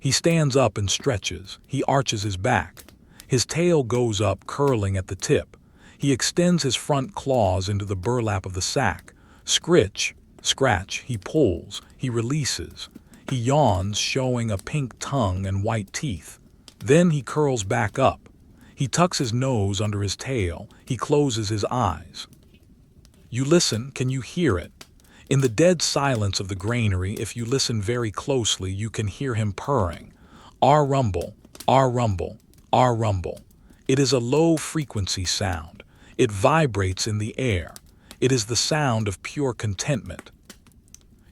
He stands up and stretches. He arches his back. His tail goes up, curling at the tip. He extends his front claws into the burlap of the sack. Scritch, scratch, he pulls, he releases. He yawns, showing a pink tongue and white teeth. Then he curls back up. He tucks his nose under his tail. He closes his eyes. You listen. Can you hear it? In the dead silence of the granary, if you listen very closely, you can hear him purring. Our rumble, our rumble, our rumble. It is a low-frequency sound. It vibrates in the air. It is the sound of pure contentment.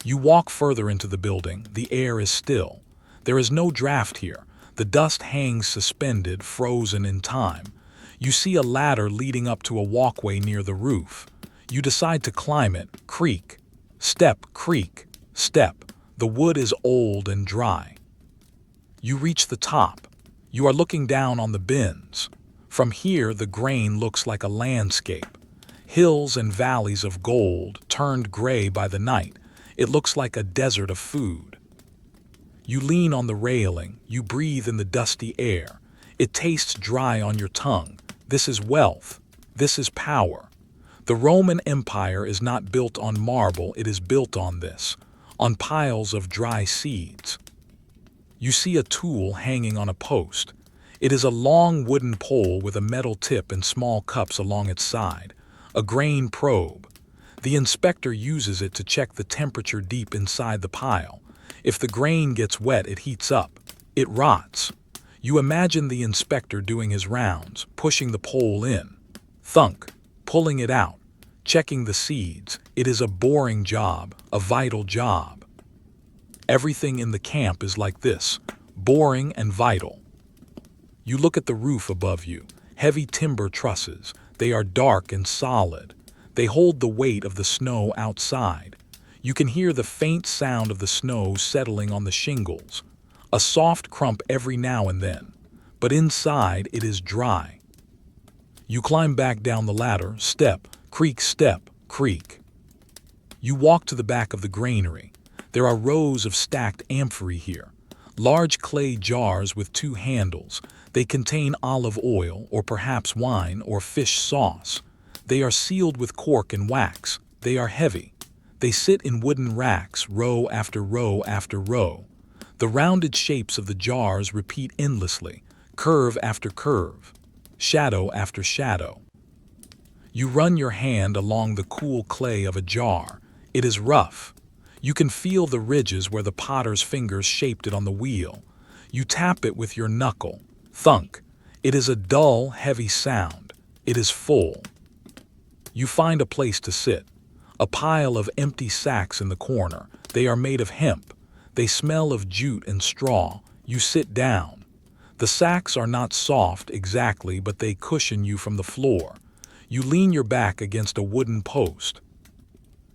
You walk further into the building. The air is still. There is no draft here. The dust hangs suspended, frozen in time. You see a ladder leading up to a walkway near the roof. You decide to climb it. Creak, step, creak, step. The wood is old and dry. You reach the top. You are looking down on the bins. From here, the grain looks like a landscape. Hills and valleys of gold, turned gray by the night. It looks like a desert of food. You lean on the railing. You breathe in the dusty air. It tastes dry on your tongue. This is wealth. This is power. The Roman Empire is not built on marble. It is built on this, on piles of dry seeds. You see a tool hanging on a post. It is a long wooden pole with a metal tip and small cups along its side, a grain probe. The inspector uses it to check the temperature deep inside the pile. If the grain gets wet, it heats up. It rots. You imagine the inspector doing his rounds, pushing the pole in. Thunk, pulling it out, checking the seeds. It is a boring job, a vital job. Everything in the camp is like this, boring and vital. You look at the roof above you, heavy timber trusses. They are dark and solid. They hold the weight of the snow outside. You can hear the faint sound of the snow settling on the shingles, a soft crump every now and then, but inside it is dry. You climb back down the ladder, step, creak. You walk to the back of the granary. There are rows of stacked amphorae here, large clay jars with two handles. They contain olive oil or perhaps wine or fish sauce. They are sealed with cork and wax. They are heavy. They sit in wooden racks, row after row after row. The rounded shapes of the jars repeat endlessly, curve after curve, shadow after shadow. You run your hand along the cool clay of a jar. It is rough. You can feel the ridges where the potter's fingers shaped it on the wheel. You tap it with your knuckle. Thunk. It is a dull, heavy sound. It is full. You find a place to sit. A pile of empty sacks in the corner. They are made of hemp. They smell of jute and straw. You sit down. The sacks are not soft exactly, but they cushion you from the floor. You lean your back against a wooden post.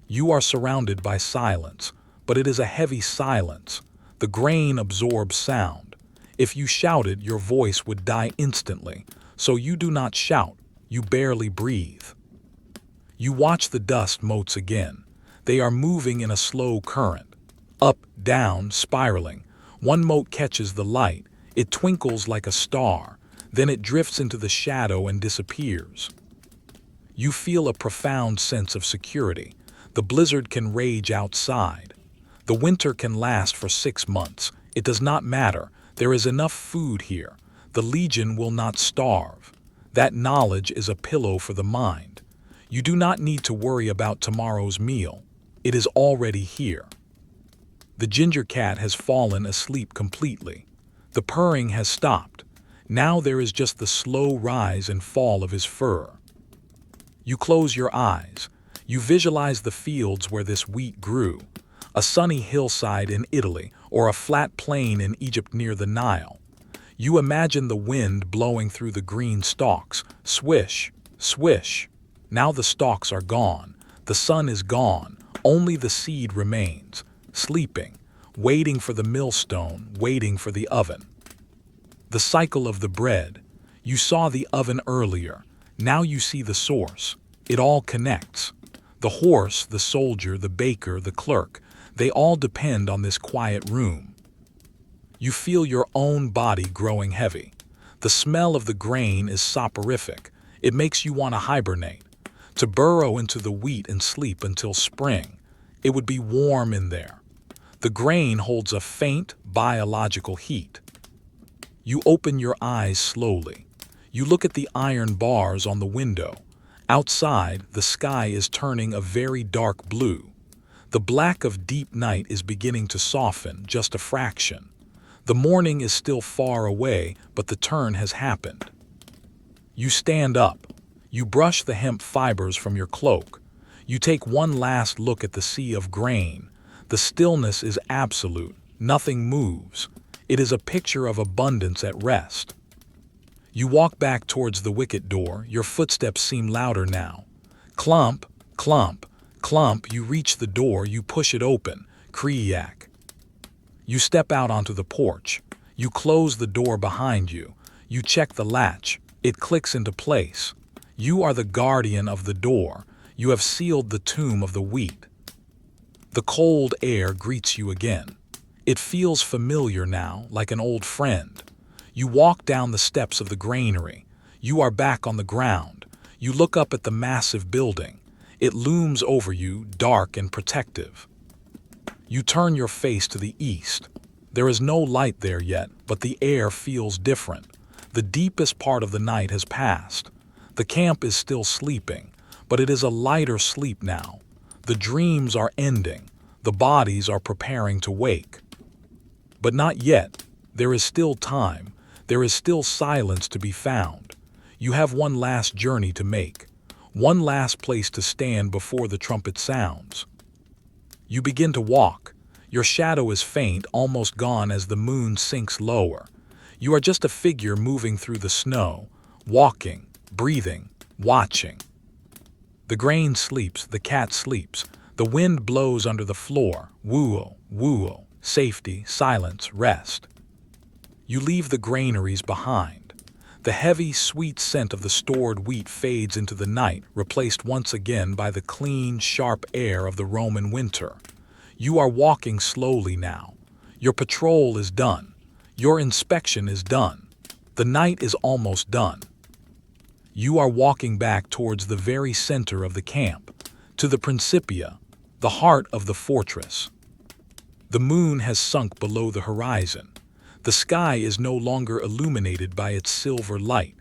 You are surrounded by silence, but it is a heavy silence. The grain absorbs sound. If you shouted, your voice would die instantly, so you do not shout. You barely breathe. You watch the dust motes again. They are moving in a slow current. Up, down, spiraling. One mote catches the light. It twinkles like a star. Then it drifts into the shadow and disappears. You feel a profound sense of security. The blizzard can rage outside. The winter can last for 6 months. It does not matter. There is enough food here. The legion will not starve. That knowledge is a pillow for the mind. You do not need to worry about tomorrow's meal. It is already here. The ginger cat has fallen asleep completely. The purring has stopped. Now there is just the slow rise and fall of his fur. You close your eyes. You visualize the fields where this wheat grew, a sunny hillside in Italy or a flat plain in Egypt near the Nile. You imagine the wind blowing through the green stalks, swish, swish. Now the stalks are gone. The sun is gone. Only the seed remains, sleeping, waiting for the millstone, waiting for the oven. The cycle of the bread. You saw the oven earlier. Now you see the source. It all connects. The horse, the soldier, the baker, the clerk, they all depend on this quiet room. You feel your own body growing heavy. The smell of the grain is soporific. It makes you want to hibernate, to burrow into the wheat and sleep until spring. It would be warm in there. The grain holds a faint biological heat. You open your eyes slowly. You look at the iron bars on the window. Outside, the sky is turning a very dark blue. The black of deep night is beginning to soften, just a fraction. The morning is still far away, but the turn has happened. You stand up. You brush the hemp fibers from your cloak. You take one last look at the sea of grain. The stillness is absolute. Nothing moves. It is a picture of abundance at rest. You walk back towards the wicket door. Your footsteps seem louder now. Clump, clump, clump. You reach the door. You push it open. Kriyak. You step out onto the porch. You close the door behind you. You check the latch. It clicks into place. You are the guardian of the door. You have sealed the tomb of the wheat. The cold air greets you again. It feels familiar now, like an old friend. You walk down the steps of the granary. You are back on the ground. You look up at the massive building. It looms over you, dark and protective. You turn your face to the east. There is no light there yet, but the air feels different. The deepest part of the night has passed. The camp is still sleeping, but it is a lighter sleep now. The dreams are ending. The bodies are preparing to wake. But not yet. There is still time. There is still silence to be found. You have one last journey to make. One last place to stand before the trumpet sounds. You begin to walk. Your shadow is faint, almost gone as the moon sinks lower. You are just a figure moving through the snow, walking, breathing, watching. The grain sleeps, the cat sleeps, the wind blows under the floor. Woo-oh, woo-oh, safety, silence, rest. You leave the granaries behind. The heavy, sweet scent of the stored wheat fades into the night, replaced once again by the clean, sharp air of the Roman winter. You are walking slowly now. Your patrol is done. Your inspection is done. The night is almost done. You are walking back towards the very center of the camp, to the Principia, the heart of the fortress. The moon has sunk below the horizon. The sky is no longer illuminated by its silver light.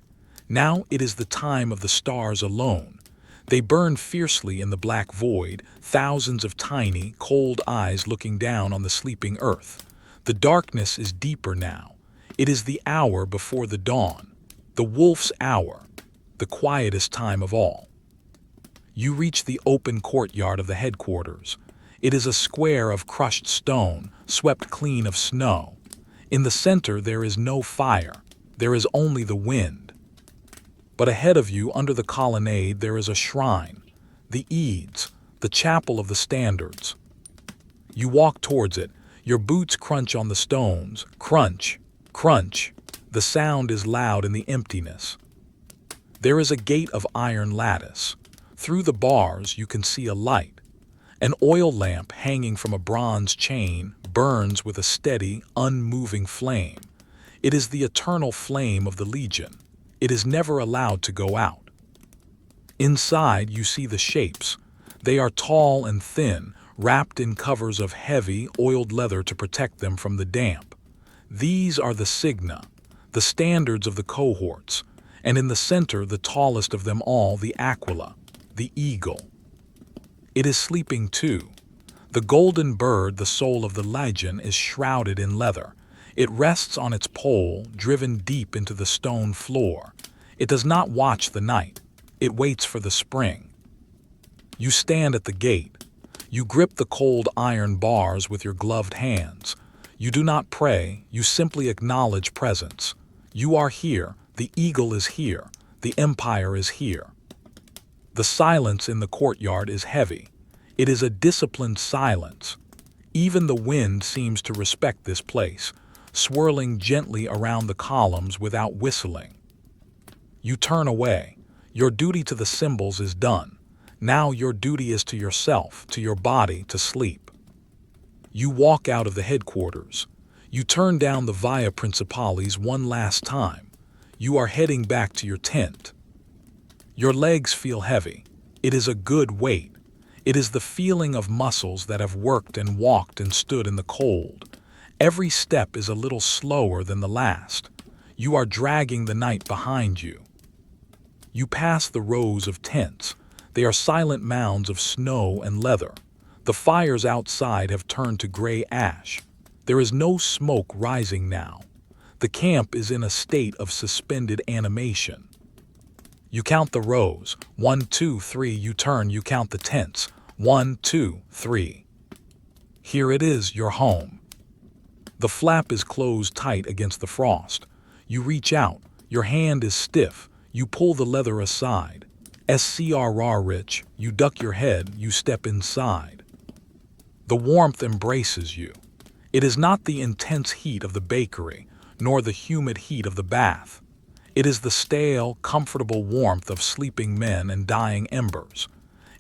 Now it is the time of the stars alone. They burn fiercely in the black void, thousands of tiny, cold eyes looking down on the sleeping earth. The darkness is deeper now. It is the hour before the dawn, the wolf's hour, the quietest time of all. You reach the open courtyard of the headquarters. It is a square of crushed stone, swept clean of snow. In the center there is no fire. There is only the wind. But ahead of you, under the colonnade, there is a shrine, the Eads, the chapel of the standards. You walk towards it. Your boots crunch on the stones. Crunch, crunch. The sound is loud in the emptiness. There is a gate of iron lattice. Through the bars you can see a light. An oil lamp hanging from a bronze chain burns with a steady, unmoving flame. It is the eternal flame of the Legion. It is never allowed to go out. Inside you see the shapes. They are tall and thin, wrapped in covers of heavy, oiled leather to protect them from the damp. These are the Signa, the standards of the cohorts, and in the center, the tallest of them all, the Aquila, the eagle. It is sleeping too. The golden bird, the soul of the Legion, is shrouded in leather. It rests on its pole, driven deep into the stone floor. It does not watch the night. It waits for the spring. You stand at the gate. You grip the cold iron bars with your gloved hands. You do not pray, you simply acknowledge presence. You are here, the eagle is here, the empire is here. The silence in the courtyard is heavy. It is a disciplined silence. Even the wind seems to respect this place, swirling gently around the columns without whistling. You turn away. Your duty to the symbols is done. Now your duty is to yourself, to your body, to sleep. You walk out of the headquarters. You turn down the Via Principalis one last time. You are heading back to your tent. Your legs feel heavy. It is a good weight. It is the feeling of muscles that have worked and walked and stood in the cold. Every step is a little slower than the last. You are dragging the night behind you. You pass the rows of tents. They are silent mounds of snow and leather. The fires outside have turned to gray ash. There is no smoke rising now. The camp is in a state of suspended animation. You count the rows. 1, 2, 3. You turn, you count the tents. 1, 2, 3. Here it is, your home. The flap is closed tight against the frost. You reach out. Your hand is stiff. You pull the leather aside. SCRR rich. You duck your head. You step inside. The warmth embraces you. It is not the intense heat of the bakery, nor the humid heat of the bath. It is the stale, comfortable warmth of sleeping men and dying embers.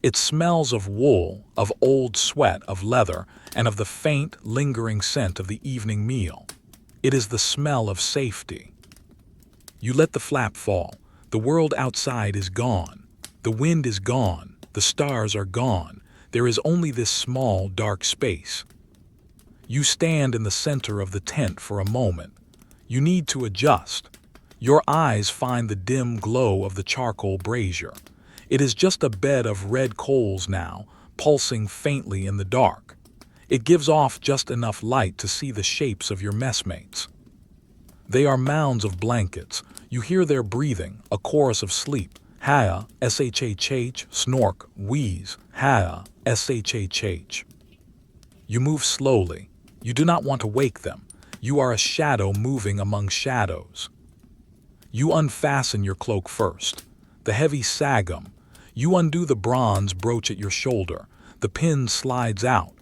It smells of wool, of old sweat, of leather, and of the faint, lingering scent of the evening meal. It is the smell of safety. You let the flap fall. The world outside is gone. The wind is gone. The stars are gone. There is only this small, dark space. You stand in the center of the tent for a moment. You need to adjust. Your eyes find the dim glow of the charcoal brazier. It is just a bed of red coals now, pulsing faintly in the dark. It gives off just enough light to see the shapes of your messmates. They are mounds of blankets. You hear their breathing, a chorus of sleep. Ha, shhh, snork, wheeze, ha, shhh. You move slowly. You do not want to wake them. You are a shadow moving among shadows. You unfasten your cloak first. The heavy sagum. You undo the bronze brooch at your shoulder. The pin slides out.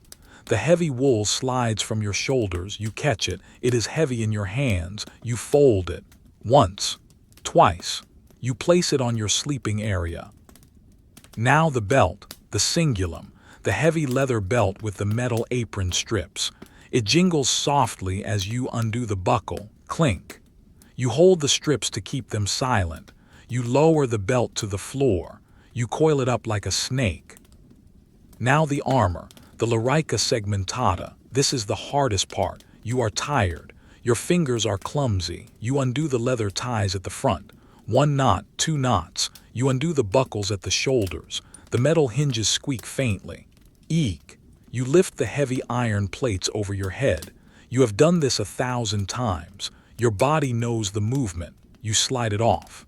The heavy wool slides from your shoulders. You catch it. It is heavy in your hands. You fold it. Once. Twice. You place it on your sleeping area. Now the belt, the cingulum, the heavy leather belt with the metal apron strips. It jingles softly as you undo the buckle. Clink. You hold the strips to keep them silent. You lower the belt to the floor. You coil it up like a snake. Now the armor, the larica segmentata. This is the hardest part. You are tired. Your fingers are clumsy. You undo the leather ties at the front. 1 knot, 2 knots. You undo the buckles at the shoulders. The metal hinges squeak faintly. Eek. You lift the heavy iron plates over your head. You have done this 1,000 times. Your body knows the movement. You slide it off.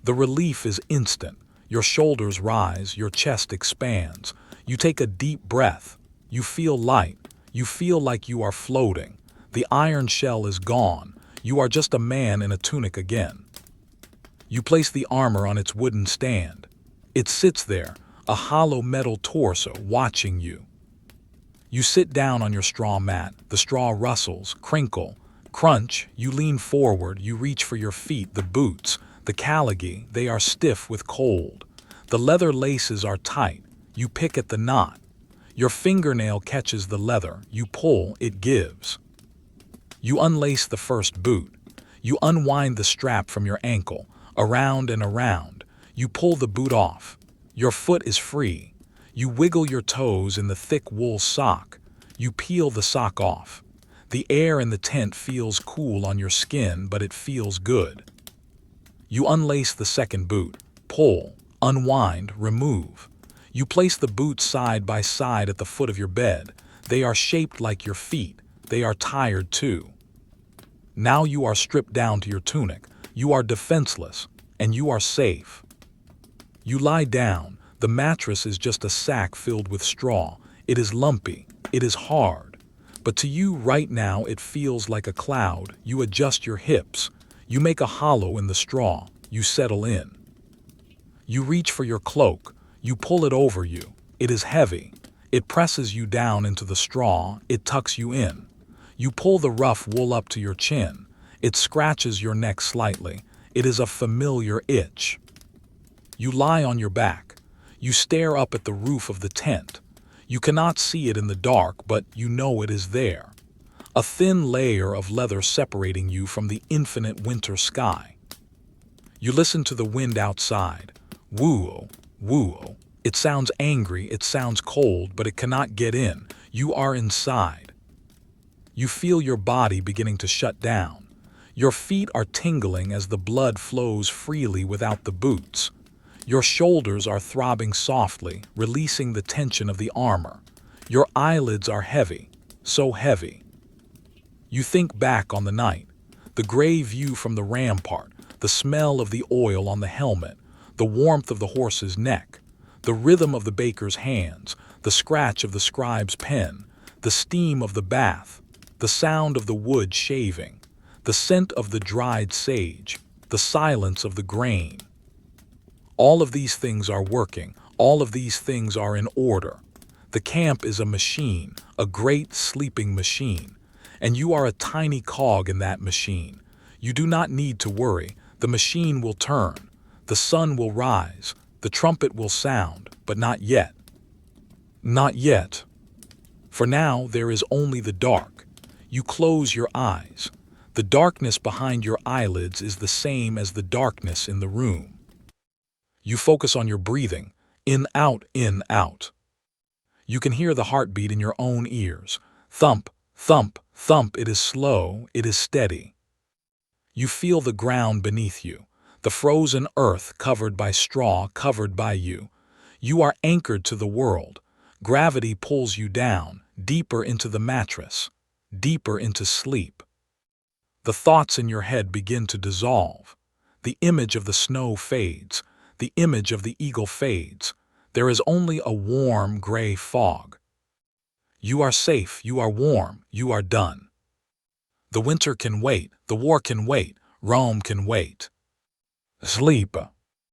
The relief is instant. Your shoulders rise, your chest expands. You take a deep breath. You feel light. You feel like you are floating. The iron shell is gone. You are just a man in a tunic again. You place the armor on its wooden stand. It sits there, a hollow metal torso watching you. You sit down on your straw mat. The straw rustles, crinkle, crunch. You lean forward. You reach for your feet, the boots, the caligy. They are stiff with cold. The leather laces are tight. You pick at the knot. Your fingernail catches the leather. You pull, it gives. You unlace the first boot. You unwind the strap from your ankle, around and around. You pull the boot off. Your foot is free. You wiggle your toes in the thick wool sock. You peel the sock off. The air in the tent feels cool on your skin, but it feels good. You unlace the second boot. Pull, unwind, remove. You place the boots side by side at the foot of your bed. They are shaped like your feet. They are tired too. Now you are stripped down to your tunic. You are defenseless, and you are safe. You lie down. The mattress is just a sack filled with straw. It is lumpy. It is hard. But to you right now it feels like a cloud. You adjust your hips. You make a hollow in the straw. You settle in. You reach for your cloak. You pull it over you. It is heavy. It presses you down into the straw. It tucks you in. You pull the rough wool up to your chin. It scratches your neck slightly. It is a familiar itch. You lie on your back. You stare up at the roof of the tent. You cannot see it in the dark, but you know it is there. A thin layer of leather separating you from the infinite winter sky. You listen to the wind outside. Woo, woo. It sounds angry, it sounds cold, but it cannot get in. You are inside. You feel your body beginning to shut down. Your feet are tingling as the blood flows freely without the boots. Your shoulders are throbbing softly, releasing the tension of the armor. Your eyelids are heavy, so heavy. You think back on the night, the gray view from the rampart, the smell of the oil on the helmet, the warmth of the horse's neck, the rhythm of the baker's hands, the scratch of the scribe's pen, the steam of the bath, the sound of the wood shaving, the scent of the dried sage, the silence of the grain. All of these things are working, all of these things are in order. The camp is a machine, a great sleeping machine, and you are a tiny cog in that machine. You do not need to worry, the machine will turn, the sun will rise, the trumpet will sound, but not yet. Not yet. For now there is only the dark. You close your eyes. The darkness behind your eyelids is the same as the darkness in the room. You focus on your breathing, in, out, in, out. You can hear the heartbeat in your own ears. Thump, thump, thump. It is slow, it is steady. You feel the ground beneath you, the frozen earth covered by straw covered by you. You are anchored to the world. Gravity pulls you down, deeper into the mattress, deeper into sleep. The thoughts in your head begin to dissolve. The image of the snow fades. The image of the eagle fades. There is only a warm, gray fog. You are safe, you are warm, you are done. The winter can wait, the war can wait, Rome can wait. Sleep.